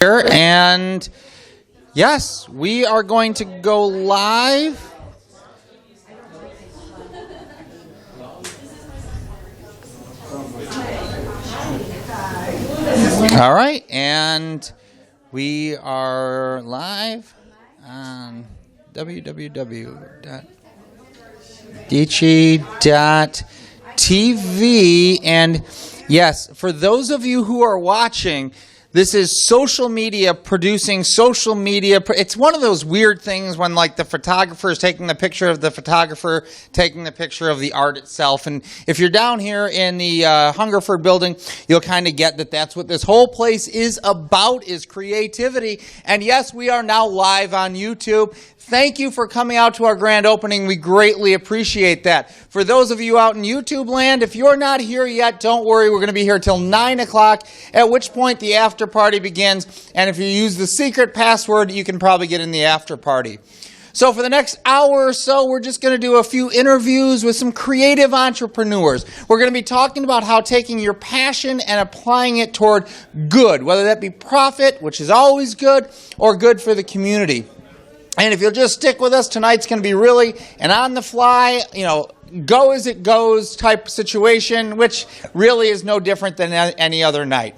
And yes, we are going to go live. All right, and we are live on www.Udicci.TV. And yes, for those of you who are watching, this is social media producing social media. It's one of those weird things when, like, the photographer is taking the picture of the photographer, taking the picture of the art itself. And if you're down here in the Hungerford building, you'll kind of get that that's what this whole place is about, is creativity. And yes, we are now live on YouTube. Thank you for coming out to our grand opening. We greatly appreciate that. For those of you out in YouTube land, if you're not here yet, don't worry. We're going to be here till 9 o'clock, at which point the after party begins. And if you use the secret password, you can probably get in the after party. So for the next hour or so, we're just going to do a few interviews with some creative entrepreneurs. We're going to be talking about how taking your passion and applying it toward good, whether that be profit, which is always good, or good for the community. And if you'll just stick with us, tonight's going to be really an on-the-fly, go as it goes type situation, which really is no different than any other night.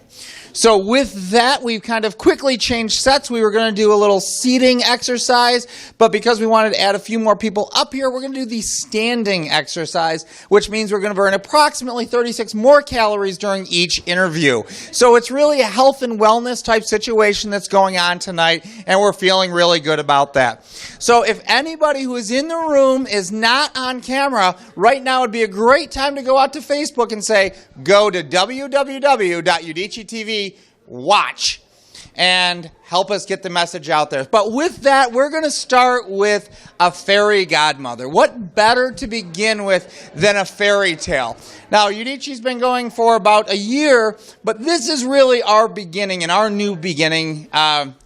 So with that, we've kind of quickly changed sets. We were going to do a little seating exercise, but because we wanted to add a few more people up here, we're going to do the standing exercise, which means we're going to burn approximately 36 more calories during each interview. So it's really a health and wellness type situation that's going on tonight, and we're feeling really good about that. So if anybody who is in the room is not on camera, right now would be a great time to go out to Facebook and say, go to www.Udicci.TV, watch, and help us get the message out there. But with that, we're going to start with a fairy godmother. What better to begin with than a fairy tale? Now, Udicci's been going for about a year, but this is really our beginning, and our new beginning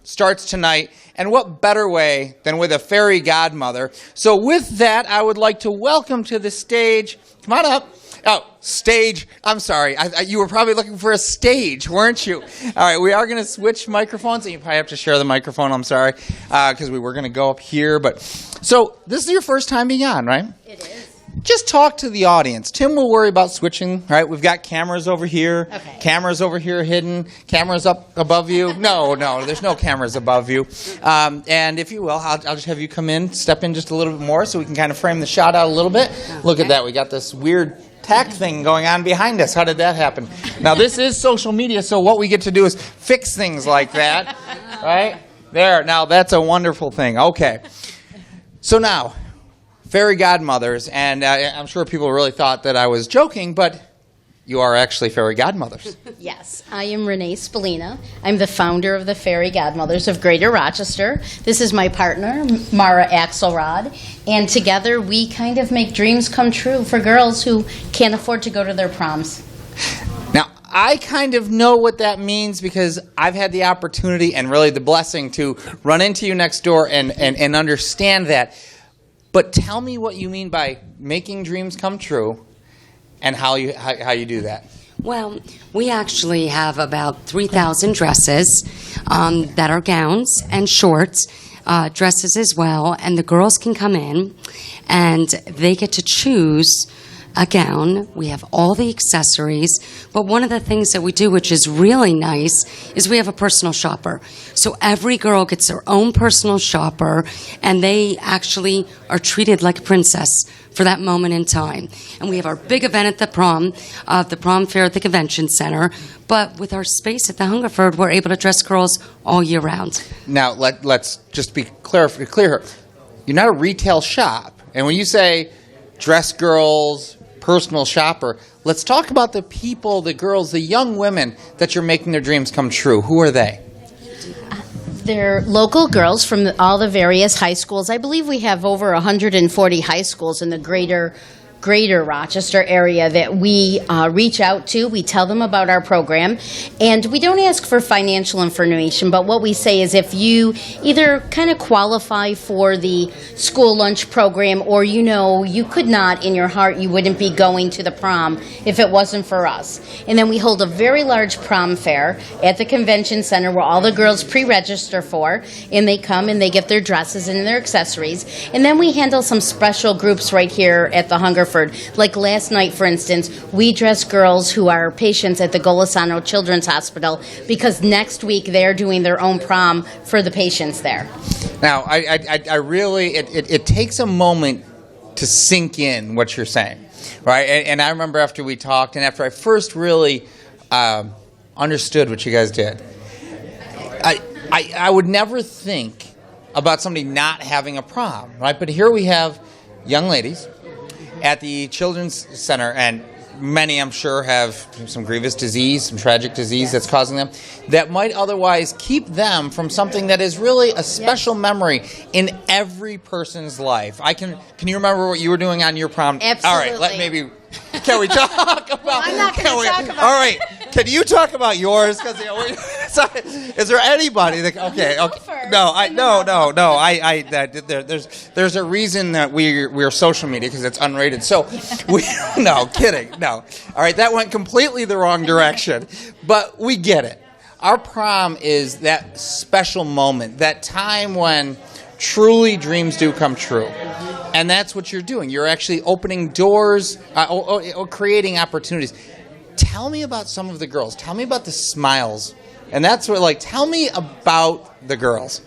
starts tonight. And what better way than with a fairy godmother? So with that, I would like to welcome to the stage, come on up. Oh, stage. I'm sorry. You were probably looking for a stage, weren't you? All right, we are going to switch microphones. And you probably have to share the microphone. I'm sorry, because we were going to go up here. But so this is your first time being on, right? It is. Just talk to the audience. Tim will worry about switching, right? We've got cameras over here, cameras over here hidden, cameras up above you. No, there's no cameras above you. And if you will, I'll just have you come in, step in just a little bit more so we can kind of frame the shot out a little bit. Okay. Look at that. We got this weird tack thing going on behind us. How did that happen? Now, this is social media, so what we get to do is fix things like that, right? There. Now, that's a wonderful thing. Okay. So now, fairy godmothers, and I'm sure people really thought that I was joking, but you are actually fairy godmothers. Yes, I am Renee Spallina. I'm the founder of the Fairy Godmothers of Greater Rochester. This is my partner, Mara Axelrod, and together we kind of make dreams come true for girls who can't afford to go to their proms. Now, I kind of know what that means because I've had the opportunity and really the blessing to run into you next door and understand that. But tell me what you mean by making dreams come true and how you do that. Well, we actually have about 3,000 dresses that are gowns and shorts, dresses as well, and the girls can come in and they get to choose a gown. We have all the accessories, but one of the things that we do, which is really nice, is we have a personal shopper. So every girl gets their own personal shopper, and they actually are treated like a princess for that moment in time. And we have our big event at the prom fair at the convention center, but with our space at the Hungerford, we're able to dress girls all year round. Now, let's just be clear here. You're not a retail shop, and when you say dress girls, personal shopper, let's talk about the people, the girls, the young women that you're making their dreams come true. Who are they? They're local girls from all the various high schools. I believe we have over 140 high schools in the greater greater Rochester area that we reach out to. We tell them about our program, and we don't ask for financial information, but what we say is if you either kind of qualify for the school lunch program, or you could not in your heart, you wouldn't be going to the prom if it wasn't for us. And then we hold a very large prom fair at the convention center where all the girls pre-register for, and they come and they get their dresses and their accessories. And then we handle some special groups right here at the Hungerford. Like last night, for instance, we dress girls who are patients at the Golisano Children's Hospital because next week they're doing their own prom for the patients there. Now, I really, it takes a moment to sink in what you're saying, right? And I remember after we talked and after I first really understood what you guys did, I would never think about somebody not having a prom, right? But here we have young ladies at the Children's Center, and many, I'm sure, have some grievous disease, some tragic disease that's causing them, that might otherwise keep them from something that is really a special memory in every person's life. Can you remember what you were doing on your prom? Absolutely. All right, can we talk about... Well, I'm not going to talk about All right, can you talk about yours? Because is there anybody that... Okay. There's a reason that we're social media, because it's unrated. So, no, kidding. No. All right, that went completely the wrong direction. But we get it. Our prom is that special moment, that time when truly dreams do come true. And that's what you're doing. You're actually opening doors, or creating opportunities. Tell me about some of the girls. Tell me about the smiles. And that's what, tell me about the girls.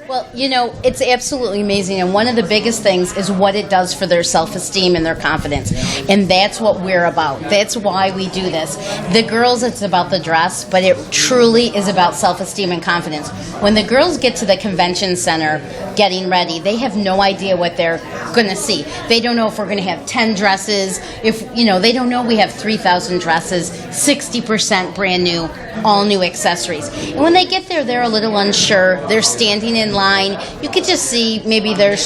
Well, it's absolutely amazing, and one of the biggest things is what it does for their self-esteem and their confidence, and that's what we're about. That's why we do this. The girls, it's about the dress, but it truly is about self-esteem and confidence. When the girls get to the convention center getting ready, they have no idea what they're going to see. They don't know if we're going to have 10 dresses, they don't know we have 3,000 dresses, 60% brand new, all new accessories. And when they get there, they're a little unsure. They're standing in line. You could just see maybe their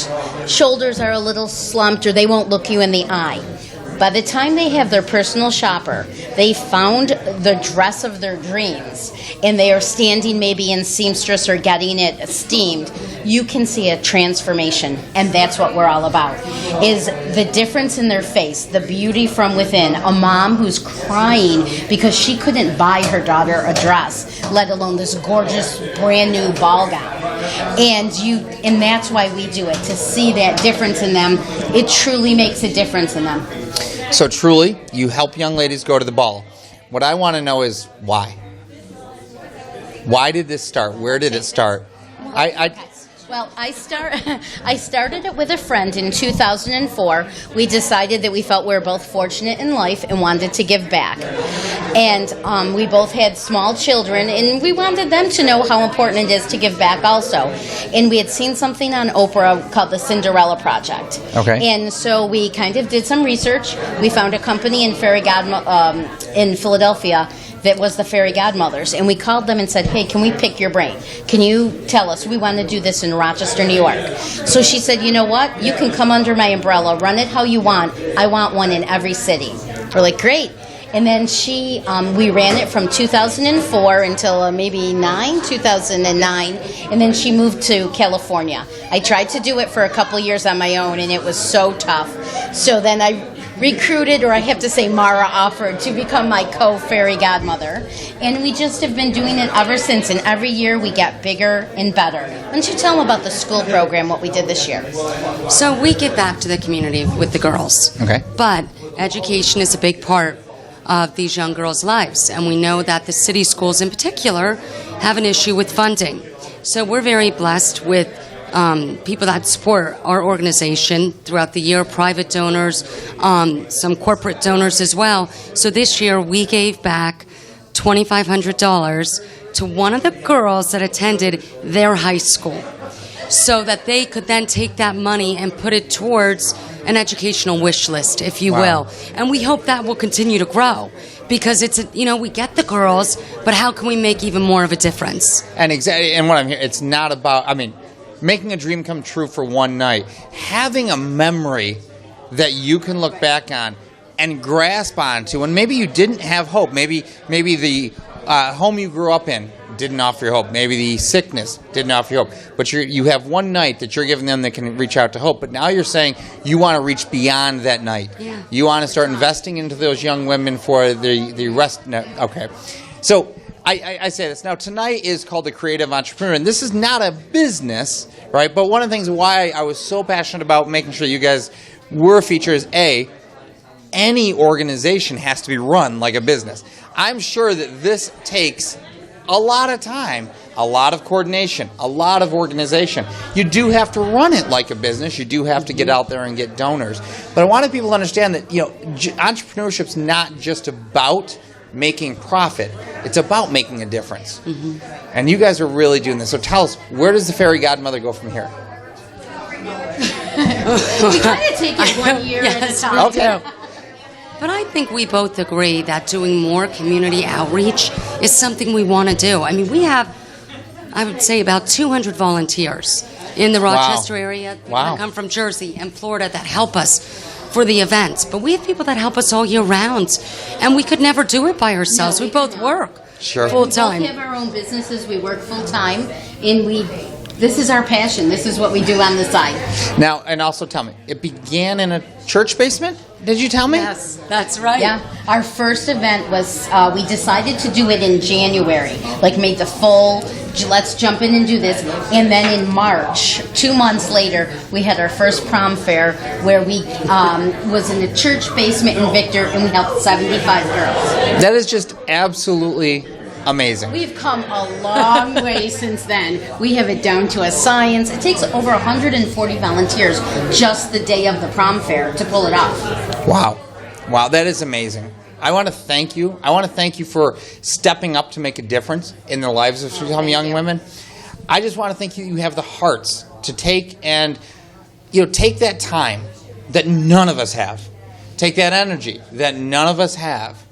shoulders are a little slumped, or they won't look you in the eye. By the time they have their personal shopper, they found the dress of their dreams, and they are standing maybe in seamstress or getting it steamed, you can see a transformation, and that's what we're all about, is the difference in their face, the beauty from within. A mom who's crying because she couldn't buy her daughter a dress, let alone this gorgeous brand new ball gown. And that's why we do it, to see that difference in them. It truly makes a difference in them. So truly, you help young ladies go to the ball. What I want to know is why. Why did this start? Where did it start? Well, I started it with a friend in 2004. We decided that we felt we were both fortunate in life and wanted to give back. And we both had small children, and we wanted them to know how important it is to give back also. And we had seen something on Oprah called the Cinderella Project. Okay. And so we kind of did some research. We found a company in in Philadelphia that was the Fairy Godmothers, and we called them and said, hey, can we pick your brain? Can you tell us? We want to do this in Rochester, New York. So she said, you know what? You can come under my umbrella, run it how you want. I want one in every city. We're like, great. And then we ran it from 2004 until maybe 2009, and then she moved to California. I tried to do it for a couple years on my own, and it was so tough. So then I recruited, or I have to say Mara offered to become my co-fairy godmother. And we just have been doing it ever since, and every year we get bigger and better. Why don't you tell them about the school program, what we did this year? So we give back to the community with the girls. Okay. But education is a big part of these young girls' lives, and we know that the city schools in particular have an issue with funding. So we're very blessed with people that support our organization throughout the year, private donors, some corporate donors as well. So this year we gave back $2,500 to one of the girls that attended their high school, so that they could then take that money and put it towards an educational wish list, if you will. And we hope that will continue to grow, because we get the girls, but how can we make even more of a difference? And what I'm hearing, it's not about, making a dream come true for one night. Having a memory that you can look back on and grasp onto when maybe you didn't have hope? Maybe the home you grew up in didn't offer you hope. Maybe the sickness didn't offer you hope. But you have one night that you're giving them that can reach out to hope. But now you're saying you want to reach beyond that night. Yeah. You want to start investing into those young women for the rest. No, okay. So I say this. Now, tonight is called the Creative Entrepreneur. And this is not a business, right? But one of the things why I was so passionate about making sure you guys were featured is, any organization has to be run like a business. I'm sure that this takes a lot of time, a lot of coordination, a lot of organization. You do have to run it like a business. You do have to get out there and get donors. But I wanted people to understand that entrepreneurship's not just about making profit. It's about making a difference. Mm-hmm. And you guys are really doing this. So tell us, where does the fairy godmother go from here? We kind of take it 1 year at a time. Okay. But I think we both agree that doing more community outreach is something we want to do. I mean, we have, I would say, about 200 volunteers in the Rochester area that come from Jersey and Florida that help us for the events. But we have people that help us all year round, and we could never do it by ourselves. We both work full time. We both have our own businesses. We work full time, and this is our passion. This is what we do on the side. Now, and also tell me, it began in a church basement? Did you tell me? Yes, that's right. Yeah. Our first event was, we decided to do it in January, like made the full, let's jump in and do this. And then in March, 2 months later, we had our first prom fair where we was in a church basement in Victor, and we helped 75 girls. That is just absolutely amazing. We've come a long way since then. We have it down to a science. It takes over 140 volunteers just the day of the prom fair to pull it off. Wow, that is amazing. I want to thank you. I want to thank you for stepping up to make a difference in the lives of some young women. I just want to thank you. You have the hearts to take and take that time that none of us have. Take that energy that none of us have,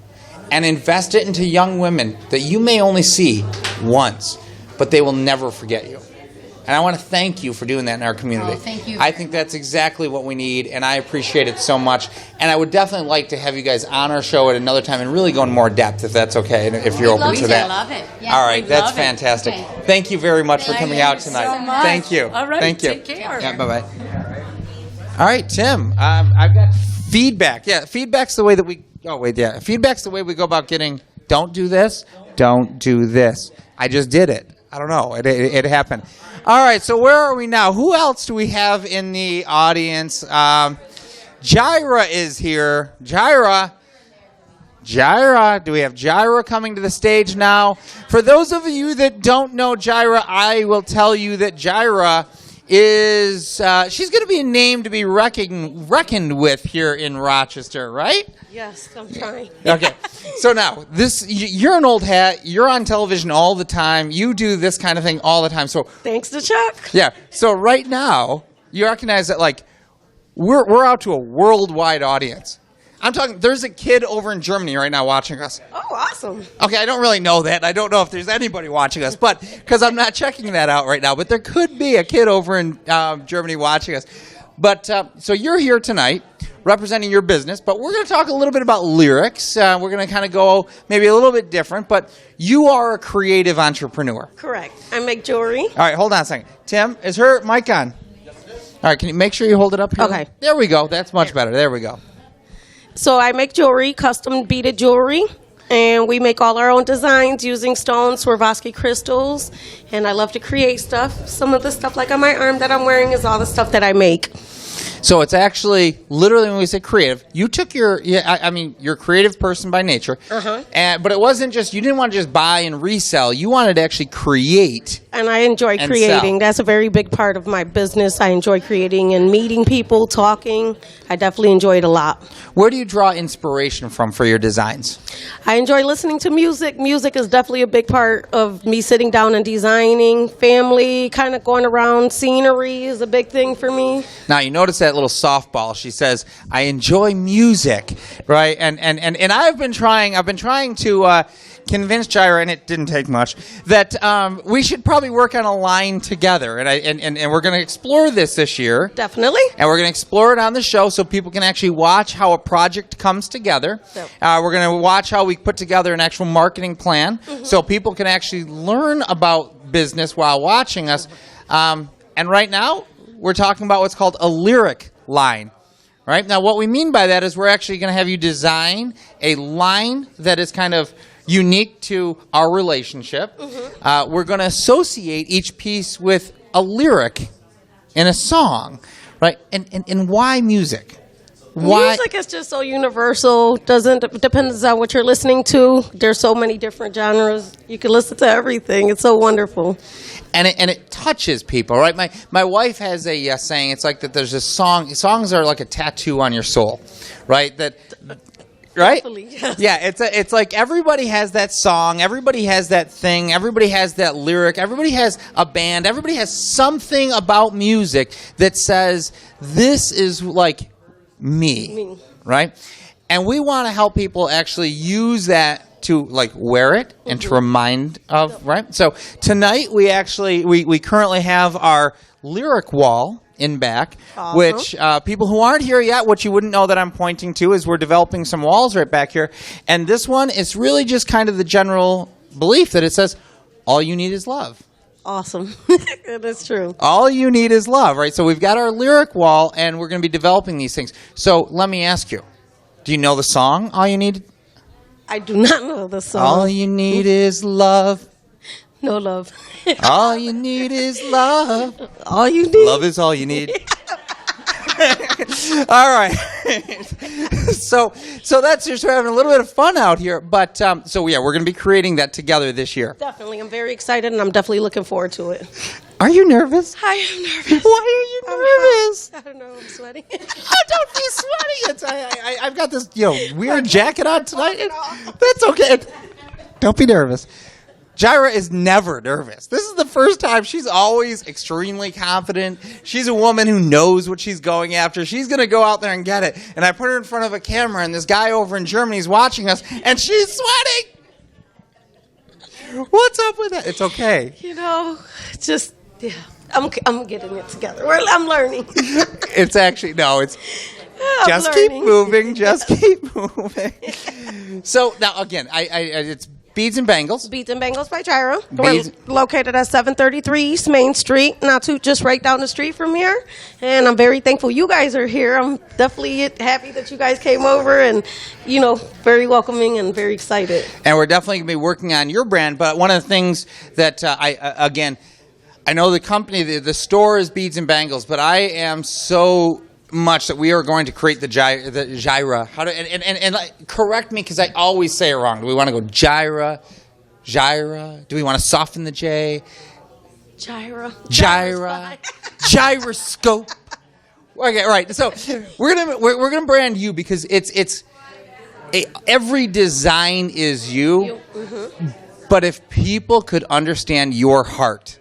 and invest it into young women that you may only see once, but they will never forget you. And I want to thank you for doing that in our community. Oh, thank you. I think that's exactly what we need, and I appreciate it so much. And I would definitely like to have you guys on our show at another time and really go in more depth, if that's okay, and if you're open to that. I love it. Yeah, all right, that's fantastic. Okay. Thank you very much for coming out tonight. So much. Thank you. All right, thank you. take care. Yeah, bye-bye. All right, Tim, I've got feedback. Yeah, feedback's the way that we... Oh, wait, yeah. Feedback's the way we go about getting... Don't do this. Don't do this. I just did it. I don't know. It happened. All right, so where are we now? Who else do we have in the audience? Jaira is here. Jaira. Do we have Jaira coming to the stage now? For those of you that don't know Jaira, I will tell you that Jaira is she's going to be a name to be reckoned with here in Rochester, right? Yes, I'm trying. Okay. So now, you're an old hat. You're on television all the time. You do this kind of thing all the time. So Thanks to Chuck. yeah. So right now, you recognize that we're out to a worldwide audience. I'm talking. There's a kid over in Germany right now watching us. Oh, awesome. Okay, I don't really know that. I don't know if there's anybody watching us, but because I'm not checking that out right now. But there could be a kid over in Germany watching us. But so you're here tonight representing your business, but we're going to talk a little bit about lyrics. We're going to kind of go maybe a little bit different, but you are a creative entrepreneur. Correct. I make jewelry. All right, hold on a second. Tim, is her mic on? All right, can you make sure you hold it up here? Okay. There we go. That's much better. There we go. So I make jewelry, custom beaded jewelry, and we make all our own designs using stones, Swarovski crystals, and I love to create stuff. Some of the stuff like on my arm that I'm wearing is all the stuff that I make. So it's actually, literally when we say creative, you took you're a creative person by nature, but it wasn't just, you didn't want to just buy and resell, you wanted to actually create. And I enjoy and creating. sell. That's a very big part of my business. I enjoy creating and meeting people, talking. I definitely enjoy it a lot. Where do you draw inspiration from for your designs? I enjoy listening to music. Music is definitely a big part of me sitting down and designing. Family, kind of going around, scenery is a big thing for me. Now, you notice that little softball. She says, I enjoy music, right? And I've been trying to convinced Jaira, and it didn't take much, that we should probably work on a line together. And we're going to explore this year. Definitely. And we're going to explore it on the show so people can actually watch how a project comes together. Yep. We're going to watch how we put together an actual marketing plan so people can actually learn about business while watching us. And right now, we're talking about what's called a lyric line. Right? Now, what we mean by that is we're actually going to have you design a line that is kind of unique to our relationship. We're going to associate each piece with a lyric in a song, right? And why music? Why? Music is just so universal. Depends on what you're listening to. There's so many different genres. You can listen to everything. It's so wonderful. And it touches people, right? My wife has a saying. It's like that. There's a song. Songs are like a tattoo on your soul, right? That, right? Yes. Yeah. It's like everybody has that song. Everybody has that thing. Everybody has that lyric. Everybody has a band. Everybody has something about music that says this is like me, right? And we want to help people actually use that to like wear it and to remind of, right? So tonight we currently have our lyric wall in back, which people who aren't here yet, what you wouldn't know that I'm pointing to is we're developing some walls right back here. And this one is really just kind of the general belief that it says, all you need is love. Awesome. That's true. All you need is love, right? So we've got our lyric wall, and we're going to be developing these things. So let me ask you, do you know the song, All You Need? I do not know the song. All you need is love. No love. All you need is love. All you need. Love is all you need. All right. So that's just, we're having a little bit of fun out here. But so yeah, we're going to be creating that together this year. Definitely. I'm very excited, and I'm definitely looking forward to it. Are you nervous? I am nervous. Why are you nervous? I don't know. I'm sweating. Oh, don't be sweating. I've got this weird jacket on tonight. That's okay. Don't be nervous. Jaira is never nervous. This is the first time. She's always extremely confident. She's a woman who knows what she's going after. She's going to go out there and get it. And I put her in front of a camera, and this guy over in Germany is watching us, and she's sweating. What's up with that? It's okay. Just, yeah. I'm getting it together. I'm learning. It's actually, no, it's... Just keep moving. Just keep moving. So, now, again, it's Beads and Bangles. Beads and Bangles by Jaira. We're located at 733 East Main Street, just right down the street from here. And I'm very thankful you guys are here. I'm definitely happy that you guys came over and, very welcoming and very excited. And we're definitely going to be working on your brand. But one of the things that, I know the company, the store is Beads and Bangles, but I am so much that we are going to create the Jaira. How to and correct me because I always say it wrong. Do we want to go Jaira? Do we want to soften the J? Jaira. Gyroscope. Okay, right. So we're gonna brand you because it's every design is you. But if people could understand your heart,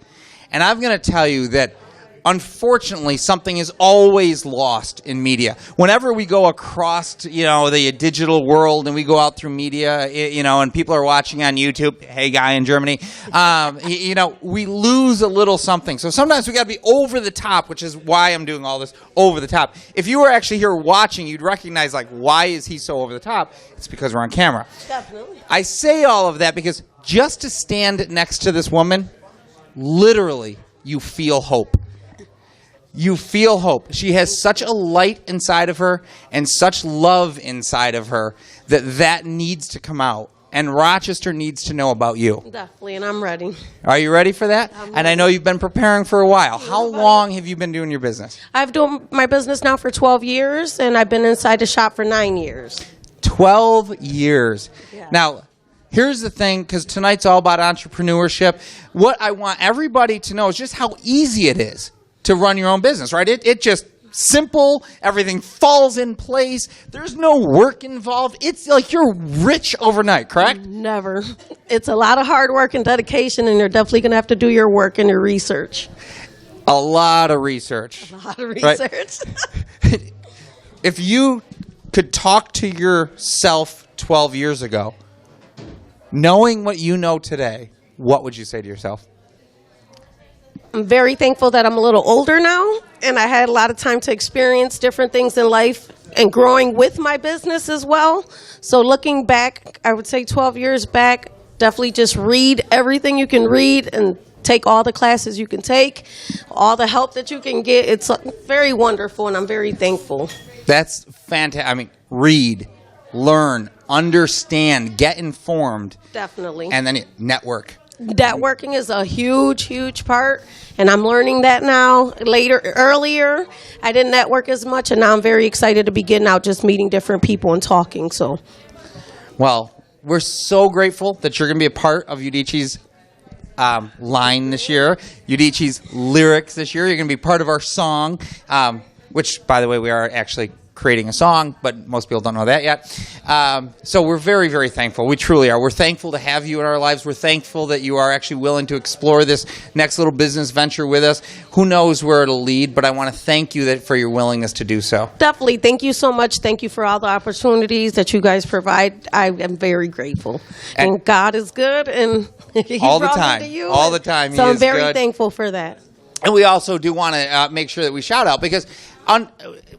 and I'm going to tell you that. Unfortunately, something is always lost in media. Whenever we go across, the digital world and we go out through media, and people are watching on YouTube, hey, guy in Germany, we lose a little something. So sometimes we got to be over the top, which is why I'm doing all this over the top. If you were actually here watching, you'd recognize, why is he so over the top? It's because we're on camera. Definitely. I say all of that because just to stand next to this woman, literally, you feel hope. You feel hope. She has such a light inside of her and such love inside of her that needs to come out. And Rochester needs to know about you. Definitely, and I'm ready. Are you ready for that? And I know you've been preparing for a while. How long have you been doing your business? I've done my business now for 12 years, and I've been inside the shop for 9 years. 12 years. Yeah. Now, here's the thing, because tonight's all about entrepreneurship. What I want everybody to know is just how easy it is to run your own business, right? It just simple. Everything falls in place. There's no work involved. It's like you're rich overnight, correct? Never. It's a lot of hard work and dedication, and you're definitely going to have to do your work and your research. A lot of research. A lot of research. Right? If you could talk to yourself 12 years ago, Knowing what you know today, what would you say to yourself? I'm very thankful that I'm a little older now, and I had a lot of time to experience different things in life and growing with my business as well. So looking back, I would say 12 years back, definitely just read everything you can read and take all the classes you can take, all the help that you can get. It's very wonderful, and I'm very thankful. That's fantastic. I mean, read, learn, understand, get informed. Definitely. And then network. Networking is a huge, huge part, and I'm learning that now. Earlier, I didn't network as much, and now I'm very excited to be getting out, just meeting different people and talking. So, well, we're so grateful that you're going to be a part of Udicci's line this year, Udicci's lyrics this year. You're going to be part of our song, which, by the way, we are actually creating a song, but most people don't know that yet. So we're very, very thankful. We truly are. We're thankful to have you in our lives. We're thankful that you are actually willing to explore this next little business venture with us. Who knows where it'll lead, but I want to thank you for your willingness to do so. Definitely. Thank you so much. Thank you for all the opportunities that you guys provide. I am very grateful. And God is good, and He all the brought me time. to you. All the time. So He I'm is very good. thankful for that. And we also do want to make sure that we shout out, because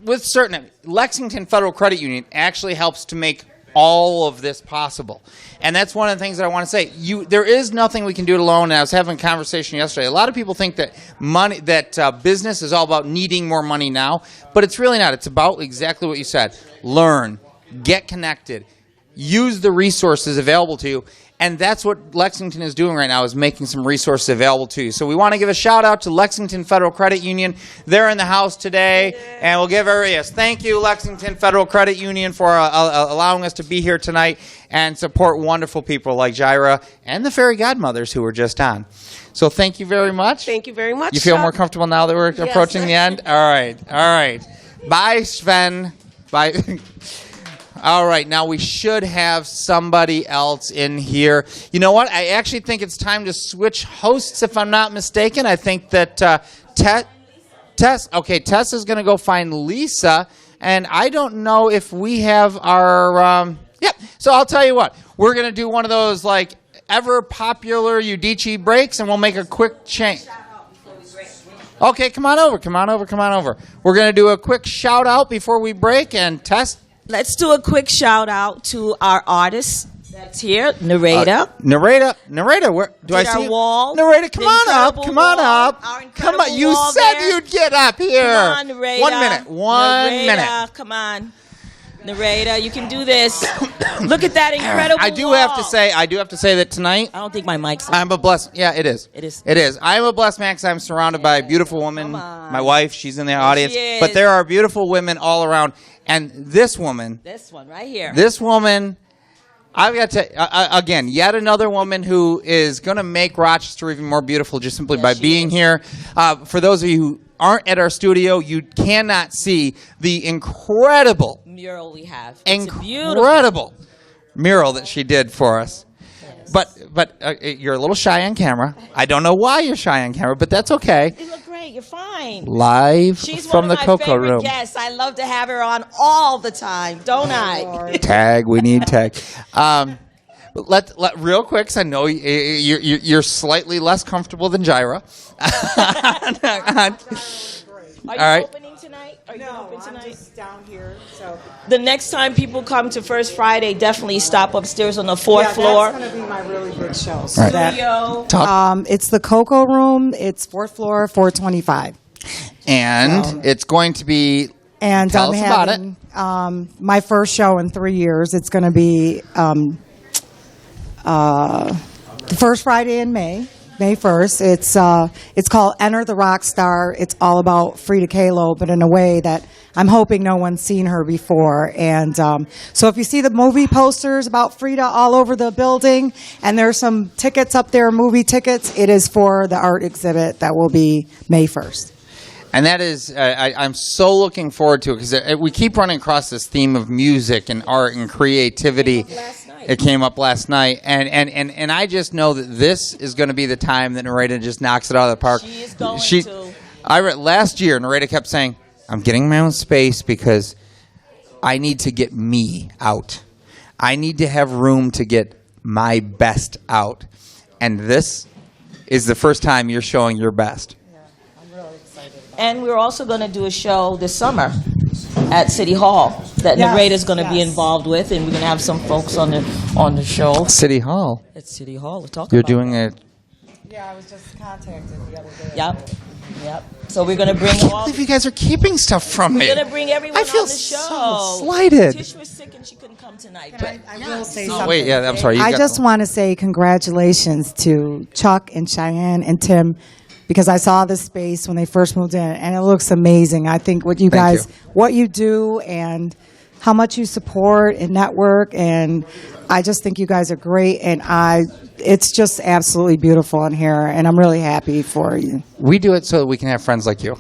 with certain, Lexington Federal Credit Union actually helps to make all of this possible. And that's one of the things that I want to say. There is nothing we can do alone. And I was having a conversation yesterday. A lot of people think that business is all about needing more money now, but it's really not. It's about exactly what you said. Learn, get connected, use the resources available to you. And that's what Lexington is doing right now, is making some resources available to you. So we want to give a shout out to Lexington Federal Credit Union. They're in the house today. And we'll give everybody yes. Thank you, Lexington Federal Credit Union, for allowing us to be here tonight and support wonderful people like Jaira and the fairy godmothers who were just on. So thank you very much. Thank you very much. You feel Chuck? more comfortable now that we're approaching the end? All right. All right. Bye, Sven. Bye. All right, now we should have somebody else in here. You know what? I actually think it's time to switch hosts, if I'm not mistaken. I think that Tess is going to go find Lisa, and I don't know if we have our So I'll tell you what. We're going to do one of those, like, ever-popular Udicci breaks, and we'll make a quick change. Okay, come on over. We're going to do a quick shout-out before we break, and Tess. Let's do a quick shout out to our artist that's here, Nareda. Nareda, where do I see you? Wall. Nareda, come on up. Come on. You said there. You'd get up here. Come on, Nareda. 1 minute. One Nareda, minute. Come on. Nareda, you can do this. Look at that incredible I do wall. have to say that tonight. I don't think my mic's on. I'm a blessed. Yeah, it is. It is. It is. I'm a blessed man because I'm surrounded by a beautiful woman. My wife, she's in the audience. she is. But there are beautiful women all around. And this woman. This one right here. This woman, I've got to, again, yet another woman who is going to make Rochester even more beautiful just simply by being here. For those of you who aren't at our studio, you cannot see the incredible mural we have. Incredible mural that she did for us. Yes. But you're a little shy on camera. I don't know why you're shy on camera, but that's okay. You look great. You're fine. Live She's from the one of my Cocoa favorite Room. guests. I love to have her on all the time, don't I? Tag. We need tag. But let real quick, because I know you're slightly less comfortable than Jaira. Are you All right. opening tonight? Are you No, open I'm tonight? just down here. So The next time people come to First Friday, definitely stop upstairs on the fourth floor. that's going to be my really big show. So Right. that, Studio. it's the Cocoa Room. It's 4th floor, 425. And it's going to be. And Tell I'm us about having my first show in 3 years. It's going to be the first Friday in May 1st. It's called Enter the Rock Star. It's all about Frida Kahlo, but in a way that I'm hoping no one's seen her before. And so if you see the movie posters about Frida all over the building, and there's some tickets up there, movie tickets, it is for the art exhibit that will be May 1st. And that is, I'm so looking forward to it because we keep running across this theme of music and art and creativity. It came up last night, and I just know that this is going to be the time that Nareda just knocks it out of the park. She is going to. I read last year, Nareda kept saying, "I'm getting my own space because I need to get me out. I need to have room to get my best out. And this is the first time you're showing your best. And we're also going to do a show this summer at City Hall that Narrator's going to be involved with, and we're going to have some folks on the show. City Hall. At City Hall, we'll talk You're about doing that. it. Yeah, I was just contacted the other day. Yep. So we're going to bring I can't all. believe you guys are keeping stuff from me. We're going to bring everyone I feel on the show. so slighted. Tish was sick and she couldn't come tonight. I will say Oh, something. wait, yeah, I'm sorry. You I got just want to say congratulations to Chuck and Cheyenne and Tim, because I saw this space when they first moved in, and it looks amazing. I think what you Thank guys, you. what you do, and how much you support and network, and I just think you guys are great, and it's just absolutely beautiful in here, and I'm really happy for you. We do it so that we can have friends like you.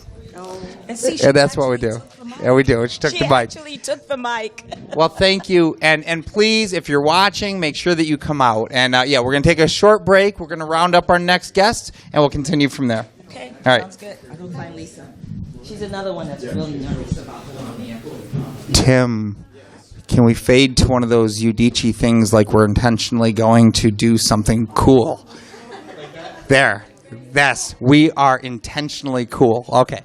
And see, she And that's what we do. actually took the mic. Yeah, we do. She took She the mic. actually took the mic. Well, thank you. And please, if you're watching, make sure that you come out. And yeah, we're going to take a short break. We're going to round up our next guest, and we'll continue from there. Okay, All right. sounds good. I'll go find Lisa. She's another one that's really nervous about Tim, can we fade to one of those Udicci things like we're intentionally going to do something cool? There. Yes, we are intentionally cool. Okay.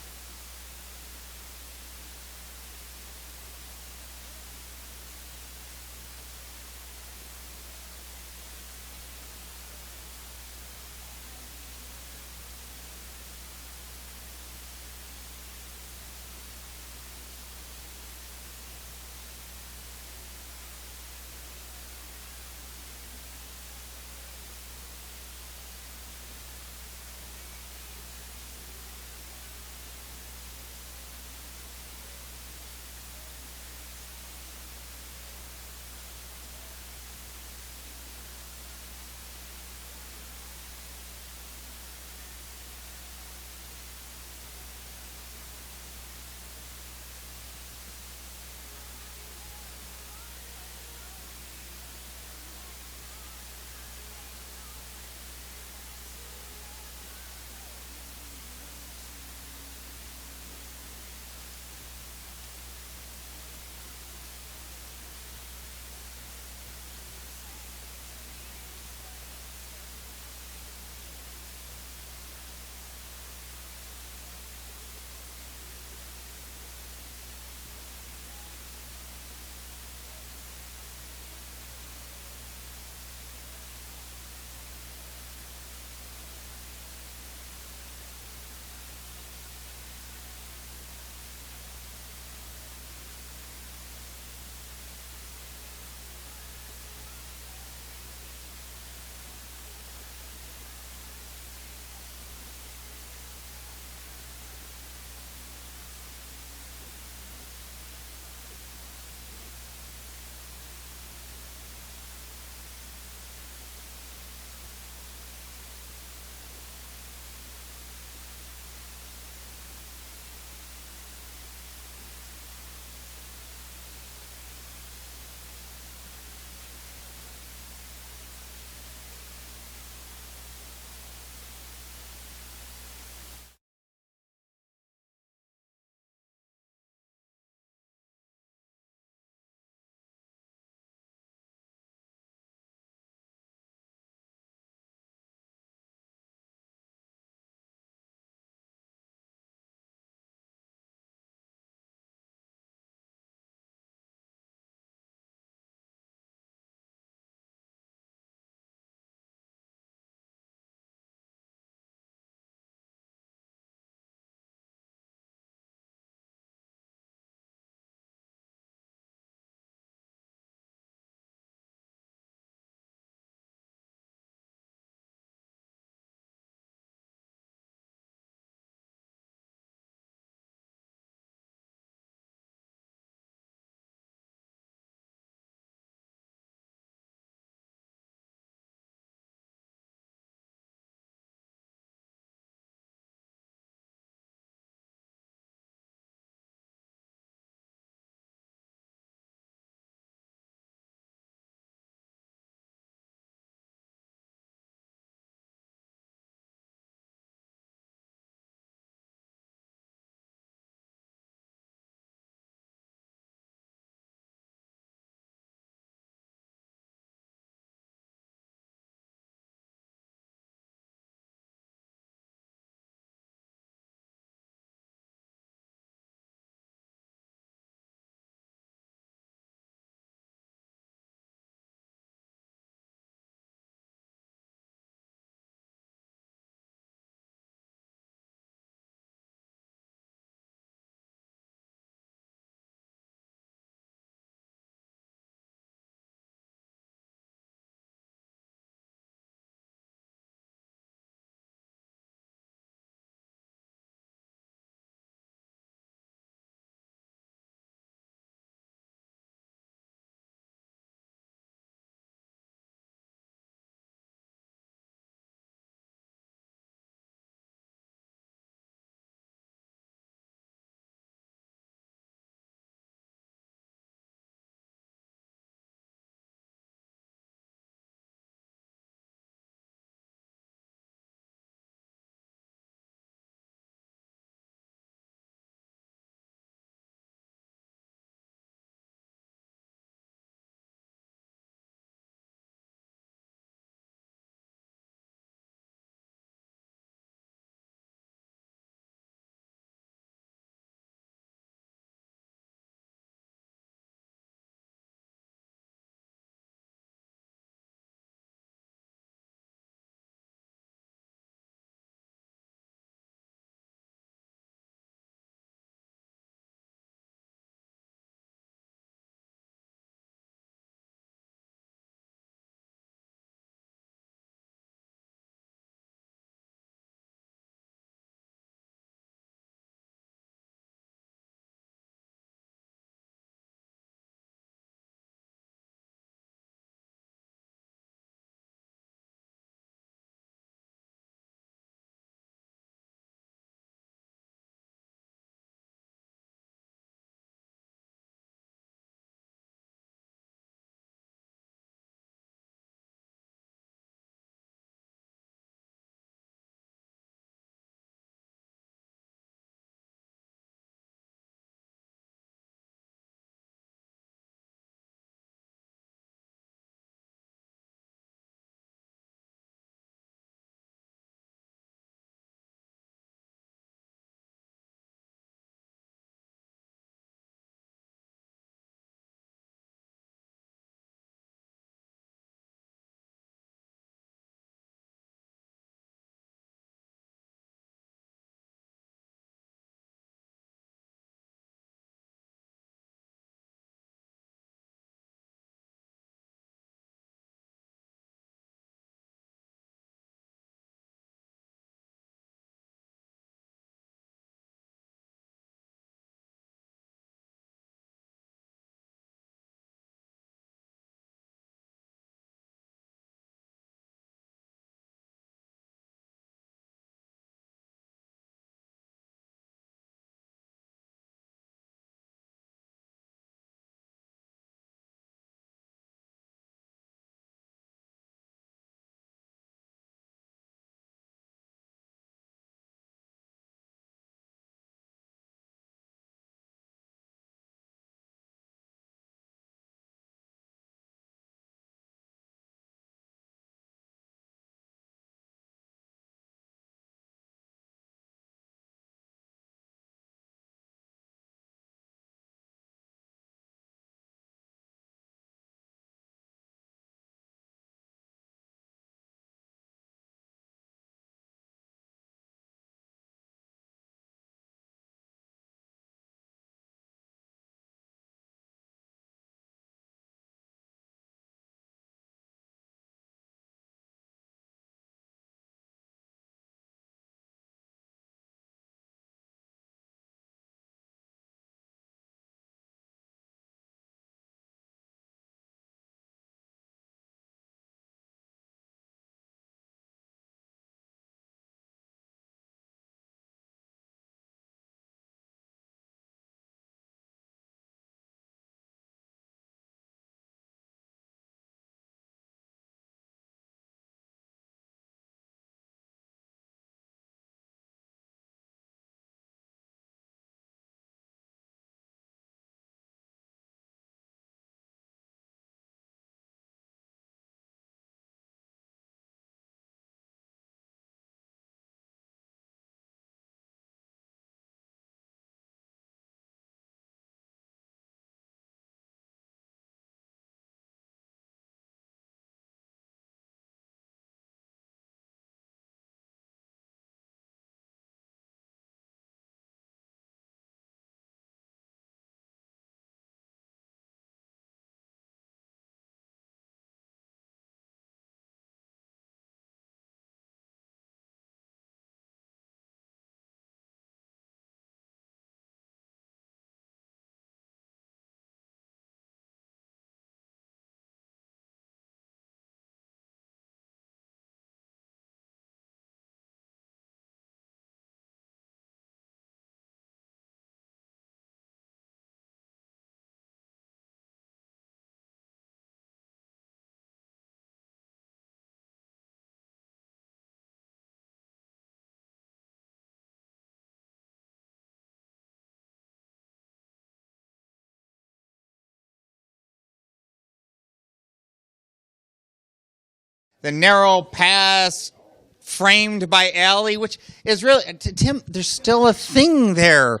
the narrow pass framed by Allie, which is really, Tim, there's still a thing there.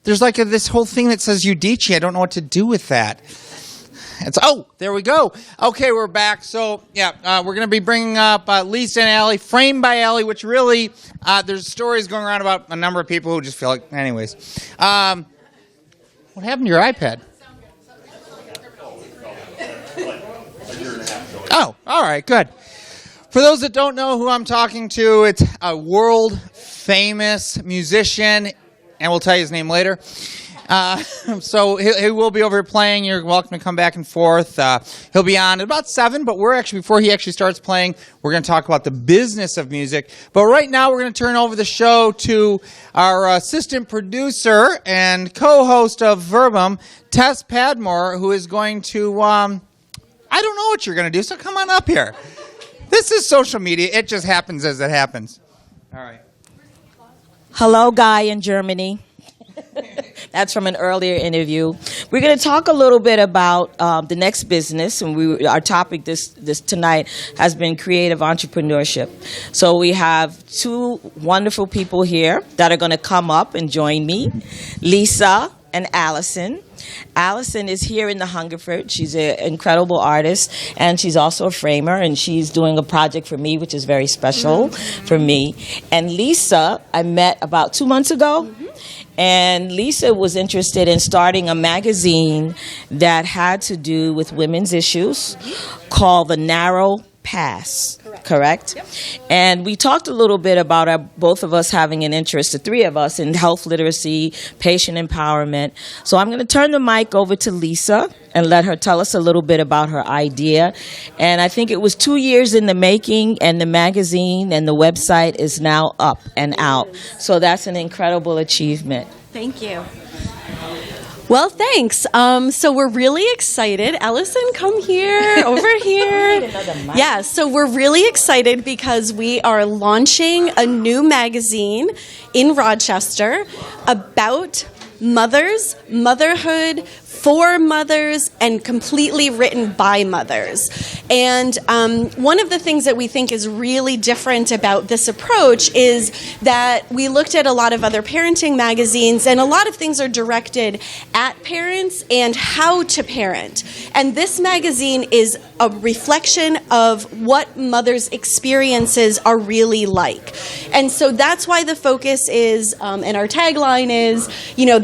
There's like this whole thing that says Udicci. I don't know what to do with that. There we go. Okay, we're back. So, we're going to be bringing up Lisa and Allie, framed by Allie, which really, there's stories going around about a number of people who just feel like, anyways. What happened to your iPad? Oh, all right, good. For those that don't know who I'm talking to, it's a world-famous musician, and we'll tell you his name later. So he will be over here playing. You're welcome to come back and forth. He'll be on at about 7, but before he actually starts playing, we're going to talk about the business of music. But right now, we're going to turn over the show to our assistant producer and co-host of Verbum, Tess Padmore, who is going to, I don't know what you're going to do, so come on up here. This is social media. It just happens as it happens. All right. Hello, Guy in Germany. That's from an earlier interview. We're going to talk a little bit about the next business, and our topic this tonight has been creative entrepreneurship. So we have 2 wonderful people here that are going to come up and join me, Lisa and Allison. Allison is here in the Hungerford. She's an incredible artist, and she's also a framer, and she's doing a project for me, which is very special for me. And Lisa, I met about 2 months ago, and Lisa was interested in starting a magazine that had to do with women's issues called The Narrow Pass. Correct? Yep. And we talked a little bit about both of us having an interest, the 3 of us, in health literacy, patient empowerment. So I'm going to turn the mic over to Lisa and let her tell us a little bit about her idea. And I think it was 2 years in the making, and the magazine and the website is now up and out. So that's an incredible achievement. Thank you. Well, thanks. So we're really excited. Allison, come here, over here. Yeah, so we're really excited because we are launching a new magazine in Rochester about mothers, motherhood, for mothers, and completely written by mothers. And one of the things that we think is really different about this approach is that we looked at a lot of other parenting magazines, and a lot of things are directed at parents and how to parent. And this magazine is a reflection of what mothers' experiences are really like. And so that's why the focus is, and our tagline is,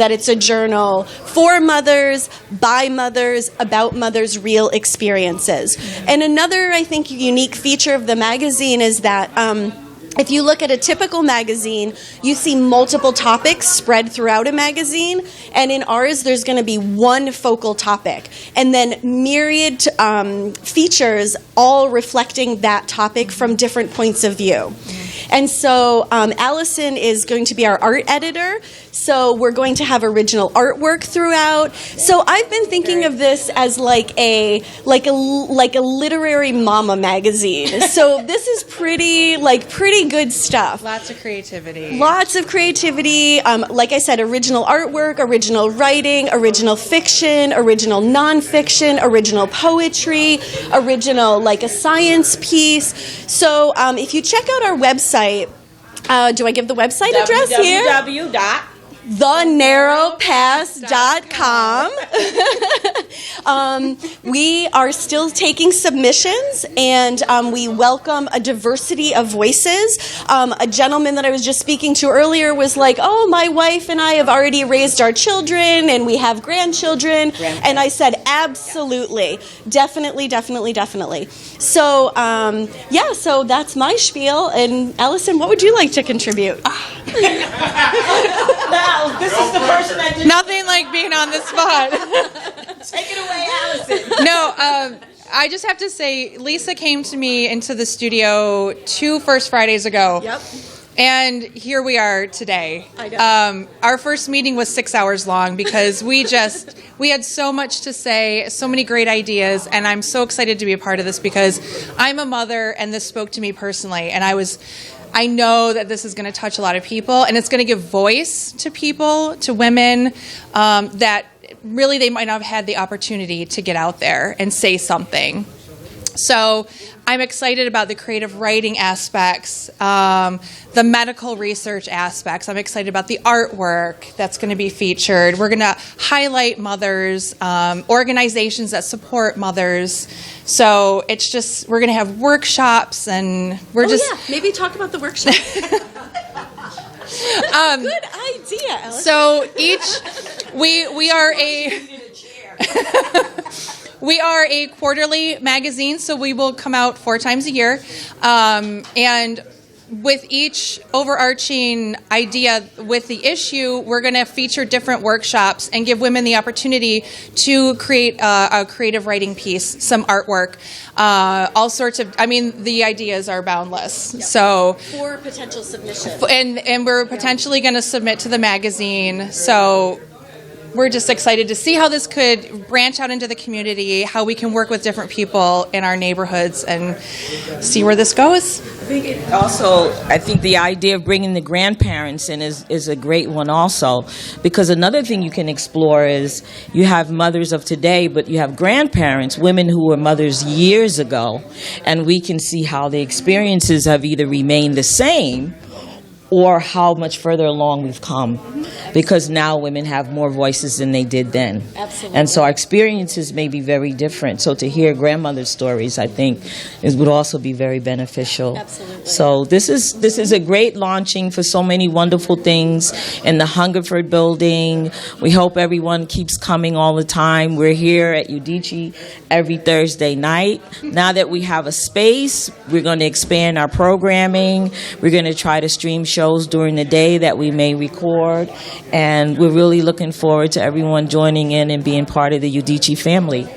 that it's a journal for mothers, by mothers, about mothers' real experiences. And another, I think, unique feature of the magazine is that if you look at a typical magazine, you see multiple topics spread throughout a magazine, and in ours, there's going to be one focal topic, and then myriad features all reflecting that topic from different points of view. And so Allison is going to be our art editor, so we're going to have original artwork throughout. So I've been thinking of this as like a literary mama magazine. So this is pretty good stuff. Lots of creativity. Lots of creativity. Like I said, original artwork, original writing, original fiction, original nonfiction, original poetry, original like a science piece. So if you check out our website, do I give the website address here? thenarrowpass.com. We are still taking submissions, and we welcome a diversity of voices. A gentleman that I was just speaking to earlier was like, oh, my wife and I have already raised our children, and we have grandchildren. And I said, absolutely. Definitely. So, so that's my spiel. And Allison, what would you like to contribute? Now, this is the person that did Nothing like being on the spot. Take it away, Allison. No, I just have to say, Lisa came to me into the studio 2 First Fridays ago. Yep. And here we are today. I know. Our first meeting was 6 hours long because we had so much to say, so many great ideas, and I'm so excited to be a part of this because I'm a mother, and this spoke to me personally, and I know that this is going to touch a lot of people, and it's going to give voice to people, to women, that really they might not have had the opportunity to get out there and say something. So I'm excited about the creative writing aspects, the medical research aspects. I'm excited about the artwork that's going to be featured. We're going to highlight mothers, organizations that support mothers. So it's just, we're going to have workshops, and we're maybe talk about the workshop. Good idea, Alex. So we are a quarterly magazine, so we will come out 4 times a year. And with each overarching idea with the issue, we're going to feature different workshops and give women the opportunity to create a creative writing piece, some artwork, all sorts of, the ideas are boundless. Yep. So For potential submission. And we're potentially going to submit to the magazine. So we're just excited to see how this could branch out into the community, how we can work with different people in our neighborhoods and see where this goes. I think the idea of bringing the grandparents in is a great one also, because another thing you can explore is you have mothers of today, but you have grandparents, women who were mothers years ago, and we can see how the experiences have either remained the same or how much further along we've come, because now women have more voices than they did then. Absolutely. And so our experiences may be very different. So to hear grandmother stories, I think, would also be very beneficial. Absolutely. So this is a great launching for so many wonderful things in the Hungerford building. We hope everyone keeps coming all the time. We're here at Udicci every Thursday night. Now that we have a space, we're going to expand our programming. We're going to try to stream shows during the day that we may record, and we're really looking forward to everyone joining in and being part of the Udicci family.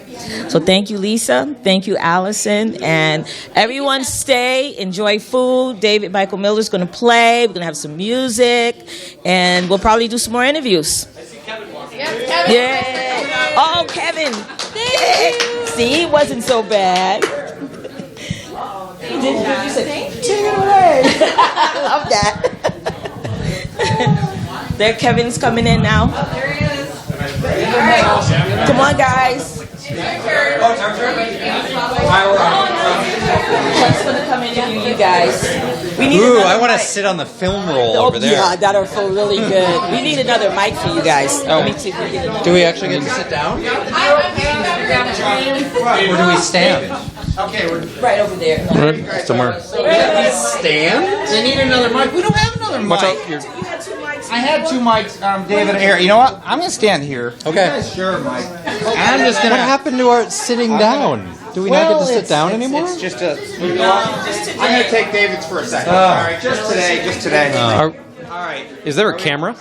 So thank you, Lisa. Thank you, Allison. And everyone stay, enjoy food. David Michael Miller's going to play. We're going to have some music, and we'll probably do some more interviews. Yeah. Oh, Kevin. Thank you. See, it wasn't so bad. Did you say, take it away? I love that. There, Kevin's coming in now. There he is. Come on, guys. Chuck's going to come interview you guys. We need I want to sit on the film roll over there. Yeah, that'll feel really good. We need another mic for you guys. Let me see if we get another. Do we actually get to sit down? Where do we stand? Okay, we're right over there. Somewhere. Stand? They need another mic. We don't have another mic. Watch out. You had 2 mics. I had 2 mics, David and Aaron. You know what? I'm going to stand here. Okay. You guys share a mic. And I'm just going to... What happened to our sitting down? Do we not get to sit down anymore? It's just a... I'm going to take David's for a second. All right, just today. All right. Is there a camera?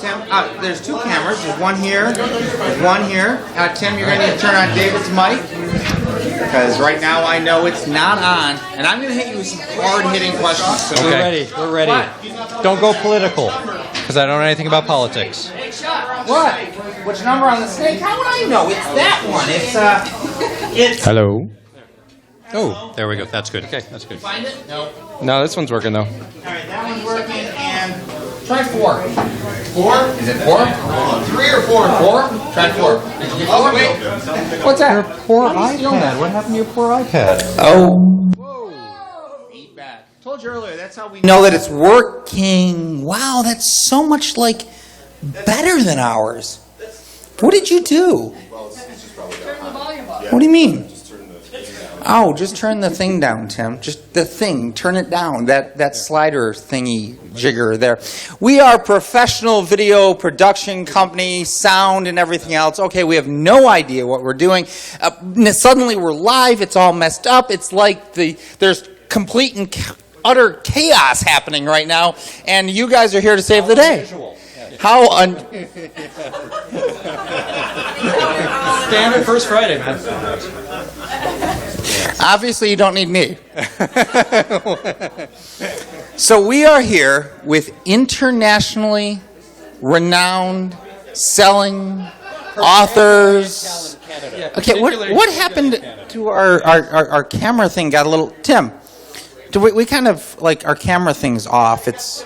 Tim, there's 2 cameras. There's one here. There's one here. Tim, you're going to need to turn on David's mic, because right now I know it's not on, and I'm going to hit you with some hard-hitting questions. So Okay. We're ready. What? Don't go political, because I don't know anything about politics. What? Which number on the snake? How would I know? It's that one. It's Hello. Oh, there we go. That's good. Okay, that's good. Find it? No. No, this one's working though. All right, that one's working, and try 4. 4? Is it 4? 3 or 4? 4? Try 4. Did you get 4? Wait. What's that? Your poor iPad. What happened to your poor iPad? Oh. Whoa. Feedback. Told you earlier, that's how we know that it's working. Wow, that's so much better than ours. What did you do? What do you mean? Oh, just turn the thing down, Tim. Just the thing. Turn it down. That slider thingy jigger there. We are a professional video production company, sound and everything else. Okay, we have no idea what we're doing. Suddenly we're live. It's all messed up. It's like there's complete and utter chaos happening right now, and you guys are here to save the day. How Standard first Friday, man. Obviously, you don't need me. So we are here with internationally renowned selling authors. Okay, what happened to our camera thing? Got a little... Tim, we kind of, our camera thing's off. It's...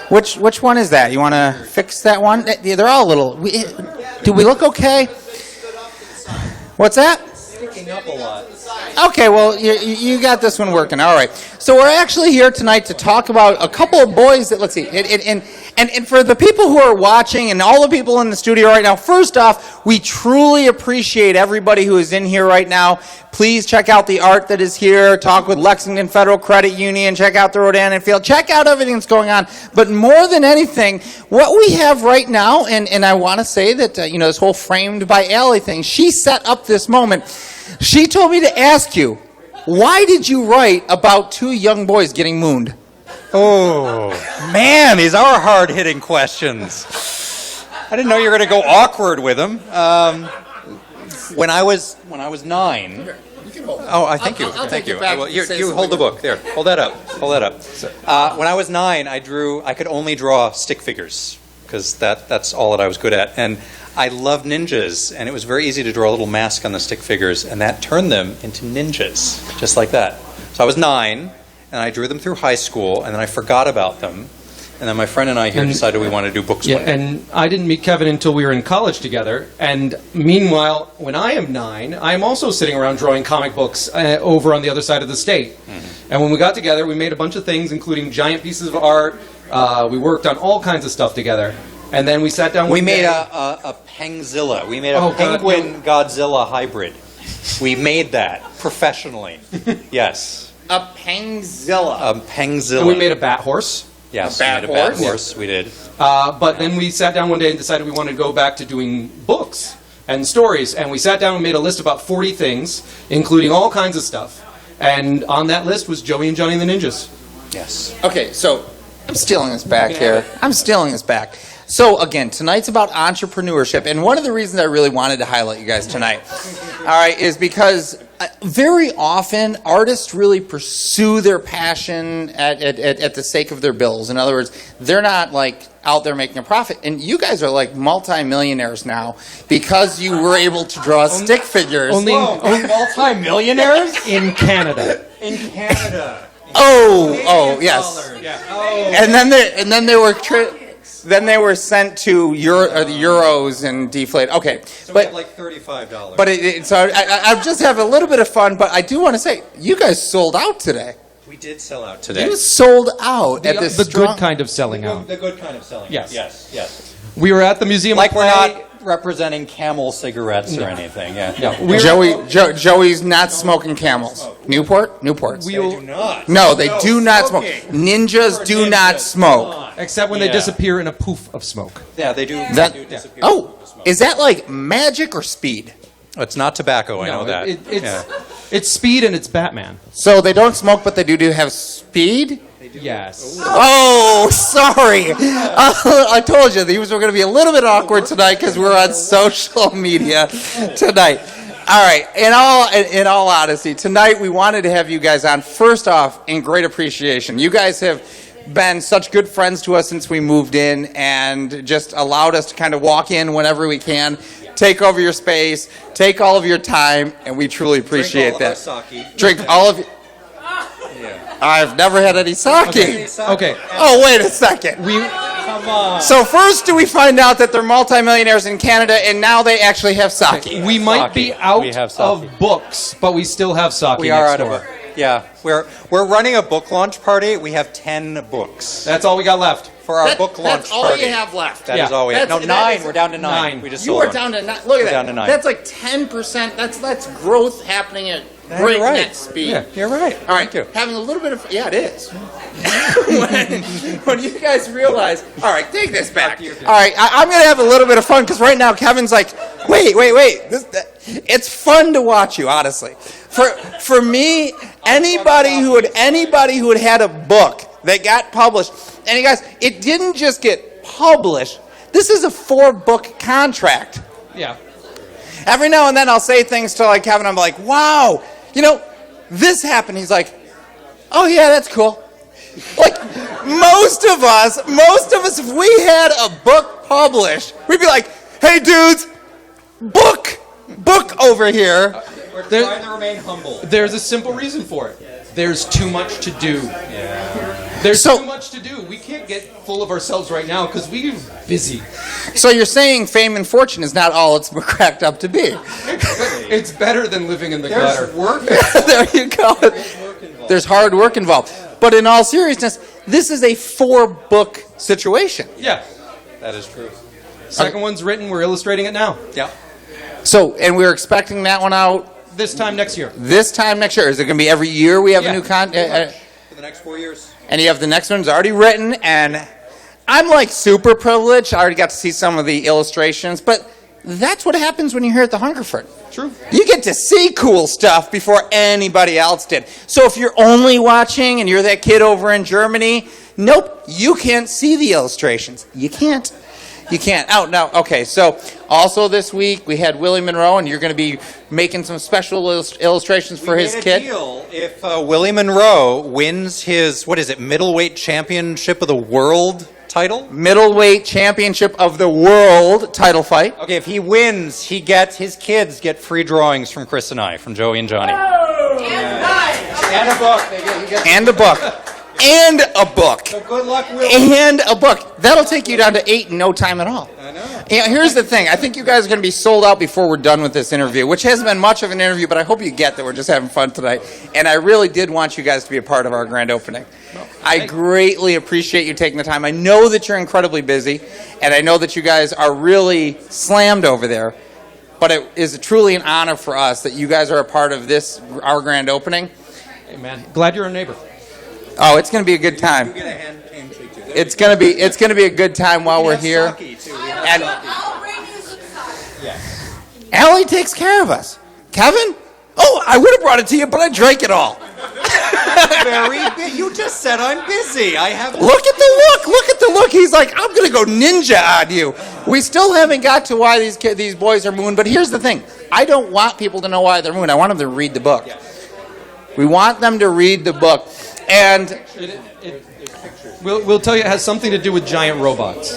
Which one is that? You want to fix that one? They're all a little... Do we look okay? What's that? backing up a lot. Okay, well, you got this one working. All right. So we're actually here tonight to talk about a couple of boys that, let's see, and for the people who are watching and all the people in the studio right now, first off, we truly appreciate everybody who is in here right now. Please check out the art that is here. Talk with Lexington Federal Credit Union. Check out the Rodan Field. Check out everything that's going on. But more than anything, what we have right now, and I want to say that, this whole framed by Allie thing, she set up this moment. She told me to ask you, why did you write about two young boys getting mooned? Oh, man, these are hard-hitting questions. I didn't know you were going to go awkward with them. When I was 9... Oh, thank you. Thank you. Well, you hold the book. There, hold that up. When I was 9, I could only draw stick figures because that's all that I was good at. And I loved ninjas, and it was very easy to draw a little mask on the stick figures, and that turned them into ninjas, just like that. So I was 9, and I drew them through high school, and then I forgot about them. And then my friend and I here decided we wanted to do books. Yeah, and I didn't meet Kevin until we were in college together. And meanwhile, when I am 9, I'm also sitting around drawing comic books over on the other side of the state. Mm-hmm. And when we got together, we made a bunch of things, including giant pieces of art. We worked on all kinds of stuff together. And then we sat down. We made a Pengzilla. We made a penguin Godzilla hybrid. We made that professionally. Yes. A Pengzilla. A Pengzilla. And we made a bat horse. Yes, we made a bat horse. We did. But then we sat down one day and decided we wanted to go back to doing books and stories. And we sat down and made a list of about 40 things, including all kinds of stuff. And on that list was Joey and Johnny the Ninjas. Yes. Okay, so I'm stealing this back here. I'm stealing this back. So, again, tonight's about entrepreneurship, and one of the reasons I really wanted to highlight you guys tonight, all right, is because very often artists really pursue their passion at the sake of their bills. In other words, they're not, out there making a profit. And you guys are, multi-millionaires now because you were able to draw stick figures. Only multi-millionaires? In Canada. In Canada. Oh, yes. Yeah. And then they were... Then they were sent to the euros and deflated. Okay, so but we had $35. But so I just have a little bit of fun. But I do want to say, you guys sold out today. We did sell out today. You sold out at this good kind of selling out. The good kind of selling. Yes. Yes. We were at the Museum. We're not representing Camel cigarettes or anything. Yeah. Joey's not smoking Camels. Newports. They do not. No, they do not smoke. Ninjas do not smoke. Except when they disappear in a poof of smoke. Yeah, they do. They do disappear. Oh, is that like magic or speed? It's not tobacco. I know that. It's speed and it's Batman. So they don't smoke, but they do have speed. Yes. Oh, sorry. I told you these were going to be a little bit awkward tonight because we're on social media tonight. All right. In all honesty, tonight we wanted to have you guys on. First off, in great appreciation, you guys have been such good friends to us since we moved in and just allowed us to kind of walk in whenever we can, take over your space, take all of your time, and we truly appreciate that. Drink all of it. I've never had any sake. Okay. Oh, wait a second. Come on. So first do we find out that they're multimillionaires in Canada, and now they actually have sake. We might be out of books, but we still have sake. We are out of books. Yeah, we're running a book launch party. We have 10 books. That's all we got left for our book launch That's all party. you have left. That is all we have. No, 9. We're down to 9. We just you sold are down to 9. Look at that. Down to 9. That's like 10%. That's growth happening at breakneck speed. Yeah, you're right. All right. Thank you. Having a little bit of it is. when you guys realize, all right, take this back. All right, I'm going to have a little bit of fun because right now Kevin's like, wait. It's fun to watch you, honestly. For me, anybody who had had a book that got published, and you guys, it didn't just get published. This is a 4-book contract. Yeah. Every now and then I'll say things to Kevin. I'm like, wow, this happened. He's like, oh yeah, that's cool. Most of us, if we had a book published, we'd be like, hey dudes, book over here. We're trying to remain humble. There's a simple reason for it. There's too much to do. There's So- too much to do. We can't get full of ourselves right now because we're busy. So you're saying fame and fortune is not all it's cracked up to be. It's better than living in the gutter. work. There you go. There's hard work involved. But in all seriousness, this is a 4-book situation. Yeah. That is true. Second one's written. We're illustrating it now. Yeah. So, and we're expecting that one out This time next year. this time next year. Is it going to be every year we have Yeah. a new content? For the next 4 years. And you have the next one's already written, and I'm like super privileged. I already got to see some of the illustrations, but that's what happens when you're here at the Hungerford. True. You get to see cool stuff before anybody else did. So if you're only watching and you're that kid over in Germany, nope, you can't see the illustrations. You can't. You can't. Oh, no. Okay, so also this week we had Willie Monroe, and you're going to be making some special illustrations for his kid. Deal. If Willie Monroe wins his, what is it, middleweight championship of the world title? Middleweight championship of the world title fight. Okay, if he wins, his kids get free drawings from Chris and I, from Joey and Johnny. And a book. And a book. And a book. So good luck, Willie. And a book. That'll take you down to 8 in no time at all. I know. Here's the thing. I think you guys are going to be sold out before we're done with this interview, which hasn't been much of an interview, but I hope you get that we're just having fun tonight. And I really did want you guys to be a part of our grand opening. I greatly appreciate you taking the time. I know that you're incredibly busy, and I know that you guys are really slammed over there. But it is truly an honor for us that you guys are a part of this, our grand opening. Hey, man. Glad you're a neighbor. Oh, it's going to be a good time. It's going to be a good time while we're here. And Allie takes care of us. Kevin? Oh, I would have brought it to you, but I drank it all. You just said I'm busy. I have. Look at the look. Look at the look. He's like, I'm going to go ninja on you. We still haven't got to why these boys are moon, but here's the thing. I don't want people to know why they're moon. I want them to read the book. We want them to read the book. And we'll tell you it has something to do with giant robots.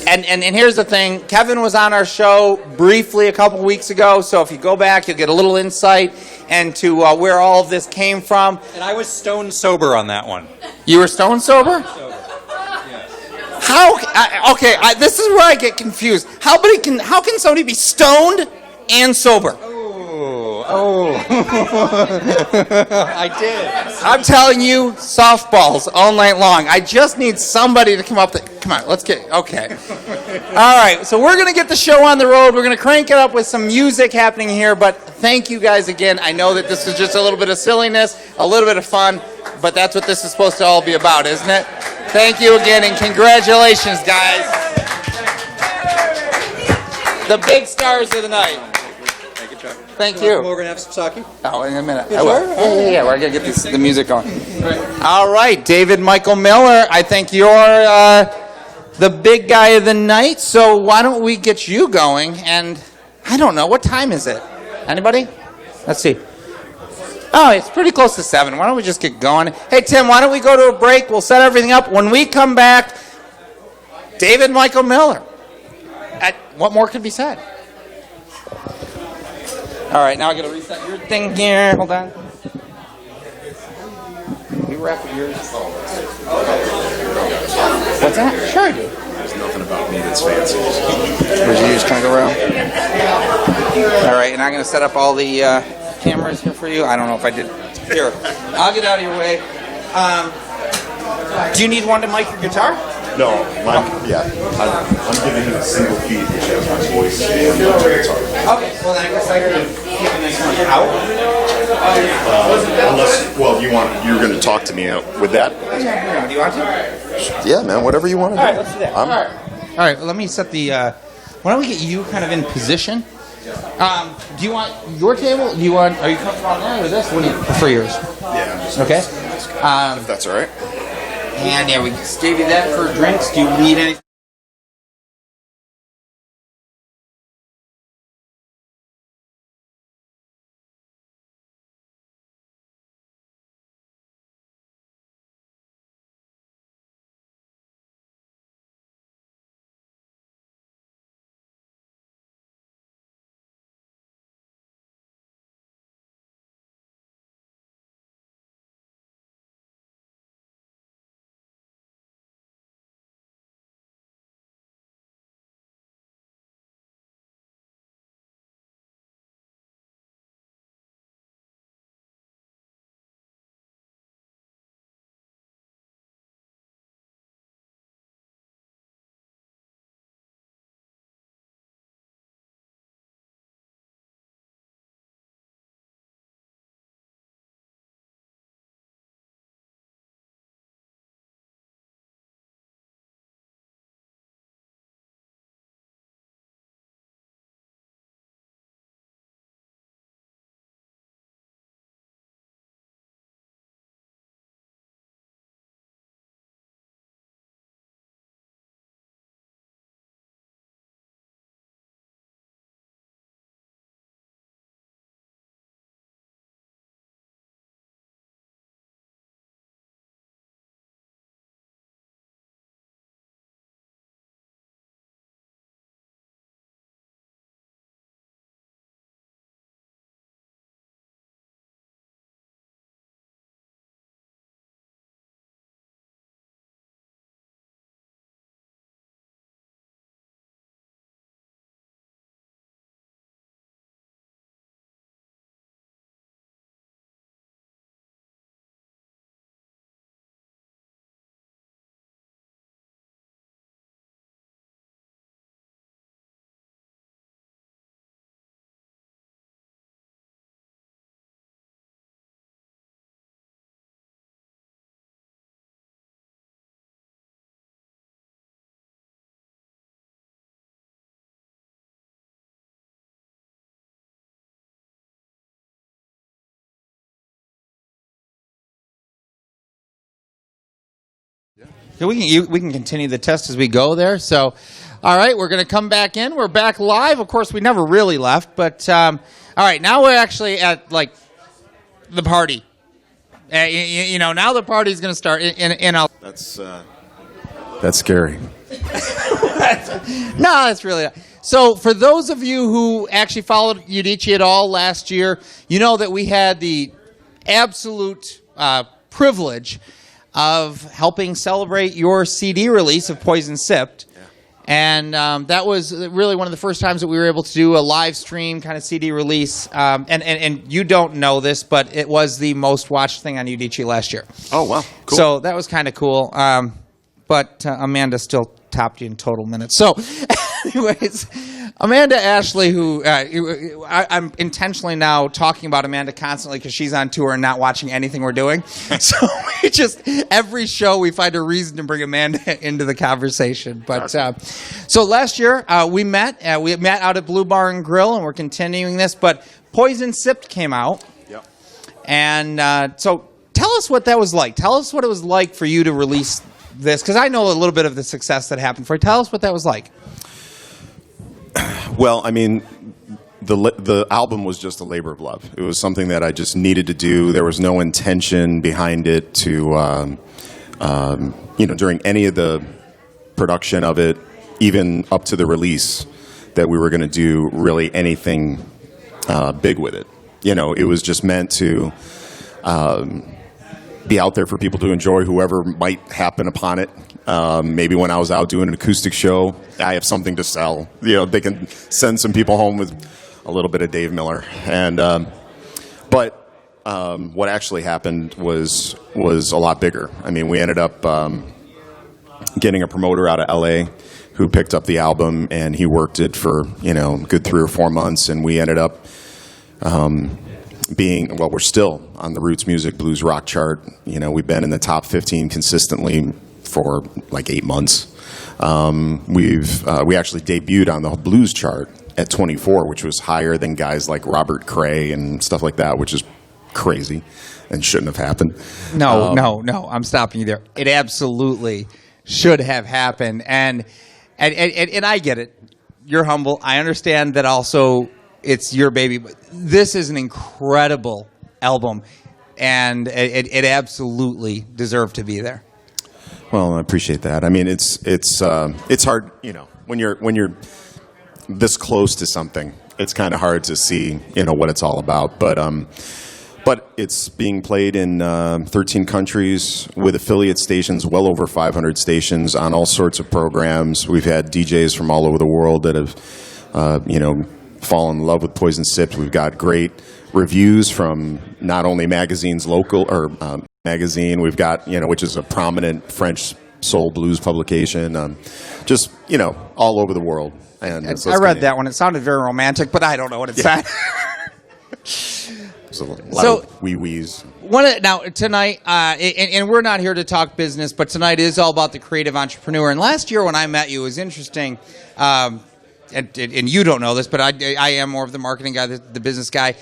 And here's the thing. Kevin was on our show briefly a couple weeks ago, so if you go back, you'll get a little insight into where all of this came from. And I was stone sober on that one. You were stone sober? How? This is where I get confused. How can somebody be stoned and sober? Oh. I did. I'm telling you, softballs all night long. I just need somebody to come up. Come on, let's get, okay. All right, so we're going to get the show on the road. We're going to crank it up with some music happening here, but thank you guys again. I know that this is just a little bit of silliness, a little bit of fun, but that's what this is supposed to all be about, isn't it? Thank you again, and congratulations, guys. The big stars of the night. Thank you. We're going to have some sake. Oh, in a minute. I will. Yeah. We're going to get the music going. All right, David Michael Miller, I think you're the big guy of the night, so why don't we get you going? And I don't know, what time is it? Anybody? Let's see. Oh, it's pretty close to 7. Why don't we just get going? Hey, Tim, why don't we go to a break? We'll set everything up. When we come back, David Michael Miller. What more could be said? All right, now I got to reset your thing here. Hold on. You wrap yours. What's that? Sure I do. There's nothing about me that's fancy. Would you just kind of go around? All right, and I'm going to set up all the cameras here for you. I don't know if I did. Here, I'll get out of your way. Do you need one to mic your guitar? No, I'm giving him a single feed, which has my voice and my guitar. Okay, well then I guess I gotta keep the next one out. Unless, you're going to talk to me with that? Do you want to? Yeah, man, whatever you want to do. All right, let's do that. All right, well, let me set the, why don't we get you kind of in position? Do you want your table? Are you comfortable on that or this? What do you prefer yours? Yeah, I'm just okay. If that's all right. And yeah, we just gave you that for drinks. Do you need anything? We can continue the test as we go there. So, all right, we're going to come back in. We're back live. Of course, we never really left, but all right, now we're actually at like the party. Now the party's going to start. That's scary. No, that's really not. So for those of you who actually followed Udicci at all last year, you know that we had the absolute privilege of helping celebrate your CD release of Poison Sipped. Yeah. And that was really one of the first times that we were able to do a live stream kind of CD release. And you don't know this, but it was the most watched thing on Udicci last year. Oh, wow. Cool. So that was kind of cool. But Amanda still topped you in total minutes. So, anyways, Amanda Ashley, who I'm intentionally now talking about Amanda constantly because she's on tour and not watching anything we're doing. So we just, every show we find a reason to bring Amanda into the conversation. But so last year we met out at Blue Bar and Grill, and we're continuing this. But Poison Sipped came out. Yep. And so tell us what that was like. Tell us what it was like for you to release this, because I know a little bit of the success that happened for you. Tell us what that was like. Well, I mean, the album was just a labor of love. It was something that I just needed to do. There was no intention behind it to, during any of the production of it, even up to the release, that we were going to do really anything big with it. It was just meant to be out there for people to enjoy, whoever might happen upon it. Maybe when I was out doing an acoustic show, I have something to sell. They can send some people home with a little bit of Dave Miller. And but what actually happened was a lot bigger. I mean, we ended up getting a promoter out of L.A. who picked up the album, and he worked it for a good 3 or 4 months, and we ended up we're still on the Roots Music Blues Rock chart. We've been in the top 15 consistently for like 8 months. We actually debuted on the blues chart at 24, which was higher than guys like Robert Cray and stuff like that, which is crazy and shouldn't have happened. No, I'm stopping you there. It absolutely should have happened, and I get it. You're humble. I understand that also. It's your baby. But this is an incredible album, and it absolutely deserved to be there. Well, I appreciate that. I mean, it's hard, when you're this close to something. It's kind of hard to see, what it's all about. But it's being played in 13 countries with affiliate stations, well over 500 stations on all sorts of programs. We've had DJs from all over the world that have, fallen in love with Poison Sipped. We've got great reviews from not only magazines, local or magazine. We've got, which is a prominent French soul blues publication. All over the world. And I read that one. It sounded very romantic, but I don't know what it said. A lot of wee-wees. Now, tonight, and we're not here to talk business, but tonight is all about the creative entrepreneur. And last year when I met you, it was interesting. And you don't know this, but I am more of the marketing guy, the business guy.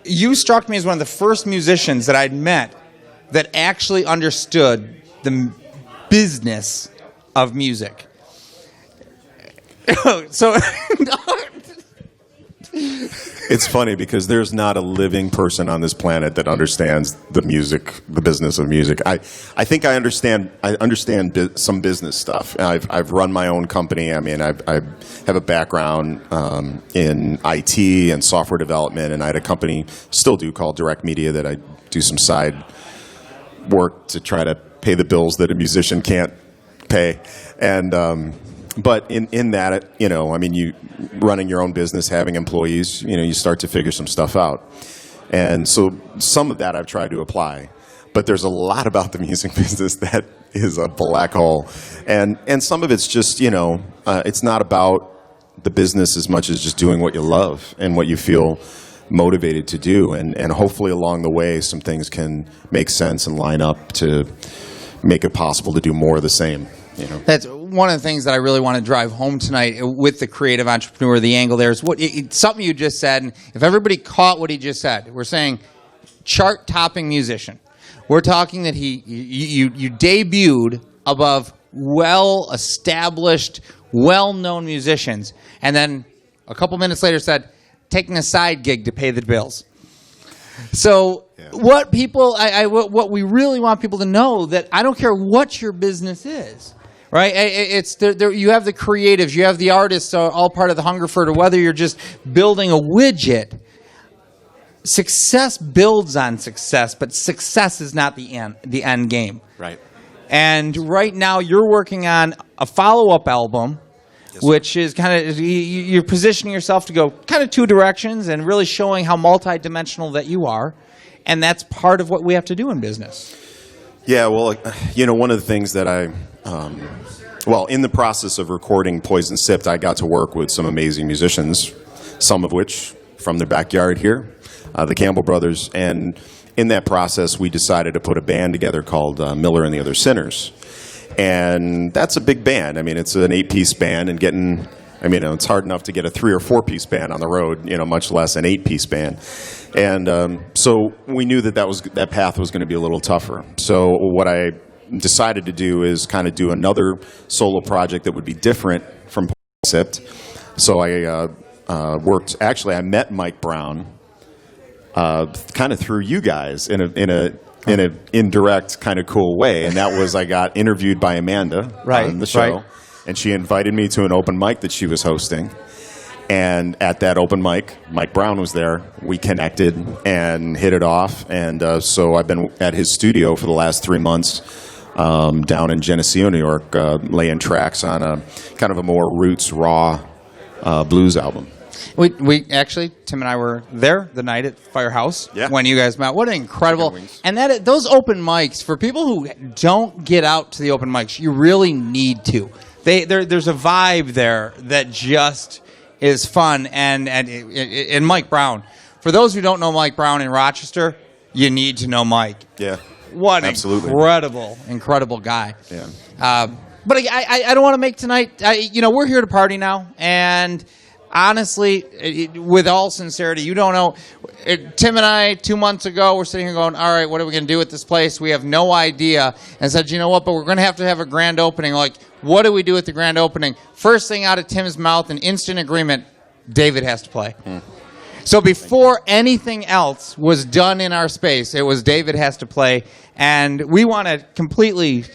You struck me as one of the first musicians that I'd met that actually understood the business of music. So it's funny because there's not a living person on this planet that understands the business of music. I think I understand some business stuff. I've run my own company. I mean, I have a background in IT and software development, and I had a company, still do, called Direct Media that I do some side work to try to pay the bills that a musician can't pay. And but in that, you running your own business, having employees, you start to figure some stuff out. And so some of that I've tried to apply. But there's a lot about the music business that is a black hole. And some of it's just, it's not about the business as much as just doing what you love and what you feel motivated to do. And hopefully along the way, some things can make sense and line up to make it possible to do more of the same. That's one of the things that I really want to drive home tonight with the creative entrepreneur. The angle there is something you just said. And if everybody caught what he just said, we're saying chart-topping musician. We're talking that you debuted above well-established, well-known musicians. And then a couple minutes later said, taking a side gig to pay the bills. So what people, what we really want people to know, that I don't care what your business is, right? It's there, you have the creatives, you have the artists, all part of the Hungerford, or whether you're just building a widget. Success builds on success, but success is not the end game. Right. And right now you're working on a follow-up album, which is kind of, you're positioning yourself to go kind of two directions and really showing how multidimensional that you are. And that's part of what we have to do in business. Yeah, well, one of the things that in the process of recording Poison Sipped, I got to work with some amazing musicians, some of which from the backyard here, the Campbell Brothers. And in that process, we decided to put a band together called Miller and the Other Sinners. And that's a big band. I mean, it's an 8-piece band, and it's hard enough to get a 3 or 4-piece band on the road, much less an 8-piece band. And so we knew that path was going to be a little tougher. So what I decided to do is kind of do another solo project that would be different from Sipped. So I I met Mike Brown kind of through you guys in an indirect kind of cool way, and that was I got interviewed by Amanda on the show, and she invited me to an open mic that she was hosting. And at that open mic, Mike Brown was there. We connected and hit it off, and so I've been at his studio for the last 3 months down in Geneseo, New York, laying tracks on a kind of a more roots, raw blues album. We actually, Tim and I were there the night at Firehouse when you guys met. What an incredible, and those open mics, for people who don't get out to the open mics, you really need to. There's a vibe there that just is fun, and Mike Brown. For those who don't know Mike Brown in Rochester, you need to know Mike. Yeah. What an incredible guy. Yeah. But I don't want to make tonight, we're here to party now, and honestly, with all sincerity, you don't know. Tim and I, 2 months ago, we're sitting here going, all right, what are we going to do with this place? We have no idea. And said, you know what, but we're going to have a grand opening. Like, what do we do at the grand opening? First thing out of Tim's mouth, an instant agreement, David has to play. So before anything else was done in our space, it was David has to play. And we want to completely...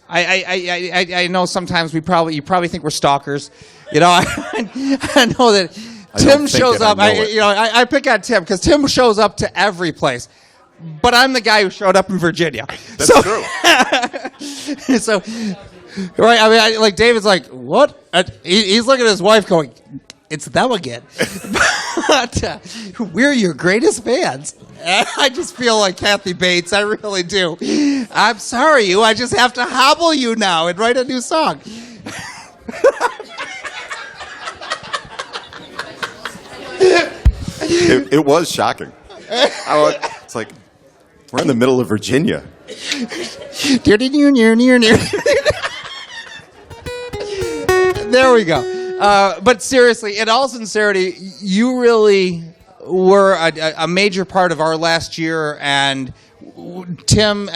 I know sometimes you probably think we're stalkers. I know that Tim shows up. I pick on Tim because Tim shows up to every place. But I'm the guy who showed up in Virginia. That's true. So, right? I mean, David's like, what? He's looking at his wife going, it's them again. But we're your greatest fans. I just feel like Kathy Bates. I really do. I'm sorry, I just have to hobble you now and write a new song. It was shocking. It's like, we're in the middle of Virginia. There we go. But seriously, in all sincerity, you really were a major part of our last year. And Tim,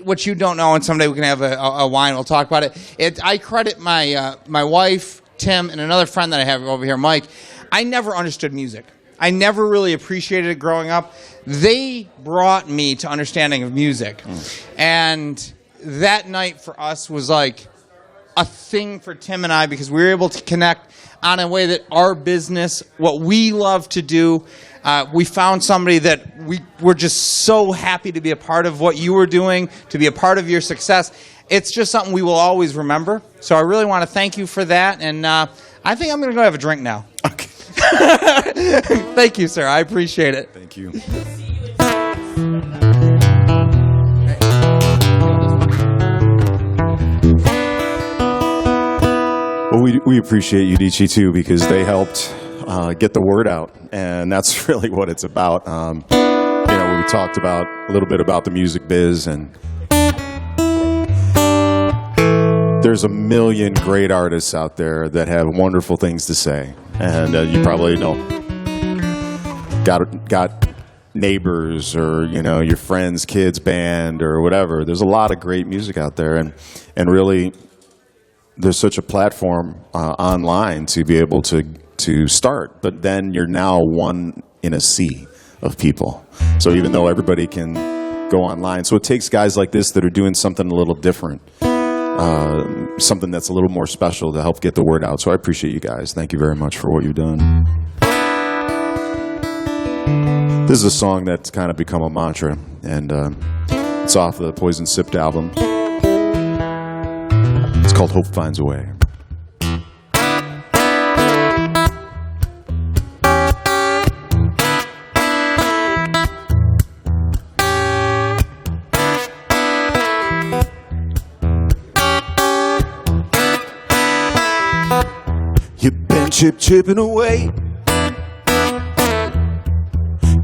what you don't know, and someday we can have a wine, we'll talk about it. I credit my wife, Tim, and another friend that I have over here, Mike. I never understood music. I never really appreciated it growing up. They brought me to understanding of music. And that night for us was like a thing for Tim and I, because we were able to connect on a way that our business, what we love to do, we found somebody that we were just so happy to be a part of what you were doing, to be a part of your success. It's just something we will always remember. So I really want to thank you for that. And I think I'm going to go have a drink now. Okay. Thank you, sir. I appreciate it. Thank you. Well, we appreciate Udicci too, because they helped get the word out, and that's really what it's about. We talked about a little bit about the music biz, and there's a million great artists out there that have wonderful things to say, and you probably got neighbors or your friends' kids' band or whatever. There's a lot of great music out there, and really, there's such a platform online to be able to start. But then you're now one in a sea of people. So even though everybody can go online, so it takes guys like this that are doing something a little different, something that's a little more special to help get the word out. So I appreciate you guys. Thank you very much for what you've done. This is a song that's kind of become a mantra, and it's off the Poison Sipped album. It's called Hope Finds a Way. You've been chipping away,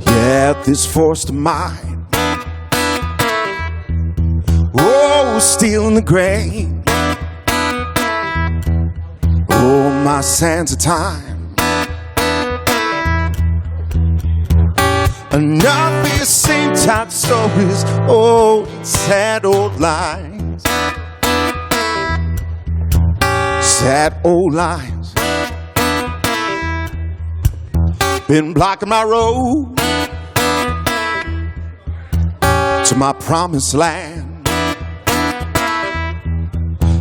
yeah, this force of mine. Oh, stealing the grain. Oh, my sands of time. Enough of the same type stories. Oh, sad old lies. Sad old lies. Been blocking my road to my promised land.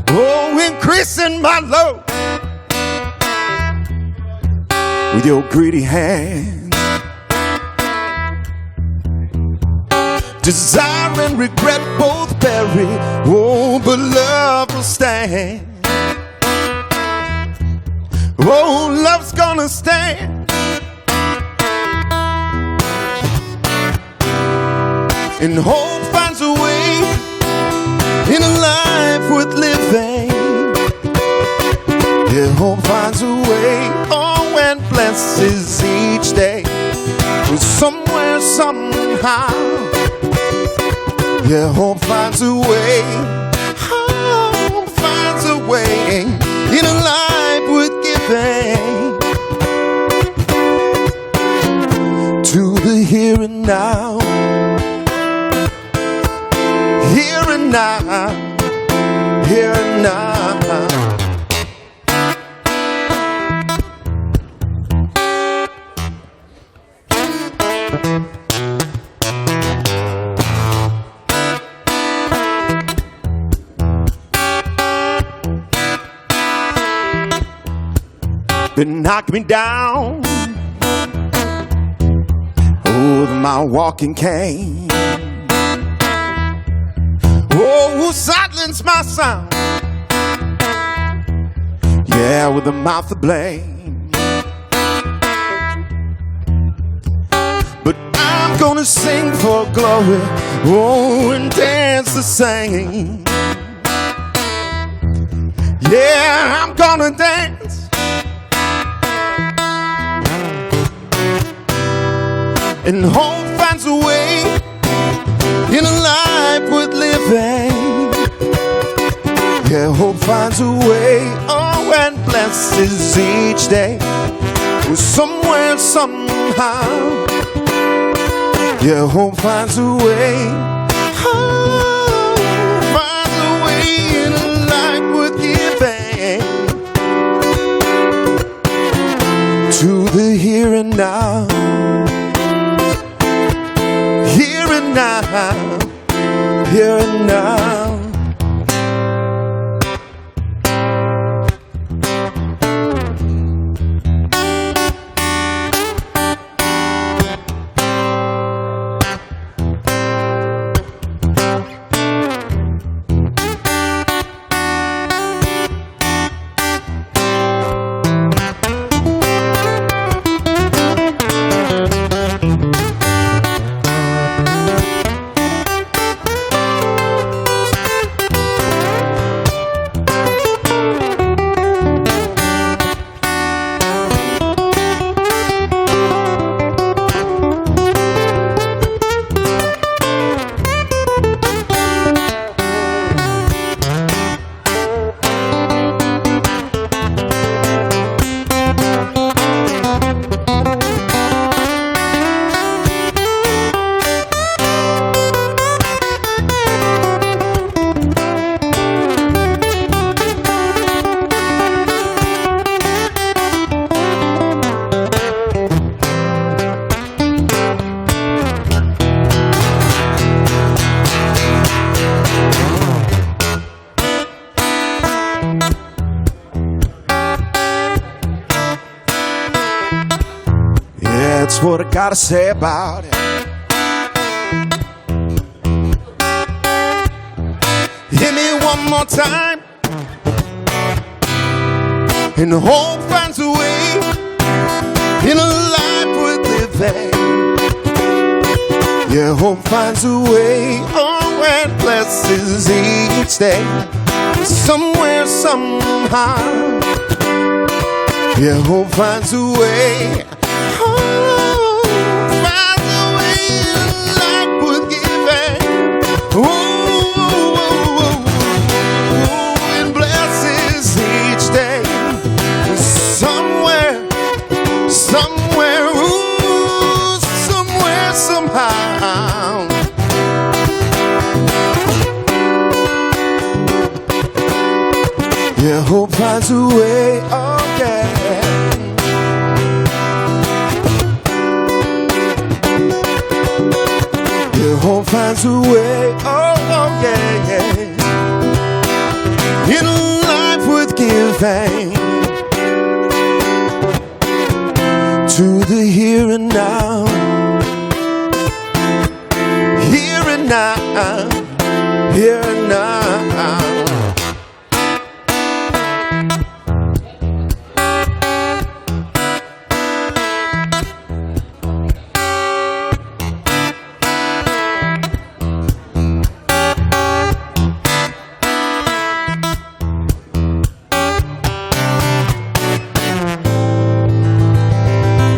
Oh, increasing my load with your greedy hands. Desire and regret both bury. Oh, but love will stand. Oh, love's gonna stand. And hope finds a way in a life worth living. Yeah, hope finds a way. Oh, and blesses each day with somewhere, somehow. Yeah, hope finds a way. Hope finds a way in a life worth giving. To the here and now. Here and now, here and now. Been knocking me down with my walking cane. Oh, silence my sound. Yeah, with a mouth to blame. But I'm gonna sing for glory. Oh, and dance the same. Yeah, I'm gonna dance. And hope finds a way in a life worth living. Yeah, hope finds a way. Oh, and blesses each day with somewhere, somehow. Yeah, hope finds a way. Hope finds a way in a life worth giving. To the here and now. Here and now, here and now. That's what I gotta say about it. Hit me one more time, and hope finds a way in a life worth living. Yeah, hope finds a way, oh, and blesses each day. Somewhere, somehow. Yeah, hope finds a way. Oh, finds a way in life worth giving. Oh, and blesses each day. Somewhere, somewhere, ooh, somewhere, somehow. Yeah, hope finds a way, oh yeah. Yeah, hope finds a way, oh yeah, yeah. In a life worth giving. To the here and now. Here and now. Here and now.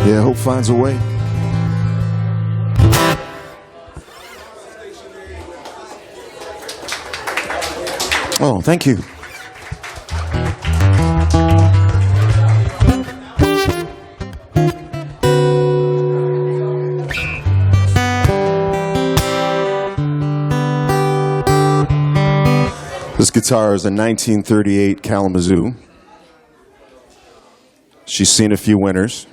Yeah, hope finds a way. Oh, thank you. This guitar is a 1938 Kalamazoo. She's seen a few winners.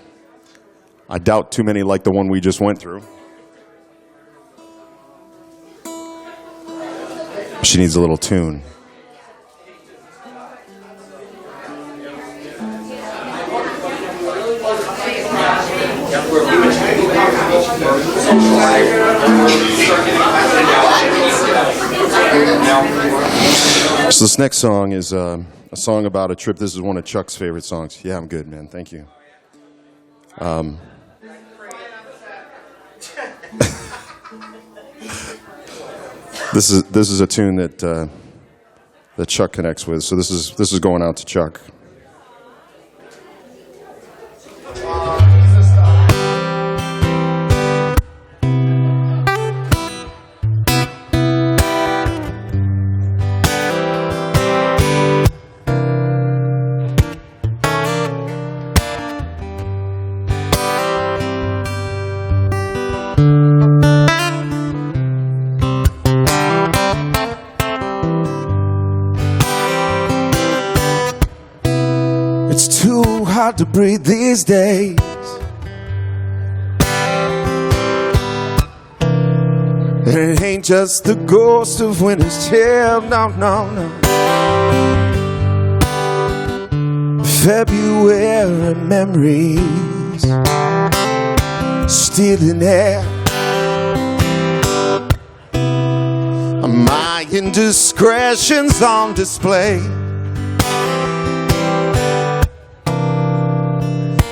I doubt too many like the one we just went through. She needs a little tune. So this next song is a song about a trip. This is one of Chuck's favorite songs. Yeah, I'm good, man. Thank you. This is a tune that Chuck connects with. So this is going out to Chuck. It's too hard to breathe these days. And it ain't just the ghost of winter's chill, no, no, no. February memories stealing air. My indiscretions on display.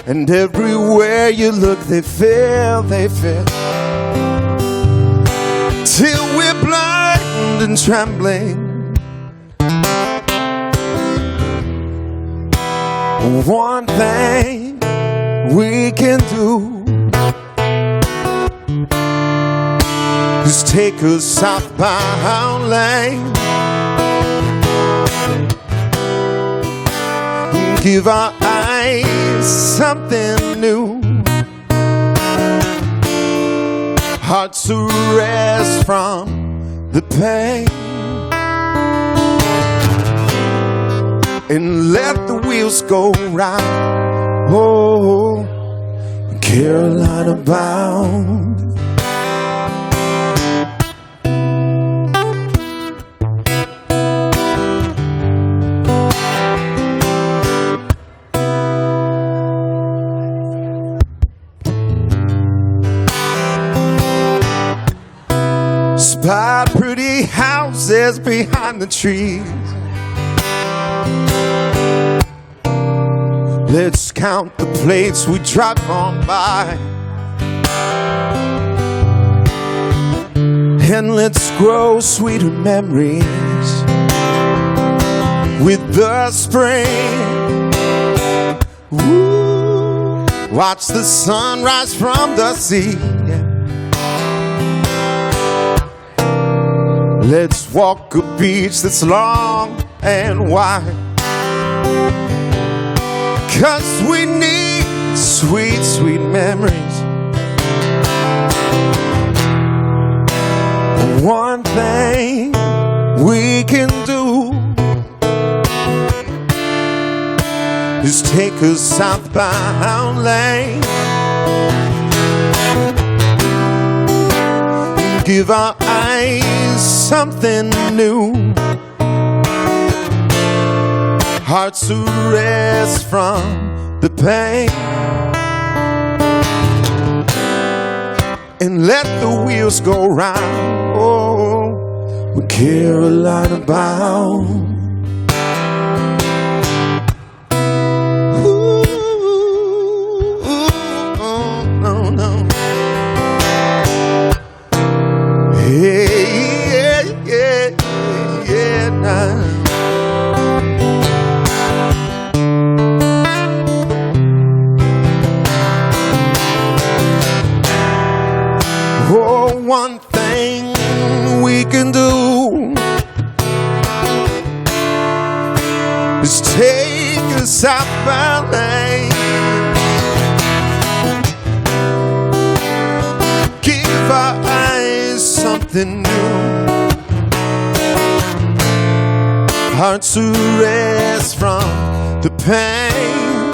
And everywhere you look, they fail. Till we're blind and trembling. One thing we can do is take a southbound lane. Give our eyes something new. Hearts to rest from the pain. And let the wheels go round. Oh, Carolina bound. by pretty houses behind the trees. Let's count the plates we drive on by, and let's grow sweeter memories with the spring. Ooh, watch the sunrise from the sea. Let's walk a beach that's long and wide, 'cause we need sweet, sweet memories. One thing we can do is take a southbound lane and give our eyes something new, hearts to rest from the pain, and let the wheels go round. Oh, we're Carolina bound. One thing we can do is take a southbound lane, give our eyes something new, hearts to rest from the pain.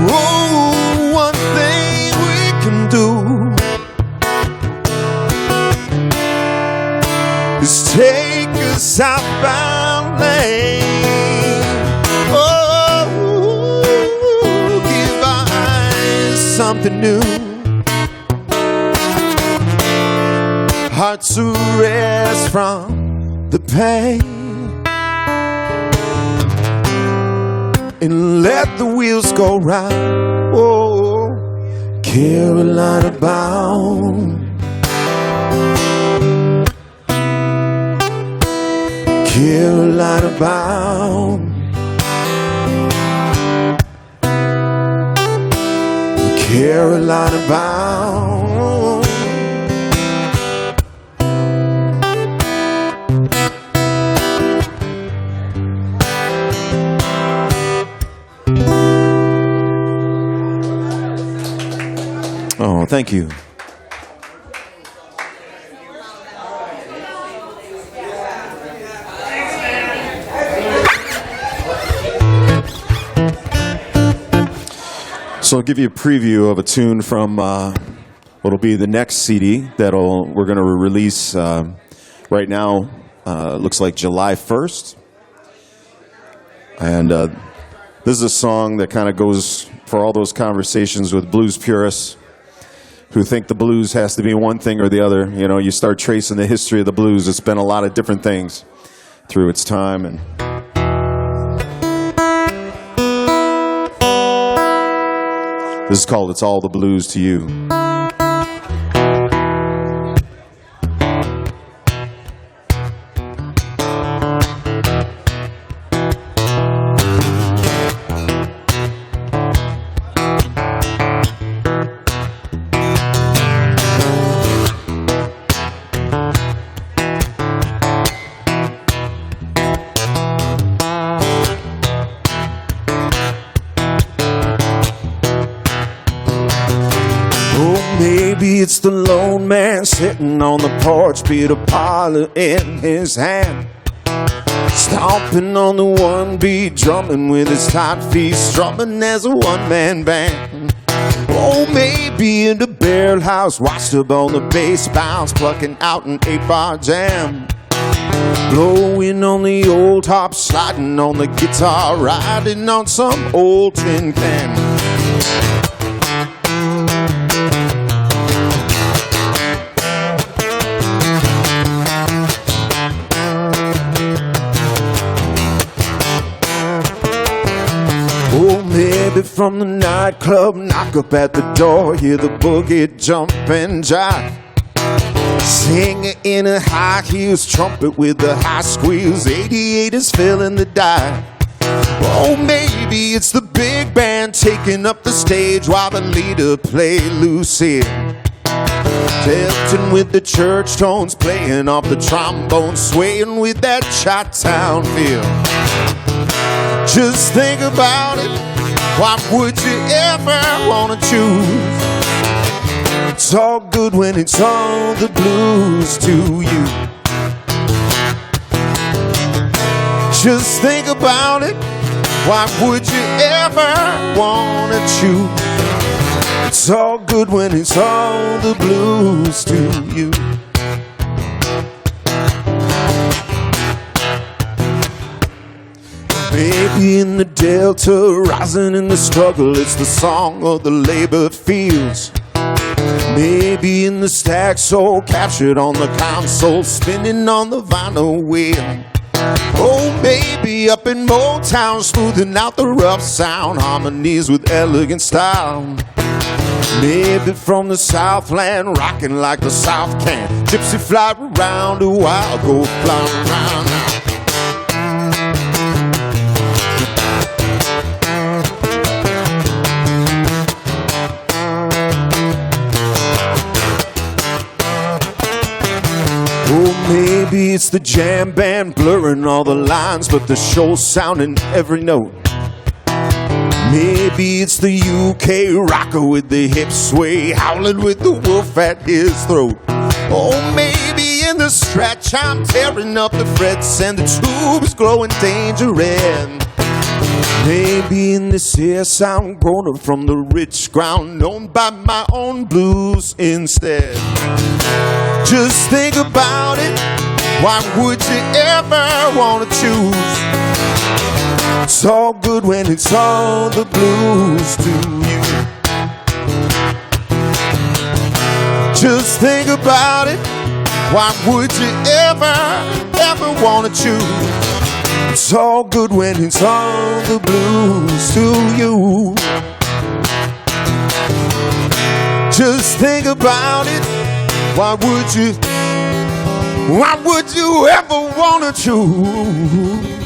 Oh, one thing we can do is take a southbound lane. Oh, give our eyes something new, hearts to rest from the pain, and let the wheels go round. Oh, Carolina bound. Carolina bound. Carolina bound. Oh, thank you. So I'll give you a preview of a tune from what'll be the next CD we're going to release right now. Looks like July 1st, and this is a song that kind of goes for all those conversations with blues purists who think the blues has to be one thing or the other. You know, you start tracing the history of the blues. It's been a lot of different things through its time, and this is called It's All the Blues to You. Maybe it's the lone man sitting on the porch, Peter Parlor in his hand, stomping on the one beat, drumming with his tight feet, strumming as a one-man band. Oh, maybe in the barrel house, washed up on the bass bounce, plucking out an 8-bar jam, blowing on the old top, sliding on the guitar, riding on some old tin can. from the nightclub, knock up at the door, hear the boogie jump and jive. Singer in a high heels, trumpet with the high squeals, 88 is filling the dive. Oh, maybe it's the big band taking up the stage while the leader play Lucy. Tilting with the church tones, playing off the trombone, swaying with that Chi-Town feel. Just think about it, what would you ever want to choose? It's all good when it's all the blues to you. Just think about it, what would you ever want to choose? It's all good when it's all the blues to you. Maybe in the Delta, rising in the struggle, it's the song of the labor fields. Maybe in the stack soul, captured on the console, spinning on the vinyl wheel. Oh, maybe up in Motown, smoothing out the rough sound, harmonies with elegant style. Maybe from the Southland, rocking like the South can. Gypsy fly around a while, go fly around now. Oh, maybe it's the jam band blurring all the lines, but the show's sounding every note. Maybe it's the UK rocker with the hip sway, howling with the wolf at his throat. Oh, maybe in the stretch I'm tearing up the frets and the tubes glowing danger red. Maybe in this here sound grown up from the rich ground, known by my own blues instead. Just think about it, why would you ever want to choose? It's all good when it's all the blues to you. Just think about it, why would you ever want to choose? It's all good when it's all the blues to you. Just think about it, why would you ever want to choose?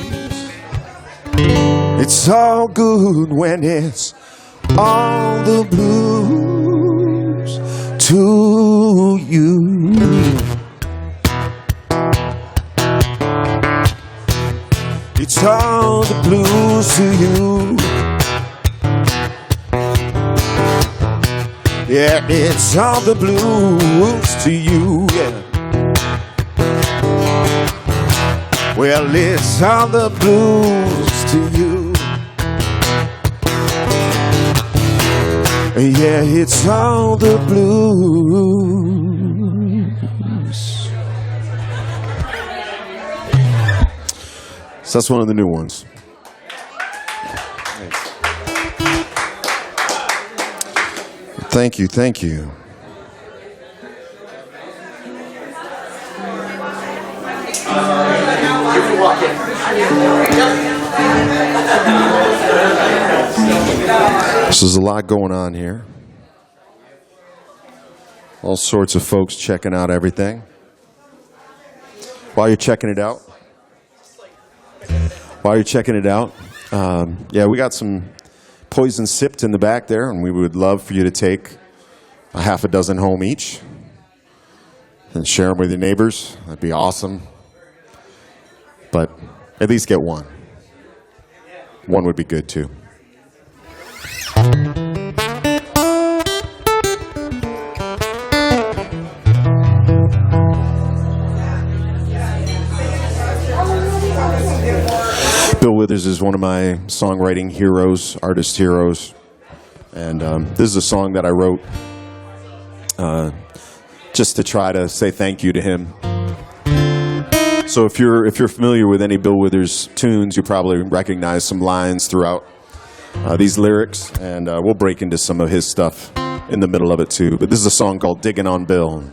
It's all good when it's all the blues to you. It's all the blues to you. Yeah, it's all the blues to you, yeah. Well, it's all the blues to you. Yeah, it's all the blues. So that's one of the new ones. Thank you, thank you. So there's a lot going on here. All sorts of folks checking out everything. While you're checking it out, yeah, we got some poison sipped in the back there, and we would love for you to take a half a dozen home each and share them with your neighbors. That'd be awesome. But at least get one. One would be good too. Bill Withers is one of my songwriting heroes, artist heroes, and this is a song that I wrote just to try to say thank you to him. So if you're familiar with any Bill Withers tunes, you probably recognize some lines throughout these lyrics, and we'll break into some of his stuff in the middle of it too. But this is a song called "Diggin' on Bill."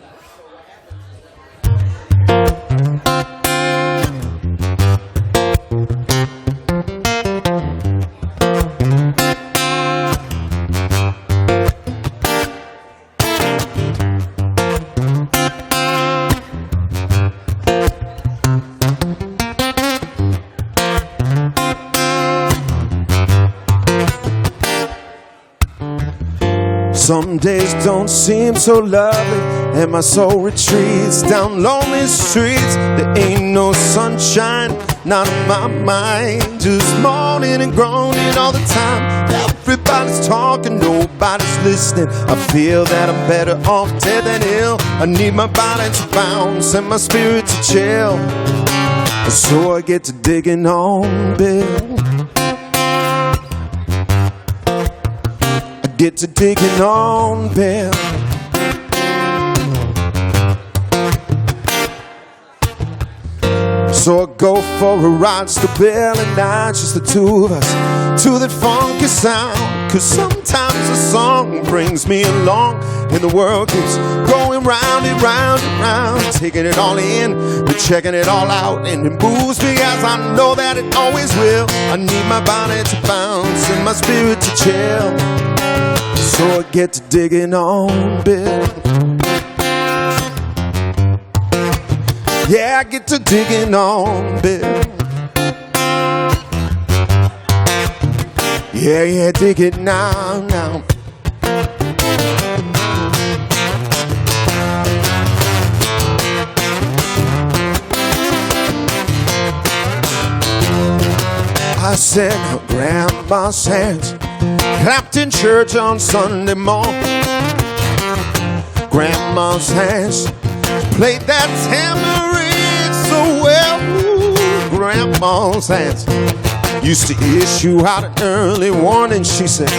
Some days don't seem so lovely, and my soul retreats down lonely streets. There ain't no sunshine, not in my mind. Just moaning and groaning all the time. Everybody's talking, nobody's listening. I feel that I'm better off dead than ill. I need my body to bounce and my spirit to chill. So I get to digging on Bill. I get to digging on Bill. So I go for a ride, still Bill and I, just the two of us, to that funky sound. Cause sometimes a song brings me along, and the world keeps going round and round and round, taking it all in, but checking it all out, and it moves me as I know that it always will. I need my body to bounce and my spirit to chill. So I get to digging on Bill. Yeah, I get to digging on Bill. Yeah, dig it now. I said, Grandma's hands clapped in church on Sunday morning. Grandma's hands played that tambourine so well. Ooh, Grandma's hands used to issue out an early warning. She said,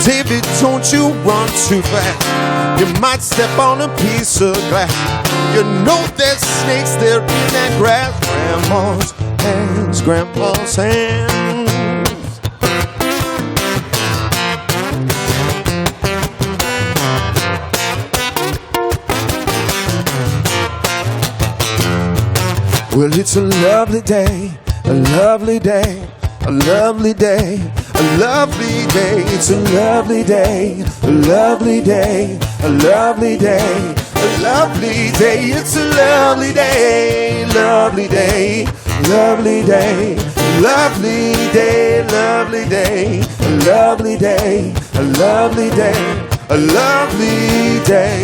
David, don't you run too fast. You might step on a piece of glass. You know there's snakes there in that grass. Grandma's hands, Grandma's hands. Well, it's a lovely day, a lovely day, a lovely day, a lovely day. It's a lovely day, a lovely day, a lovely day, a lovely day. It's a lovely day, lovely day, lovely day, lovely day, lovely day, a lovely day, a lovely day, a lovely day.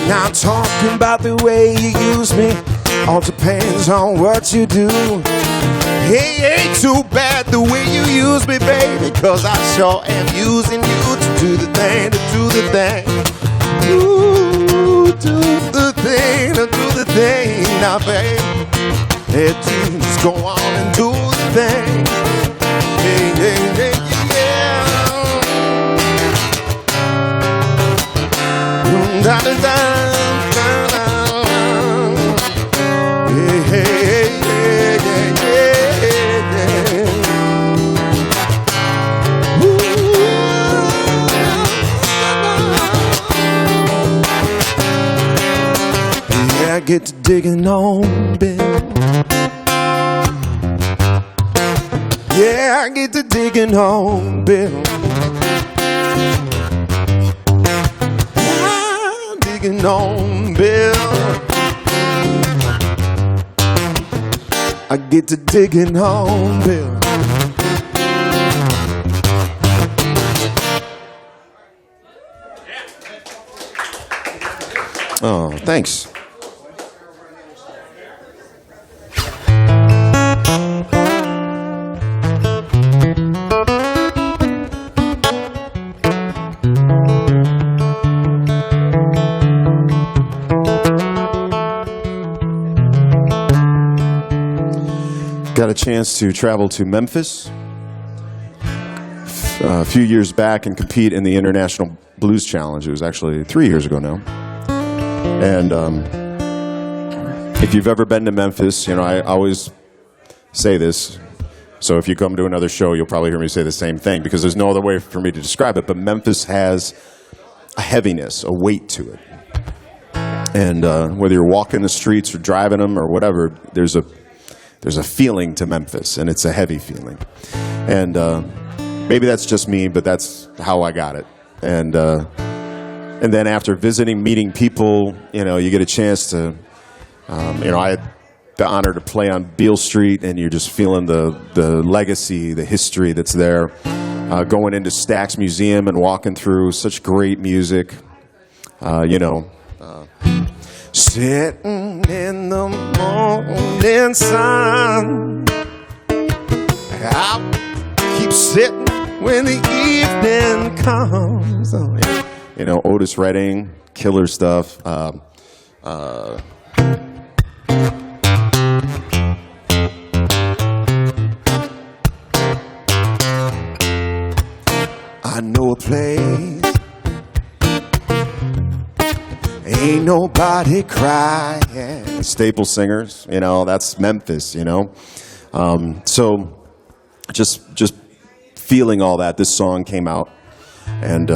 Now talking about the way you use me all depends on what you do. Hey, ain't too bad the way you use me, baby, cause I sure am using you to do the thing, to do the thing. Ooh, do the thing, to do the thing now, baby. Hey, just go on and do the thing. Hey, hey, hey, yeah. Da, da, da. I get to digging on Bill. Yeah, I get to digging on Bill. I'm digging on Bill. I get to digging on Bill. Oh, thanks. Got a chance to travel to Memphis a few years back and compete in the International Blues Challenge. It was actually 3 years ago now. And if you've ever been to Memphis, you know, I always say this, So if you come to another show, you'll probably hear me say the same thing because there's no other way for me to describe it. But Memphis has a heaviness, a weight to it. And whether you're walking the streets or driving them or whatever, there's a feeling to Memphis, and it's a heavy feeling. And maybe that's just me, but that's how I got it. And then after visiting, meeting people, you get a chance to, I had the honor to play on Beale Street, and you're just feeling the legacy, the history that's there. Going into Stax Museum and walking through such great music, Sitting in the morning sun, I'll keep sitting when the evening comes. Otis Redding, killer stuff. I know a place, ain't nobody crying. Staple singers, that's Memphis, So just feeling all that, this song came out. And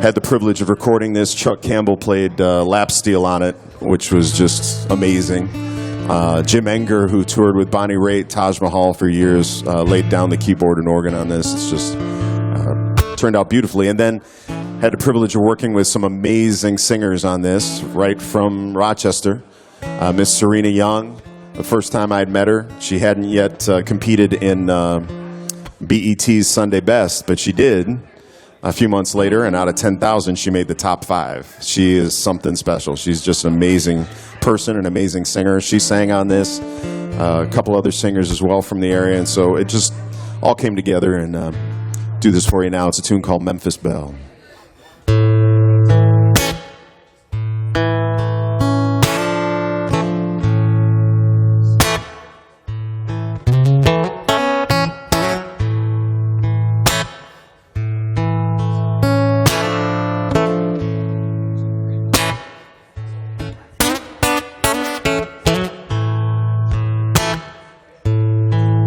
had the privilege of recording this. Chuck Campbell played lap steel on it, which was just amazing. Jim Enger, who toured with Bonnie Raitt, Taj Mahal for years, laid down the keyboard and organ on this. It's just turned out beautifully. And then had the privilege of working with some amazing singers on this, right from Rochester. Miss Serena Young, the first time I'd met her, she hadn't yet competed in BET's Sunday Best, but she did a few months later, and out of 10,000, she made the top 5. She is something special. She's just an amazing person, an amazing singer. She sang on this, a couple other singers as well from the area, and so it just all came together, and do this for you now. It's a tune called Memphis Belle.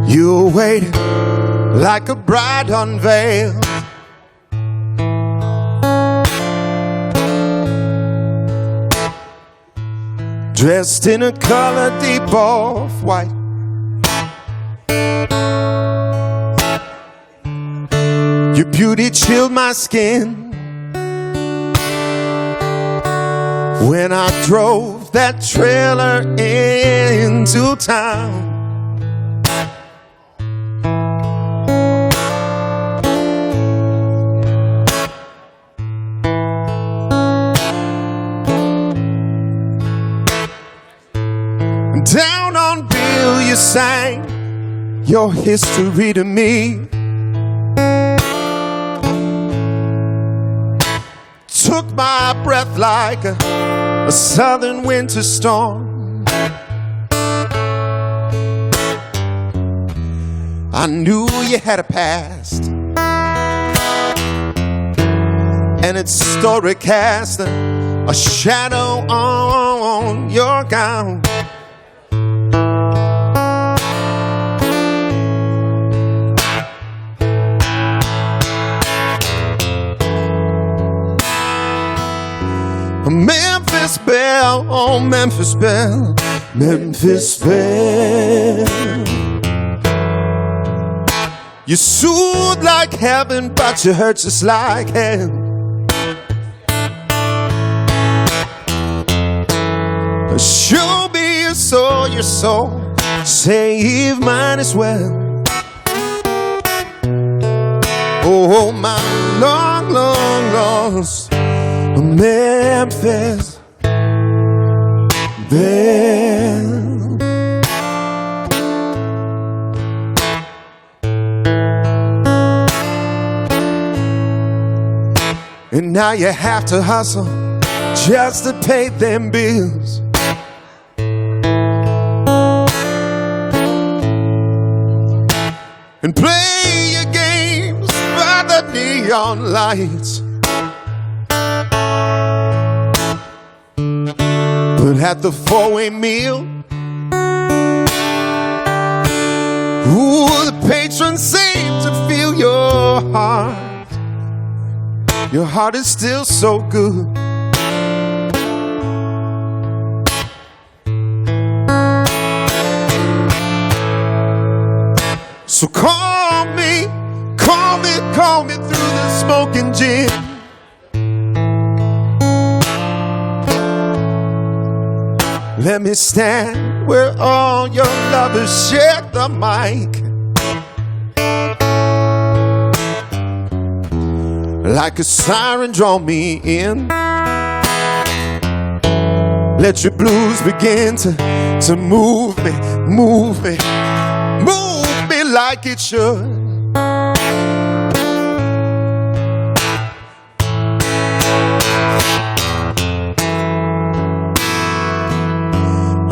You waited like a bride unveiled, dressed in a color deep off-white. Your beauty chilled my skin when I drove that trailer into town. Down on Bill, you sang your history to me. Took my breath like a southern winter storm. I knew you had a past, and its story cast a shadow on your gown. Memphis Belle, oh Memphis Belle, Memphis Belle. You soothe like heaven, but you hurt just like hell. Show me your soul, save mine as well. Oh, my long, long lost Memphis Belle. And now you have to hustle just to pay them bills. And play your games by the neon lights. But at the four-way meal, Ooh, the patrons seem to feel your heart. Your heart is still so good. So call me, call me through the smoking gin. Let me stand where all your lovers share the mic. Like a siren, draw me in. Let your blues begin to move me, move me, move me like it should.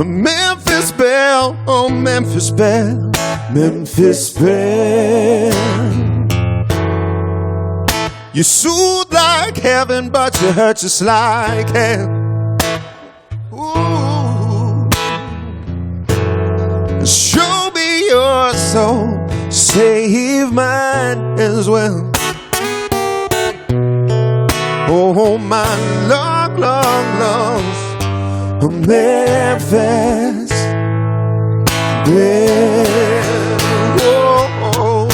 Memphis Belle, oh Memphis Belle, Memphis Belle. You soothe like heaven, but you hurt just like hell. Ooh. Show me your soul, save mine as well. Oh, my long, long lost Memphis Belle. Oh, oh.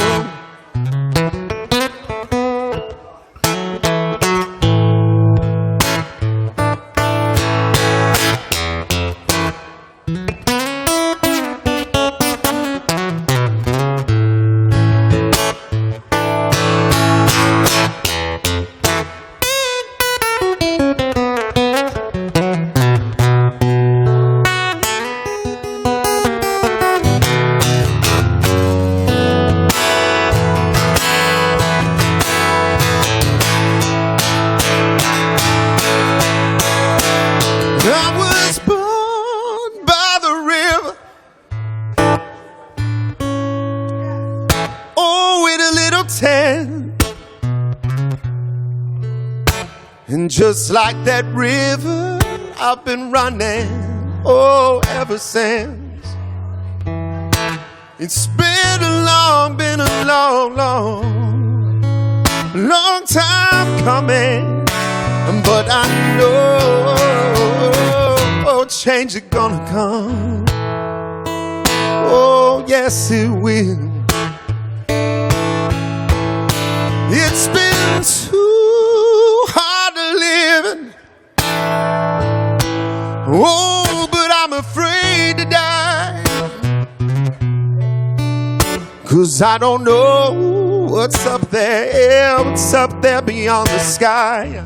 I was born by the river, oh, with a little tent. And just like that river, I've been running, oh, ever since. It's been a long, long time coming. But I know change is gonna come. Oh, yes, it will. It's been too hard to live. Oh, but I'm afraid to die. 'Cause I don't know what's up there beyond the sky.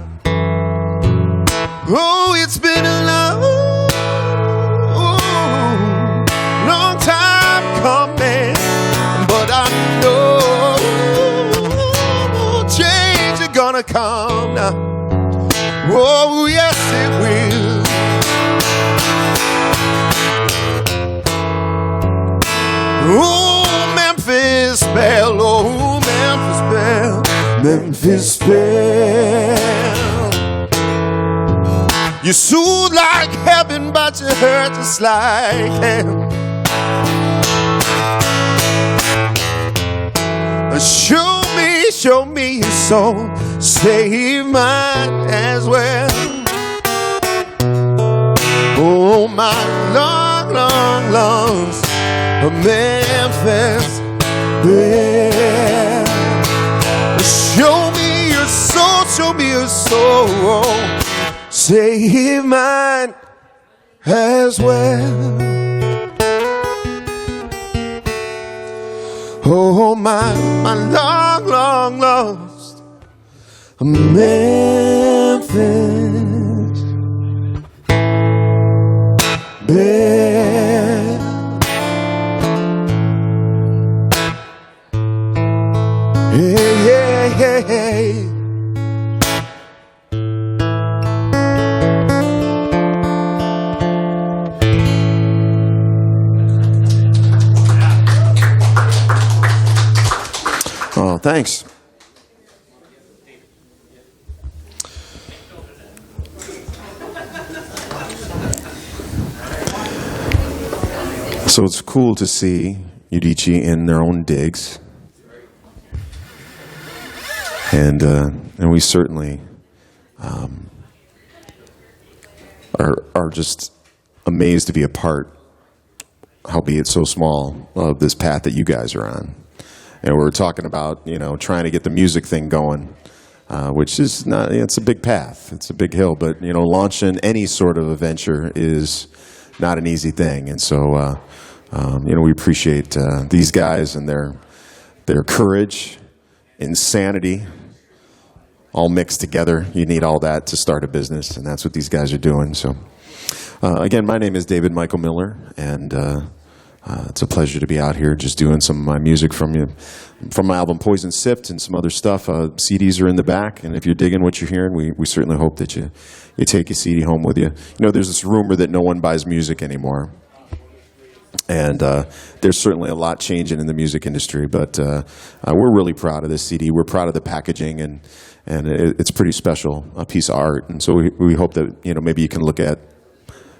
Oh, it's been a long time coming, but I know change is gonna come now. Oh, yes, it will. Oh, Memphis Belle, oh, Memphis Belle, Memphis Belle. You soothe like heaven, but you hurt just like hell. Show me your soul, save mine as well. Oh, my long, long lost Memphis Belle. Show me your soul, save mine as well. Oh, my long, long lost Memphis Belle. Hey, hey, hey, hey. Oh, thanks. So it's cool to see Udicci in their own digs. And we certainly are just amazed to be a part, albeit so small, of this path that you guys are on. And we're talking about, trying to get the music thing going, which is not, it's a big path. It's a big hill. But, launching any sort of a venture is not an easy thing. And so, we appreciate these guys and their courage, insanity, all mixed together. You need all that to start a business, and that's what these guys are doing. So, again, my name is David Michael Miller, and it's a pleasure to be out here just doing some of my music from my album Poison Sift and some other stuff. CDs are in the back, and if you're digging what you're hearing, we certainly hope that you take a CD home with you. There's this rumor that no one buys music anymore. And there's certainly a lot changing in the music industry, but we're really proud of this CD. We're proud of the packaging, and it's pretty special, a piece of art. And so we hope that maybe you can look at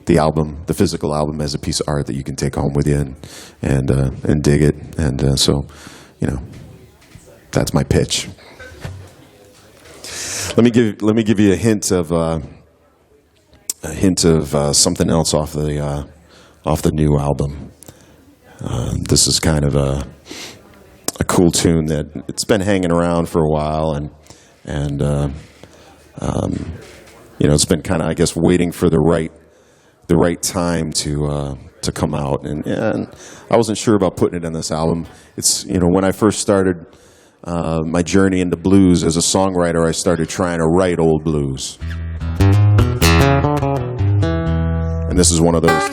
the album, the physical album, as a piece of art that you can take home with you and dig it. And so that's my pitch. Let me give you a hint of something else off the new album. This is kind of a cool tune that it's been hanging around for a while, and it's been kind of, I guess, waiting for the right time to come out, and I wasn't sure about putting it in this album. It's when I first started my journey into blues as a songwriter, I started trying to write old blues, and this is one of those.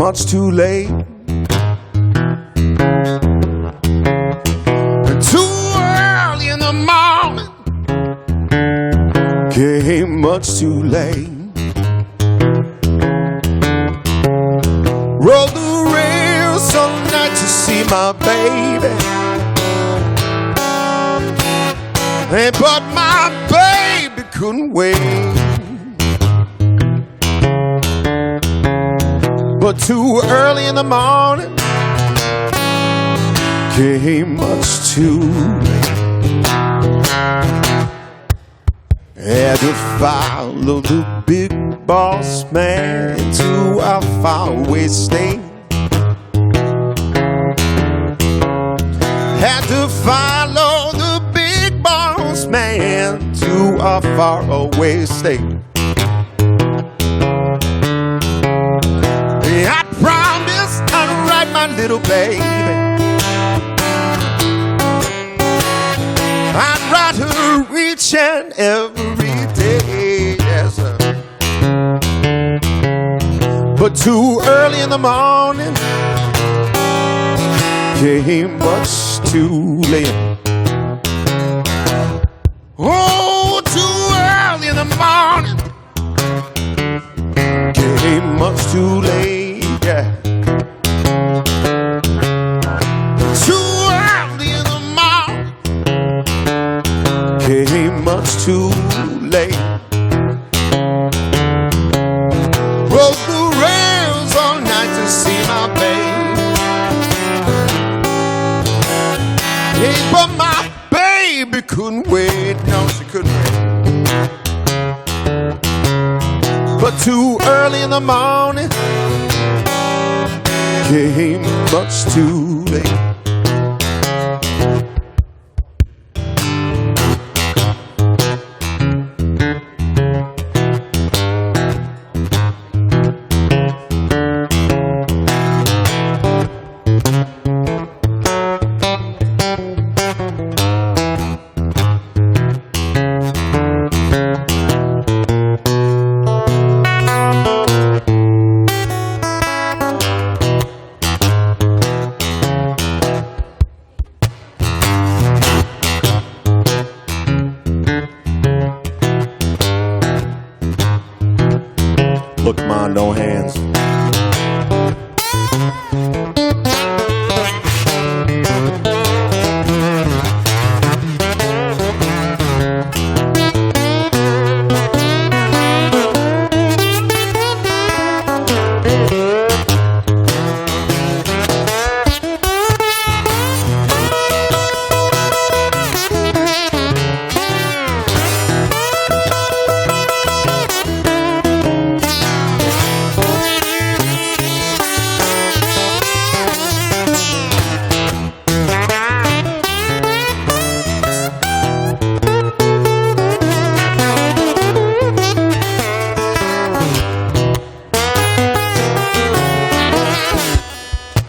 Much too late. Too early in the morning. Came much too late. Rode the rails all night to see my baby. But my baby couldn't wait. But too early in the morning came much too late. Had to follow the big boss man to a faraway state. Had to follow the big boss man to a faraway state. I promised I'd write my little baby. I'd write her each and every day, yes, sir. But too early in the morning came much too late. Oh, too early in the morning came much too late. Yeah. Too early in the morning came much too late. Rode the rails all night to see my baby. Hey, but my baby couldn't wait. No, she couldn't wait. But too early in the morning came much too late.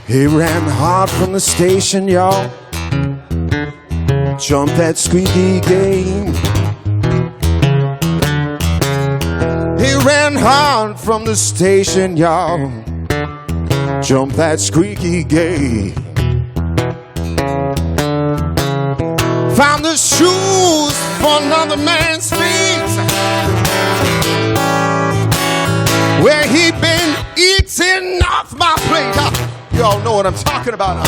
He ran hard from the station, y'all. Jumped that squeaky gate. He ran hard from the station, y'all. Jumped that squeaky gate. Found the shoes for another man's feet, where he'd been eating off my plate. Y'all know what I'm talking about.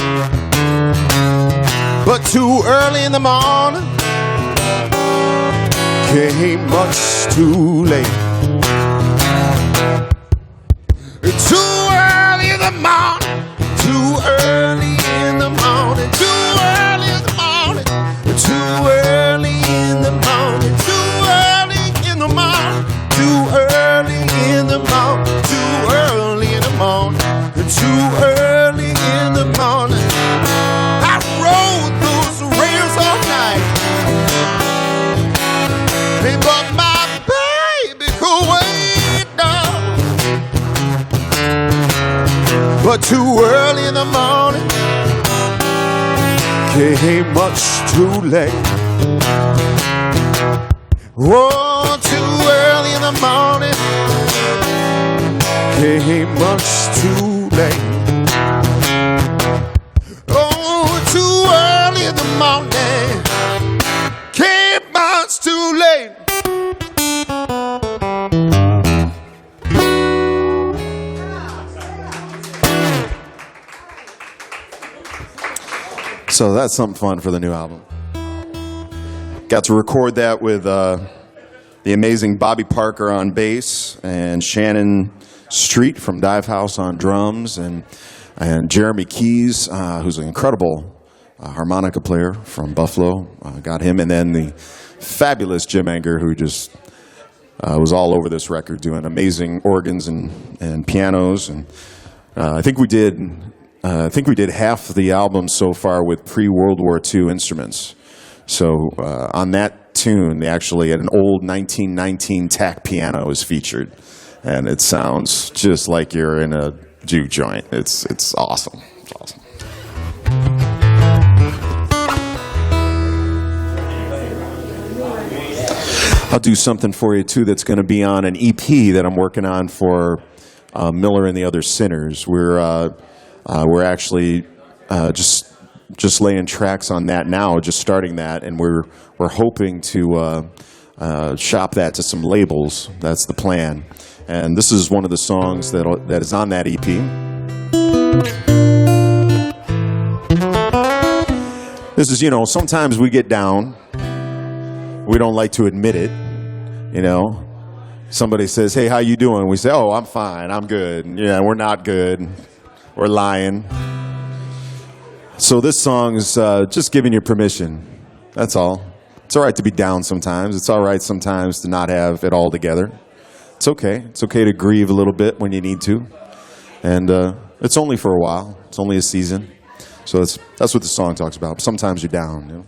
But too early in the morning came much too late. Too early in the morning, too early in the morning, too early in the morning, too early in the morning, too early in the morning, too early in the morning, too early in the morning, too early in the morning. I rode those rails all night, but my baby could wait down. But too early in the morning came much too late. Oh, too early in the morning came much too late. Oh, too early in the morning came much too late. So that's something fun for the new album. Got to record that with the amazing Bobby Parker on bass and Shannon Street from Dive House on drums and Jeremy Keys, who's an incredible harmonica player from Buffalo. Got him, and then the fabulous Jim Enger, who just was all over this record doing amazing organs and pianos. And I think we did half the album so far with pre-World War II instruments. So on that tune, actually an old 1919 tack piano is featured, and it sounds just like you're in a juke joint. It's awesome. It's awesome. I'll do something for you too that's going to be on an EP that I'm working on for Miller and the Other Sinners. We're actually just laying tracks on that now, just starting that, and we're hoping to shop that to some labels. That's the plan. And this is one of the songs that is on that EP. This is, sometimes we get down. We don't like to admit it, Somebody says, "Hey, how you doing?" We say, "Oh, I'm fine. I'm good." Yeah, we're not good. We're lying. So this song is just giving you permission. That's all. It's all right to be down sometimes. It's all right sometimes to not have it all together. It's okay. It's okay to grieve a little bit when you need to. And it's only for a while. It's only a season. So that's what the song talks about. Sometimes you're down.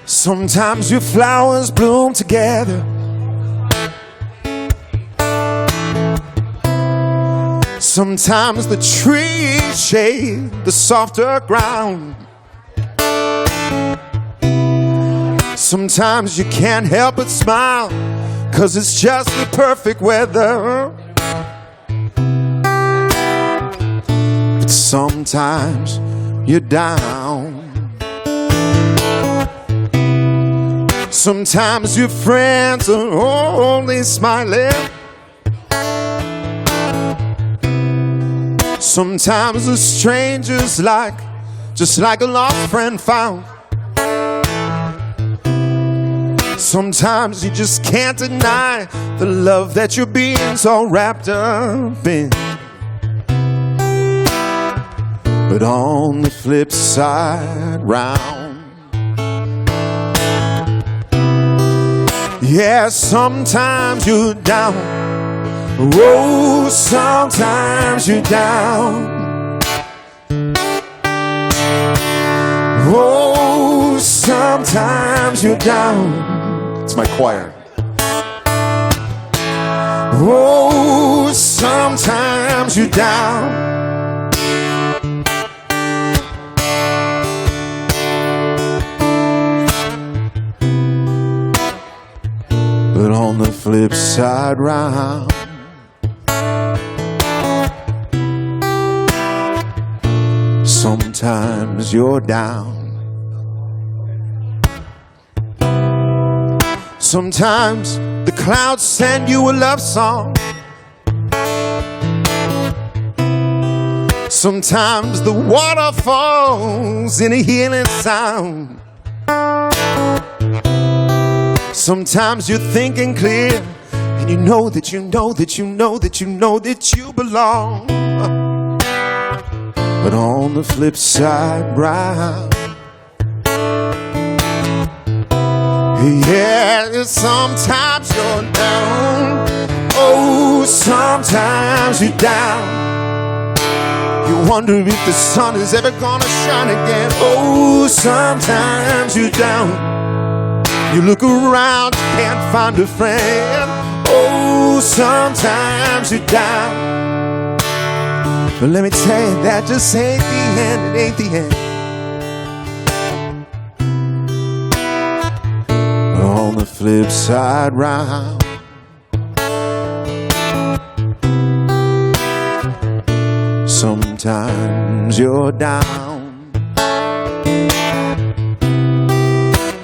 Sometimes your flowers bloom together. Sometimes the trees shade the softer ground. Sometimes you can't help but smile, 'cause it's just the perfect weather. But sometimes you're down. Sometimes your friends are only smiling. Sometimes the strangers just like a lost friend found. Sometimes you just can't deny the love that you're being so wrapped up in. but on the flip side round. Yeah, sometimes you're down. Oh, sometimes you're down. Oh, sometimes you're down. It's my choir. Oh, sometimes you're down. But on the flip side round, sometimes you're down. Sometimes the clouds send you a love song. Sometimes the water falls in a healing sound. Sometimes you're thinking clear, and you know that you know that you know that you know that you belong. But on the flip side round, yeah, sometimes you're down. Oh, sometimes you're down. You wonder if the sun is ever gonna shine again. Oh, sometimes you're down. You look around, you can't find a friend. Oh, sometimes you're down. But let me tell you, that just ain't the end. It ain't the end. On the flip side round, sometimes you're down.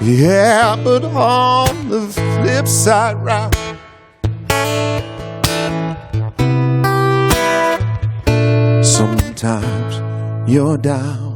Yeah, but on the flip side round, sometimes you're down.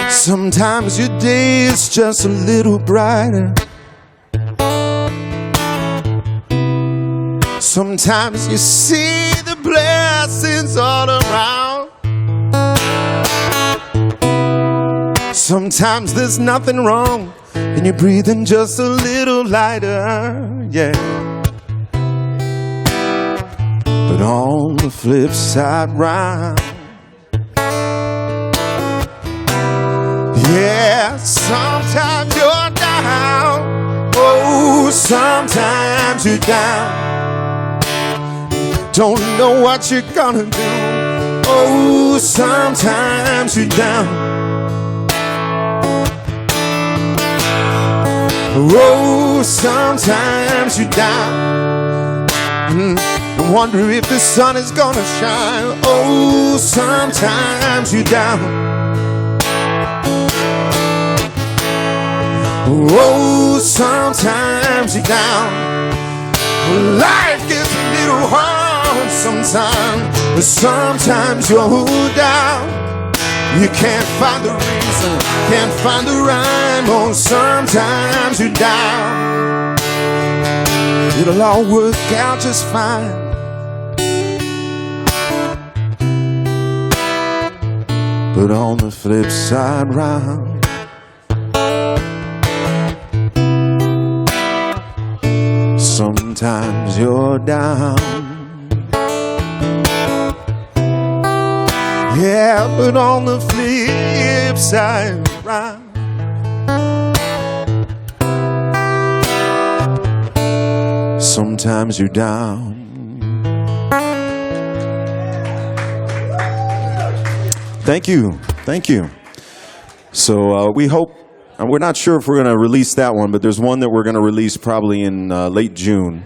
Sometimes your day is just a little brighter. Sometimes you see the blessings all around. Sometimes there's nothing wrong and you're breathing just a little lighter, yeah. But on the flip side round, yeah, sometimes you're down. Oh, sometimes you're down. Don't know what you're gonna do. Oh, sometimes you're down. Oh, sometimes you're down. I wonder if the sun is gonna shine. Oh, sometimes you're down. Oh, sometimes you're down. Life gets a little hard sometimes. Sometimes you're down, you can't find the reason, can't find the rhyme. Oh, sometimes you're down, it'll all work out just fine. But on the flip side round, sometimes you're down. Yeah, but on the flip side round, sometimes you're down. Thank you. Thank you. So we hope, we're not sure if we're going to release that one, but there's one that we're going to release probably in late June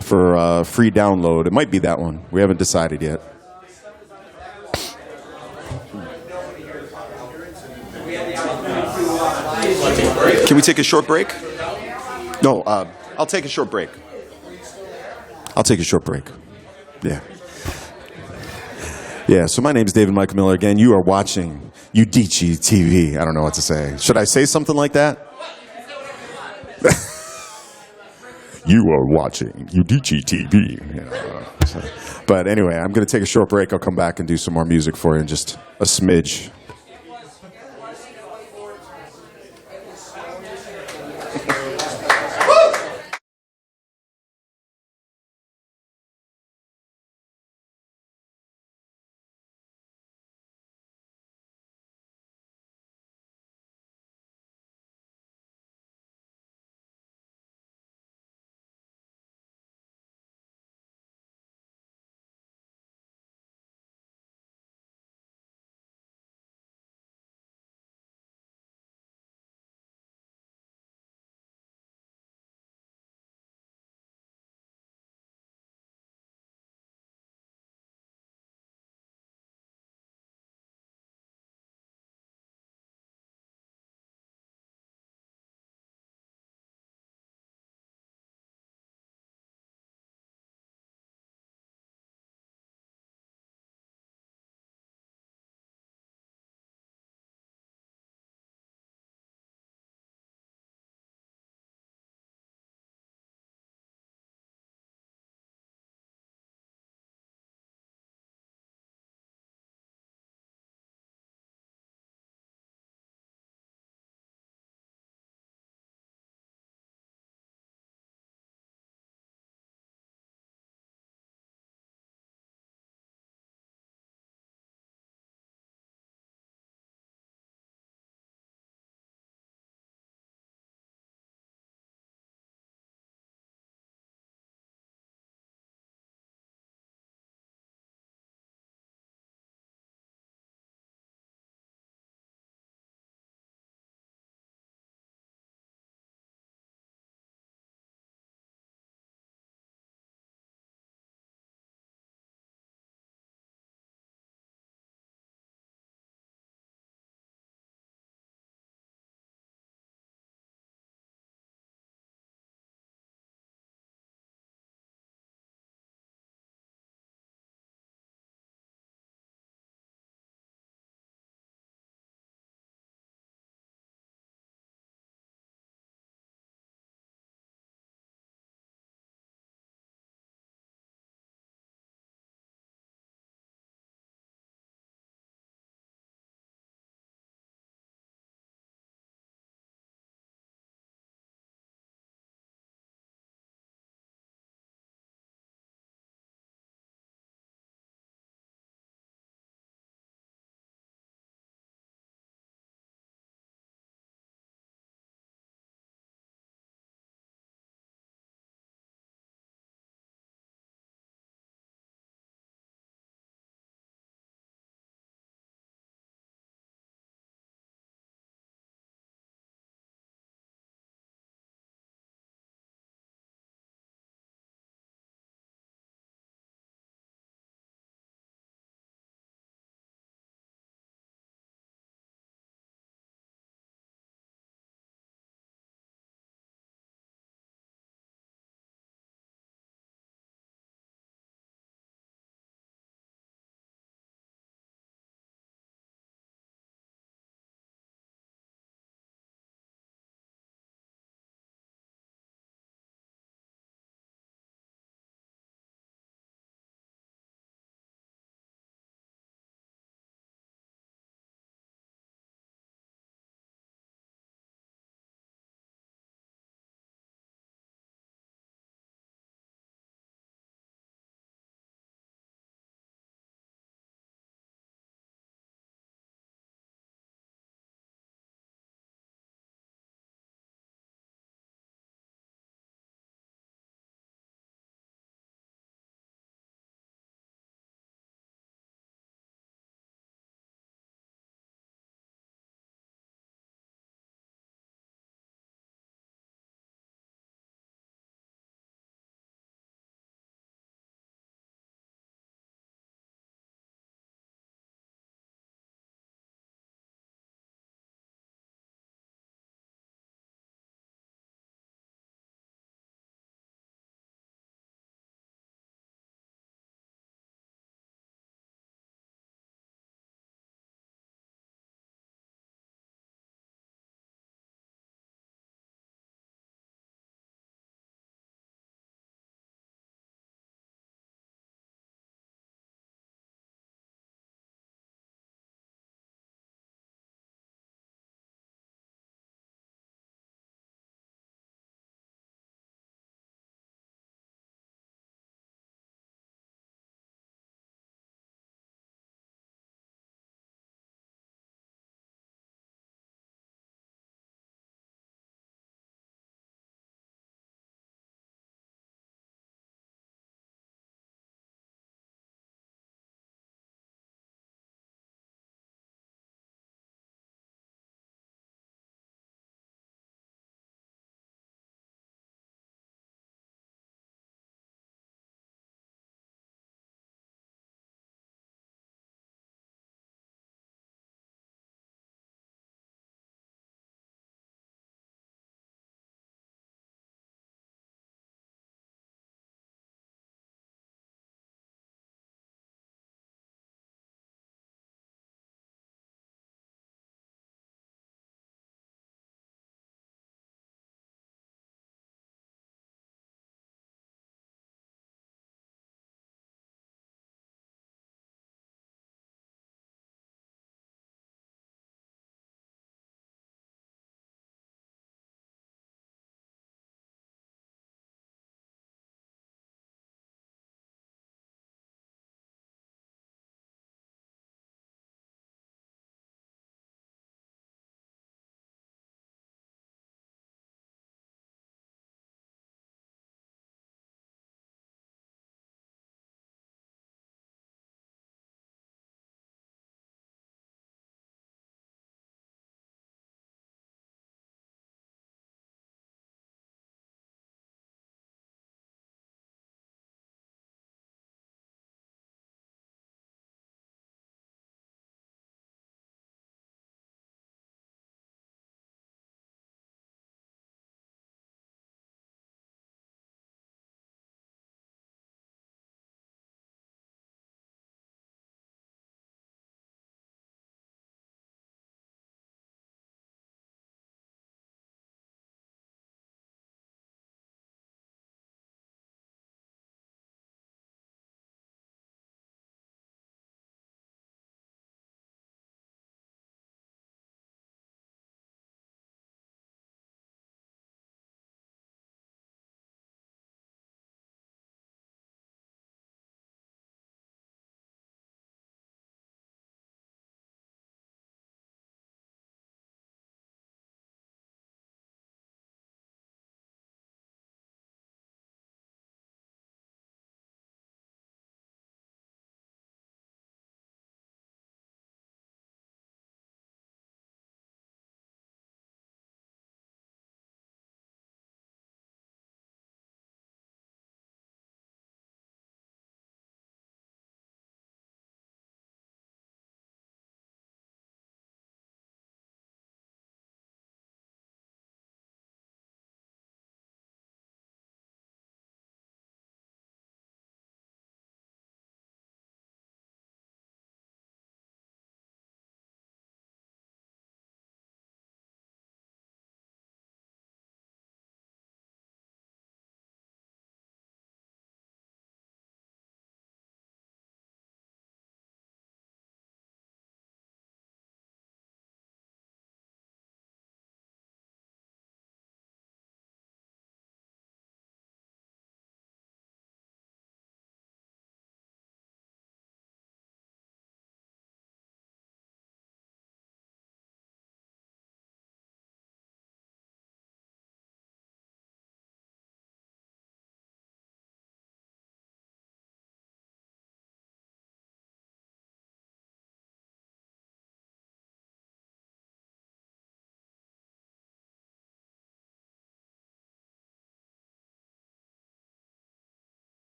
for free download. It might be that one. We haven't decided yet. Can we take a short break? No, I'll take a short break. I'll take a short break. Yeah. Yeah, so my name is David Michael Miller. Again, you are watching Udicci.TV. I don't know what to say. Should I say something like that? You are watching Udicci.TV. But anyway, I'm going to take a short break. I'll come back and do some more music for you in just a smidge.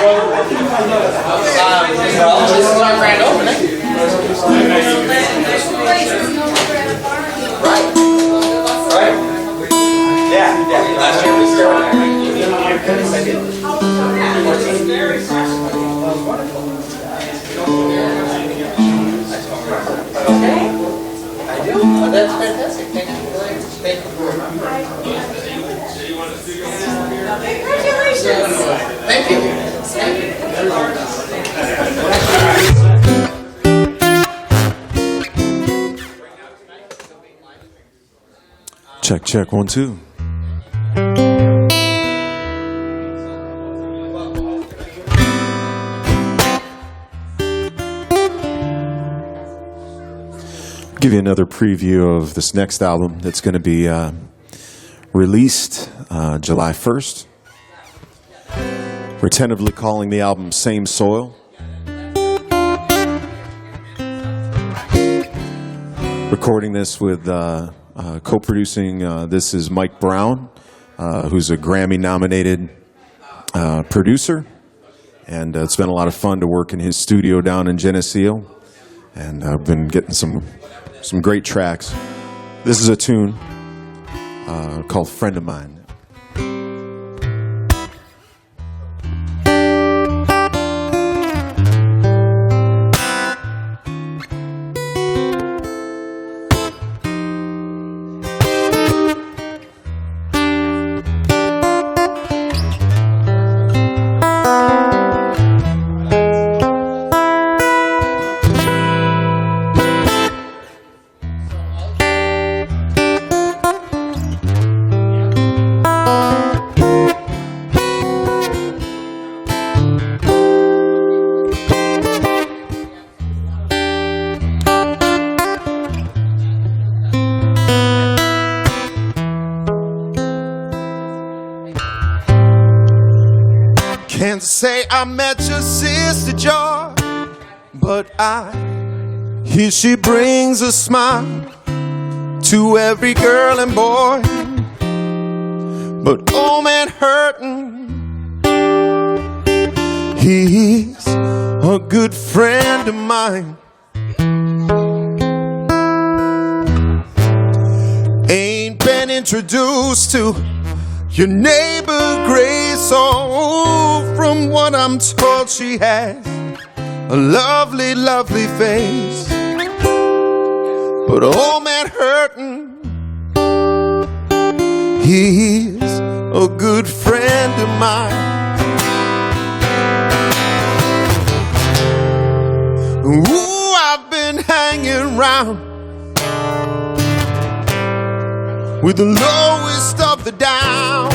Well, this is our grand opening. Right. Yeah. Last year we started. I do. Oh, that's fantastic. Thank you. Thank you. Check, check, 1, 2. Give you another preview of this next album that's going to be released July 1st. We're tentatively calling the album Same Soil. Recording this with co-producing, this is Mike Brown, who's a Grammy-nominated producer. And it's been a lot of fun to work in his studio down in Geneseo. And I've been getting some great tracks. This is a tune called Friend of Mine. Can't say I met your sister Joy, but I hear she brings a smile to every girl and boy. But oh man, hurtin', he's a good friend of mine. Ain't been introduced to your neighbor Grace, oh, from what I'm told she has a lovely, lovely face. But old man hurtin', he's a good friend of mine. Ooh, I've been hanging around with the lowest of the down,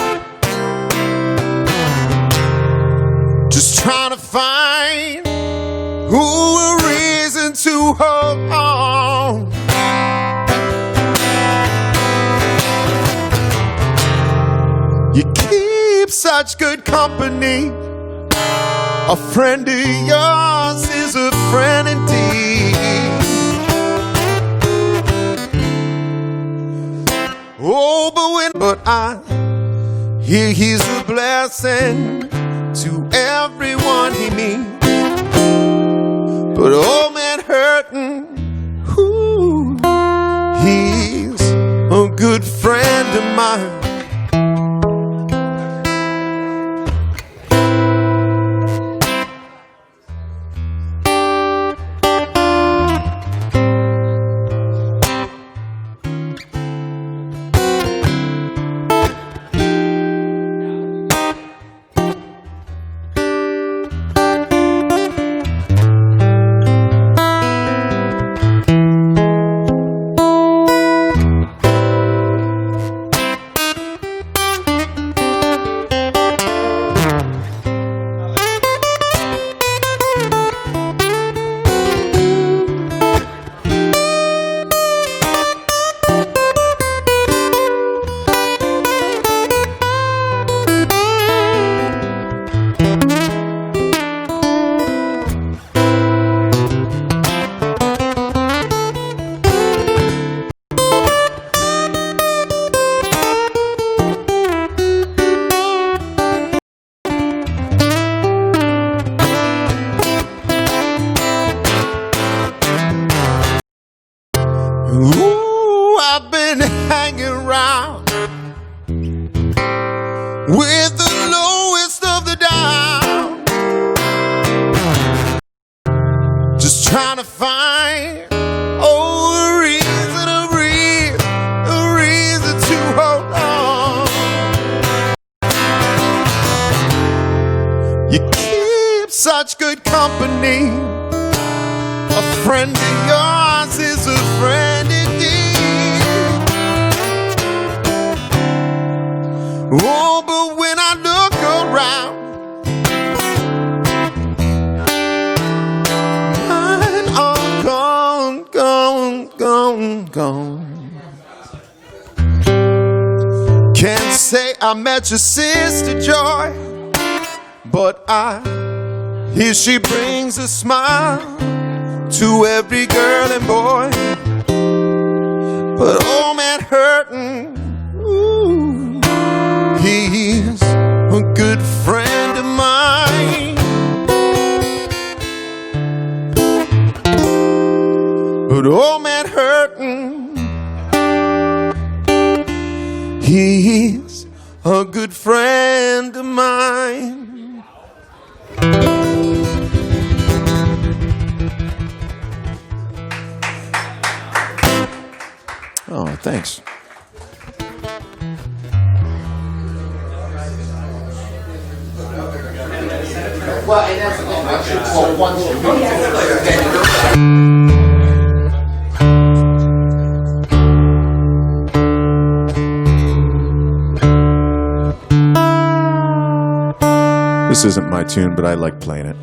just trying to find a reason to hold on. You keep such good company. A friend of yours is a friend indeed. Oh, but I hear he's a blessing to everyone he meets. But old man hurtin', ooh, he's a good friend of mine. been hanging around with the lowest of the down, just trying to find a reason to hold on. You keep such good company. A friend of yours is a friend indeed. Oh, but when I look around, mine are gone, gone, gone, gone. Can't say I met your sister Joy, but I hear she brings a smile to every girl and boy. But old man hurting, ooh, he's a good friend of mine. But old man hurting, he's a good friend of mine. Oh, thanks. This isn't my tune, but I like playing it.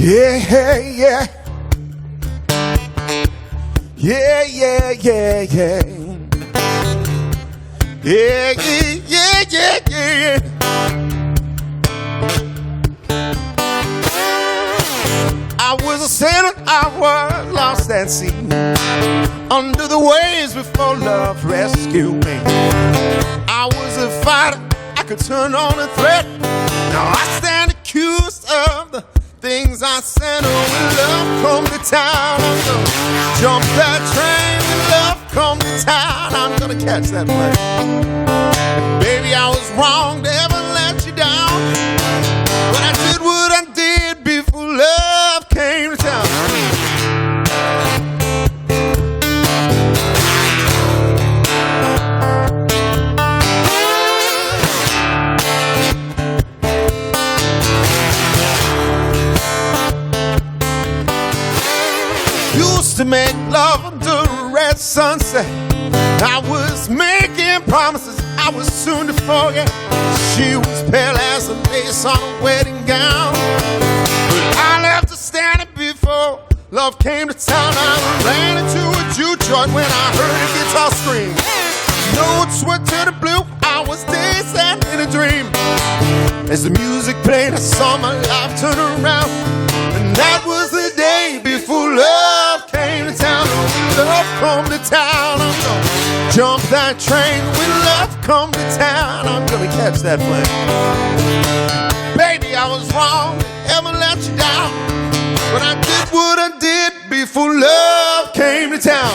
Yeah, yeah. Yeah, yeah, yeah, yeah. Yeah, yeah, yeah, yeah, yeah. I was a sailor, I was lost at sea, under the waves before love rescued me. I was a fighter, I could turn on a threat. Now I stand accused of the things I said. Oh, when love come to town, I'm gonna jump that train. When love come to town, I'm gonna catch that plane. Baby, I was wrong to ever let you down, but I did what I did before love came to town. Used to make love under a red sunset. I was making promises I was soon to forget. She was pale as a lace on a wedding gown, but I left her standing before love came to town. I ran into a juke joint when I heard a guitar scream. Notes were to the blue, I was dancing in a dream. As the music played, I saw my life turn around, and that was the day before love came to town. When love come to town, I'm gonna jump that train. When love come to town, I'm gonna catch that plane. Baby, I was wrong to ever let you down, but I did what I did before love came to town.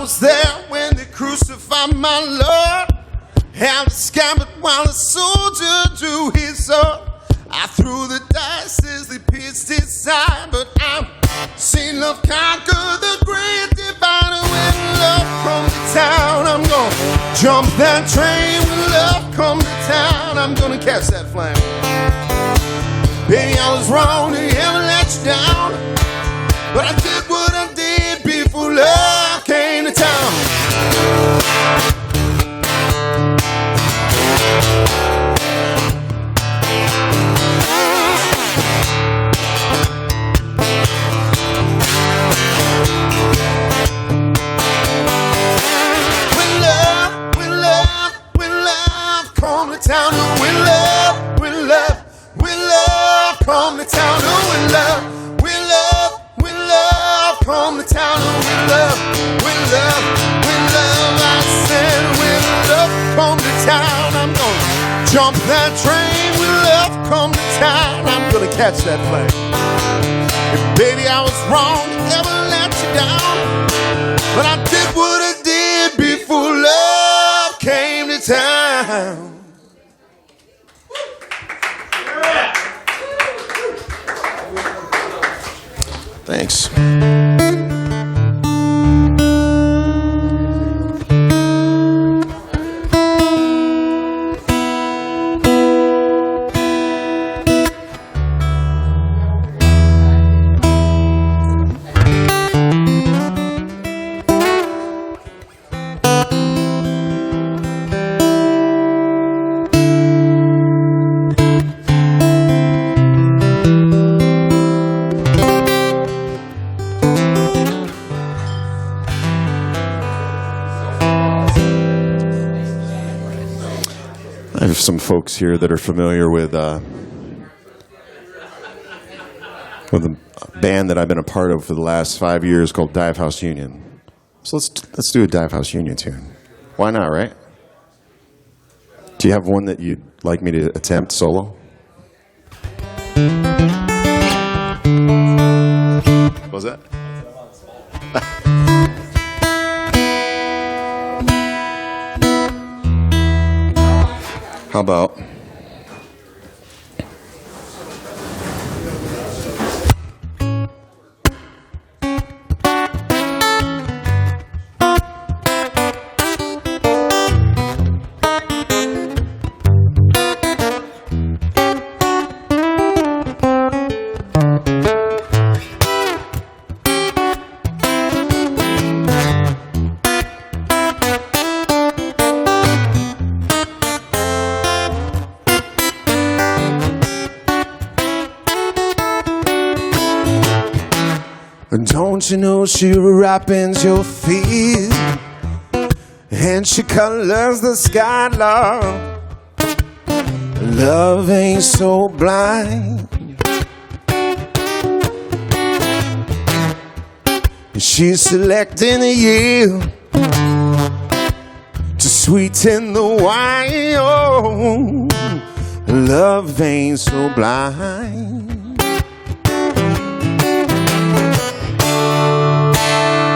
was there when they crucified my Lord. Held the scabbard while the soldier drew his sword. I threw the dice as they pierced his side, but I've seen love conquer the great divider. When love comes to town, I'm gonna jump that train. When love comes to town, I'm gonna catch that flame. Baby, I was wrong to ever let you down, but I did what I did before love came to town. Town, oh, when love come to town, oh, when love come to town, oh, when love, I said, when love come to town, I'm gonna jump that train. When love come to town, I'm gonna catch that plane. And baby, I was wrong to ever let you down, but I did what I did before love came to town. Thanks. I have some folks here that are familiar with a band that I've been a part of for the last 5 years called Dive House Union. So let's do a Dive House Union tune. Why not, right? Do you have one that you'd like me to attempt solo? What was that? How about don't you know she ripens your feet and she colors the sky, love. Love ain't so blind. She's selecting a yield to sweeten the wine. Oh, love ain't so blind.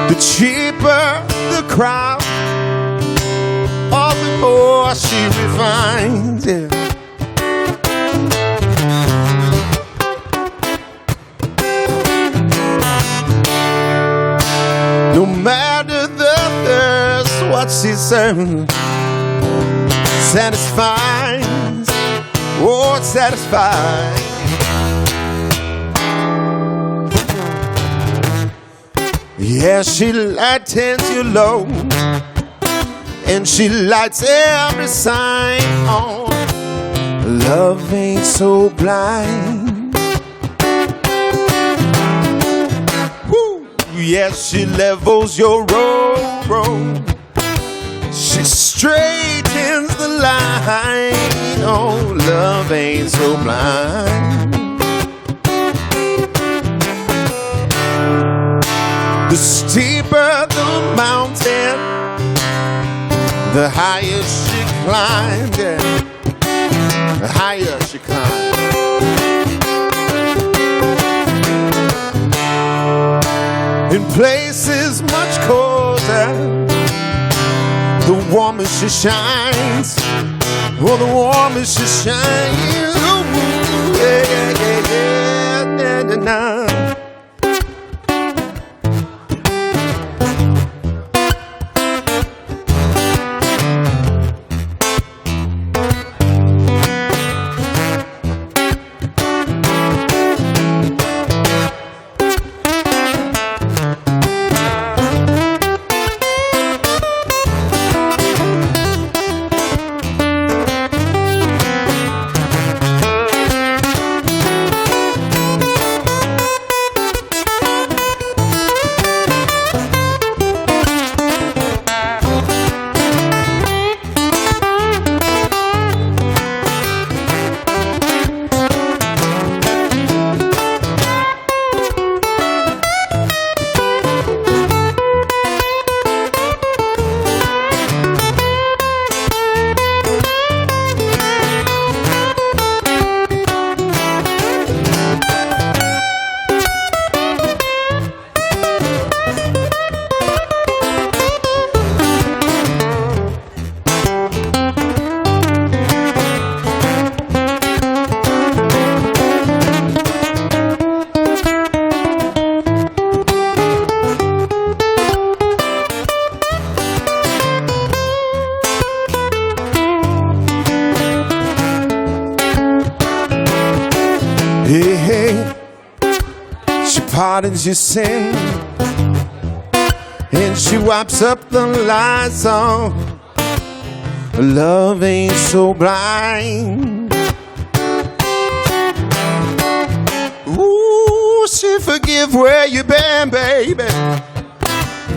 The cheaper the crowd, all the more she refines. Yeah. No matter the thirst, what she serves satisfies. Oh, it satisfies. Yeah, she lightens your load, and she lights every sign on. Love ain't so blind. Woo! Yeah, she levels your road. She straightens the line. Oh, love ain't so blind. The steeper the mountain, the higher she climbed, yeah. The higher she climbed. In places much colder, treasure. The warmer she shines, oh, the warmer she shines. Ooh, yeah, yeah, yeah, yeah, yeah, nah. Hey, hey, she pardons your sin and she wipes up the lies on. Love ain't so blind. Ooh, she forgive where you been, baby.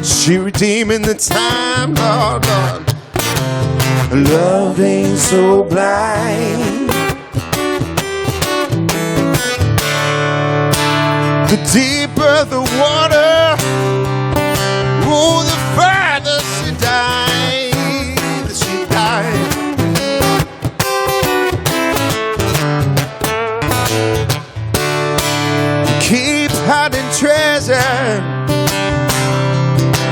She redeeming the time, Lord, Lord. Love ain't so blind. The deeper the water, oh, the further she dies, she dies. Keep hiding treasure,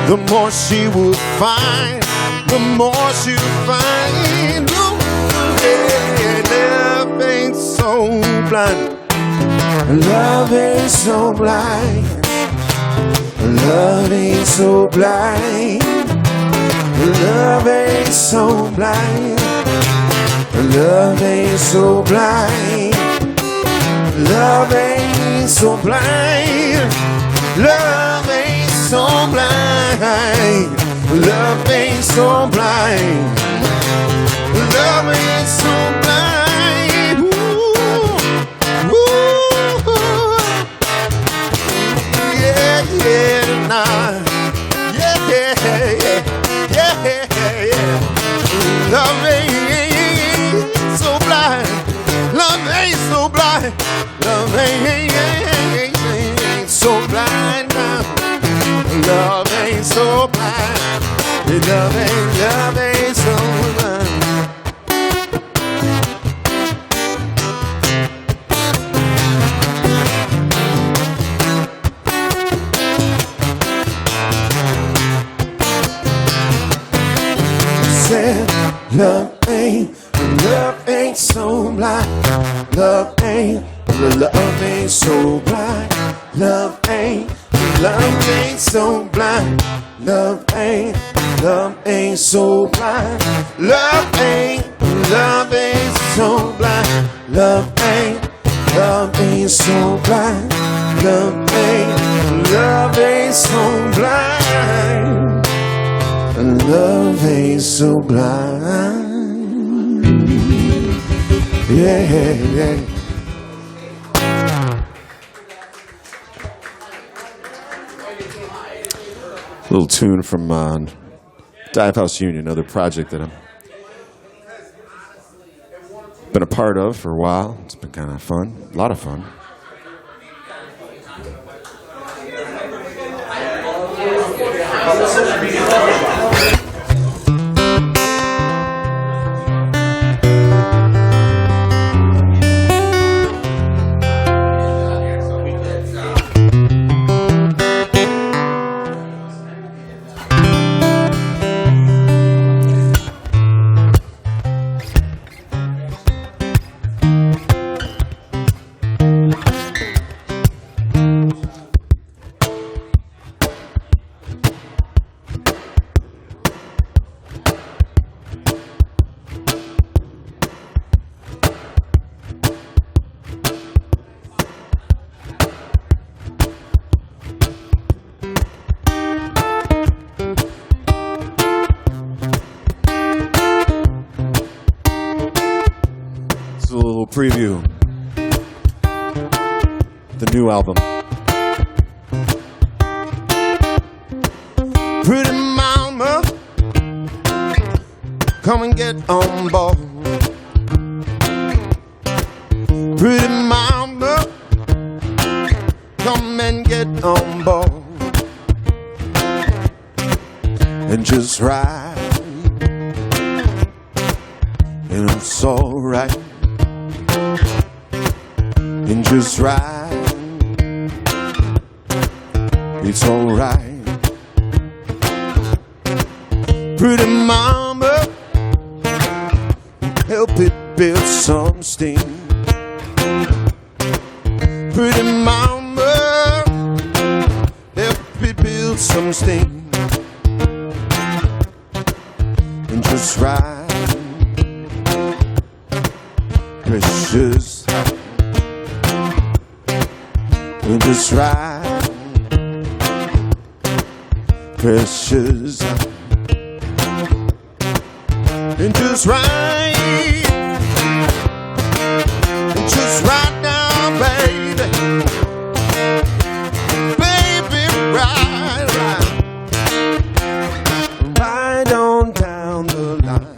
the more she will find, the more she'll find. Ooh, yeah, love ain't so blind. Love ain't so blind. Love ain't so blind. Love ain't so blind. Love ain't so blind. Love ain't so blind. Love ain't so blind. Love ain't so blind. Love ain't so blind. Ooh, ooh, yeah, yeah, nah, yeah, yeah, yeah, yeah, yeah. Love ain't so blind. Love ain't so blind. Love ain't so blind now. Love ain't so blind. Love ain't so blind. Said love ain't so blind. Love ain't so blind. Love ain't so blind. Love ain't so blind. Love ain't so blind. Love ain't so blind. Love ain't so blind. Love ain't so blind. Yeah, yeah. Little tune from Dive House Union, another project that I've been a part of for a while. It's been kind of fun, a lot of fun. preview. The new album. Pretty mama, come and get on board. Pretty mama, come and get on board. And just ride, and it's alright. And just ride, it's alright. Pretty mama, help it build some steam. Pretty mama, help it build some steam. And just ride, precious. And just ride, precious. And just ride, and just ride now, baby. Baby, ride, ride. Ride on down the line.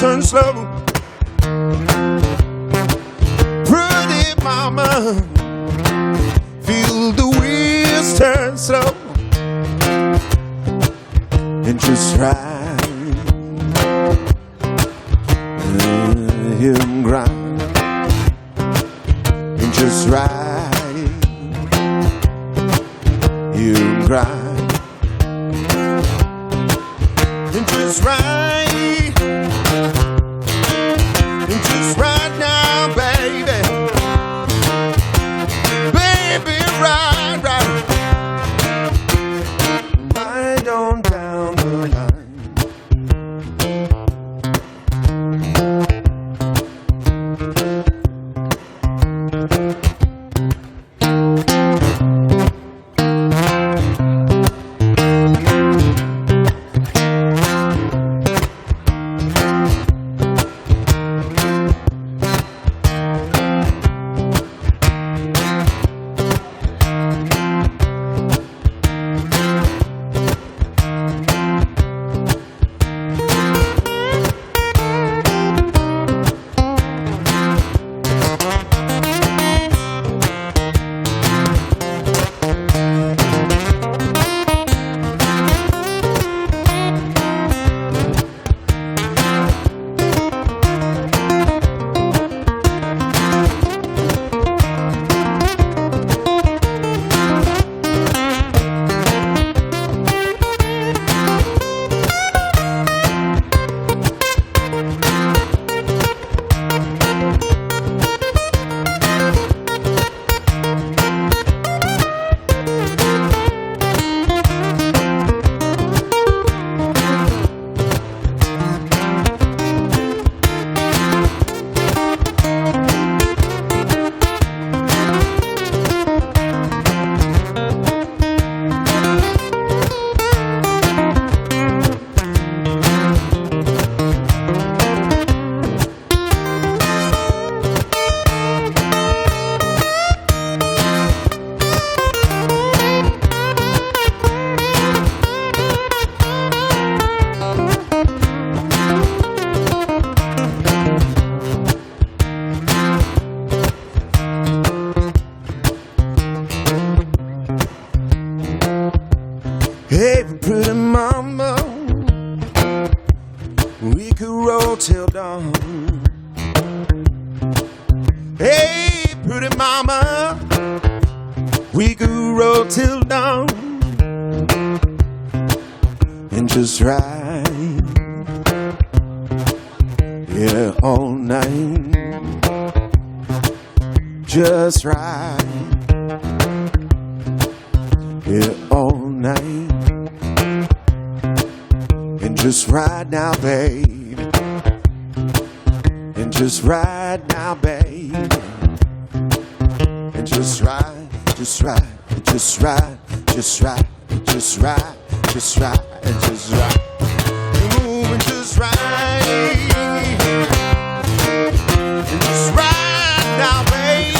Turn slow. Pretty mama, feel the wheels turn slow. And just ride, hear 'em grind. And just ride, hear 'em grind. And just ride. Just right now, baby. Baby, ride, ride. Ride on down the line. Hey, pretty mama, we could roll till dawn. Hey, pretty mama, we could roll till dawn. And just ride, yeah, all night. Just ride, yeah, all night. And just ride now, babe. just ride now, baby. And just ride, just ride, just ride, just ride, just ride, just ride, and just ride. Ooh, and just ride. And just ride now, baby.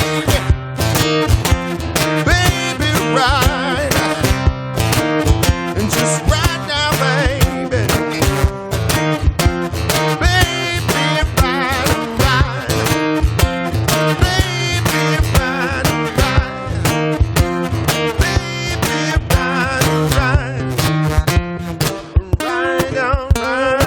Baby, ride. And just ride now, baby. Baby, ride, ride. Baby, ride, ride. Baby, ride, ride. Ride on, ride,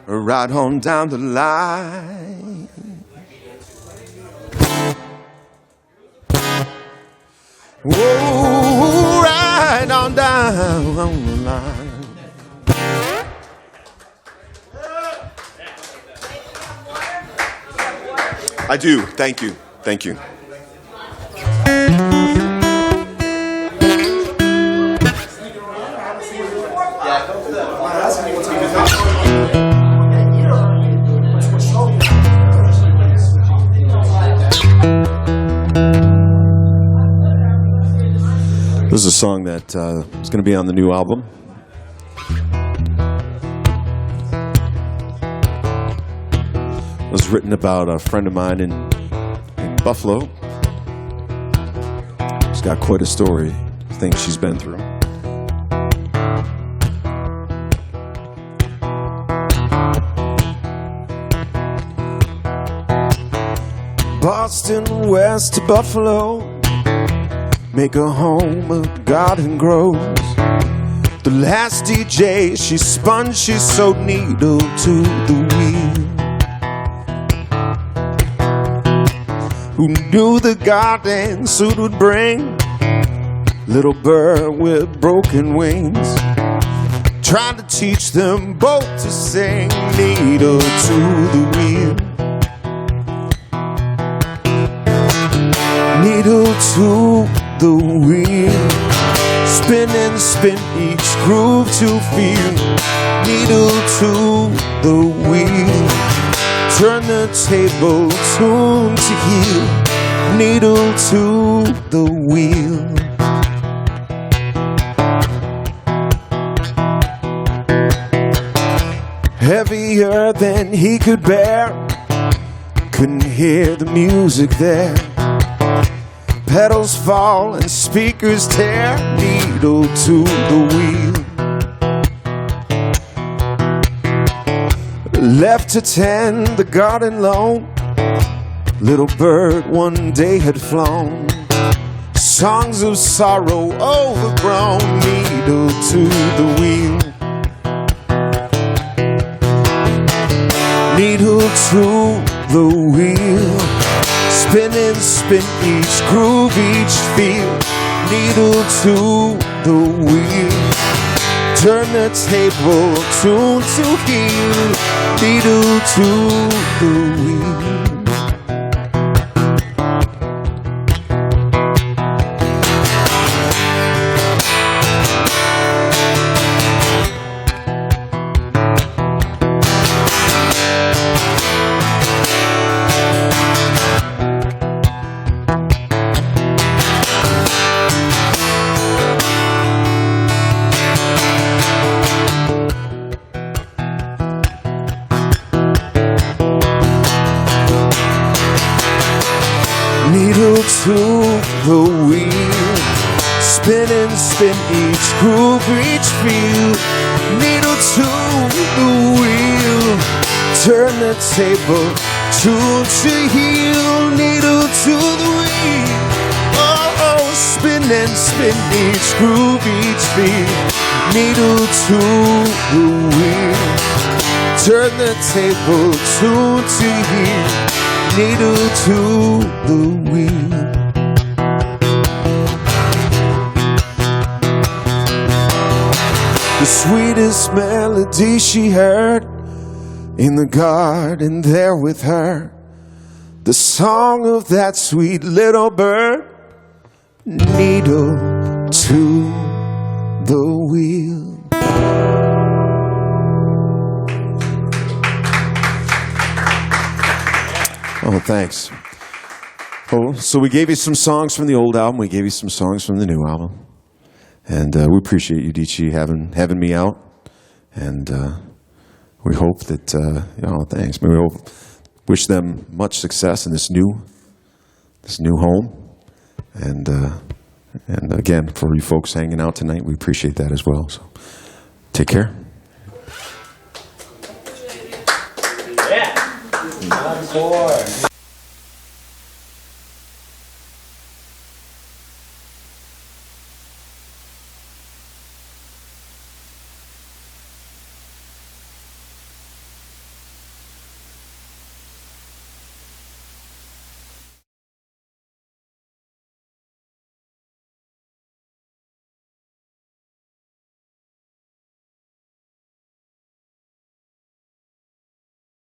ride, ride on down the line. Whoa, ride on down the line. I do. Thank you. Thank you. This is a song that is going to be on the new album. It was written about a friend of mine in Buffalo. She's got quite a story, things she's been through. Boston, west to Buffalo, make a home of garden grows. The last DJ she spun, she sewed needle to the wheel. Who knew the garden suit would bring little bird with broken wings, trying to teach them both to sing, needle to the wheel. Needle to the wheel, spin and spin each groove to feel. Needle to the wheel, turn the table, tune to heal. Needle to the wheel. Heavier than he could bear, couldn't hear the music there. Pedals fall and speakers tear, needle to the wheel. Left to tend the garden lone, little bird one day had flown. Songs of sorrow overgrown, needle to the wheel. Needle to the wheel, spin and spin each groove, each feel. Needle to the wheel, turn the table, tune to heal. Needle to the wheel. Needle to the wheel, spin and spin each groove, each feel. Needle to the wheel, turn the table, tune to heal. Needle to the wheel, oh, oh, spin and spin each groove, each feel. Needle to the wheel, turn the table, tune to heal. Needle to the wheel. The sweetest melody she heard in the garden there with her the song of that sweet little bird, needle to the wheel. Oh, thanks. Oh, so we gave you some songs from the old album. We gave you some songs from the new album. And we appreciate you, Udicci, having me out. And we hope that, thanks. We wish them much success in this new home. And again, for you folks hanging out tonight, we appreciate that as well. So take care. Yeah.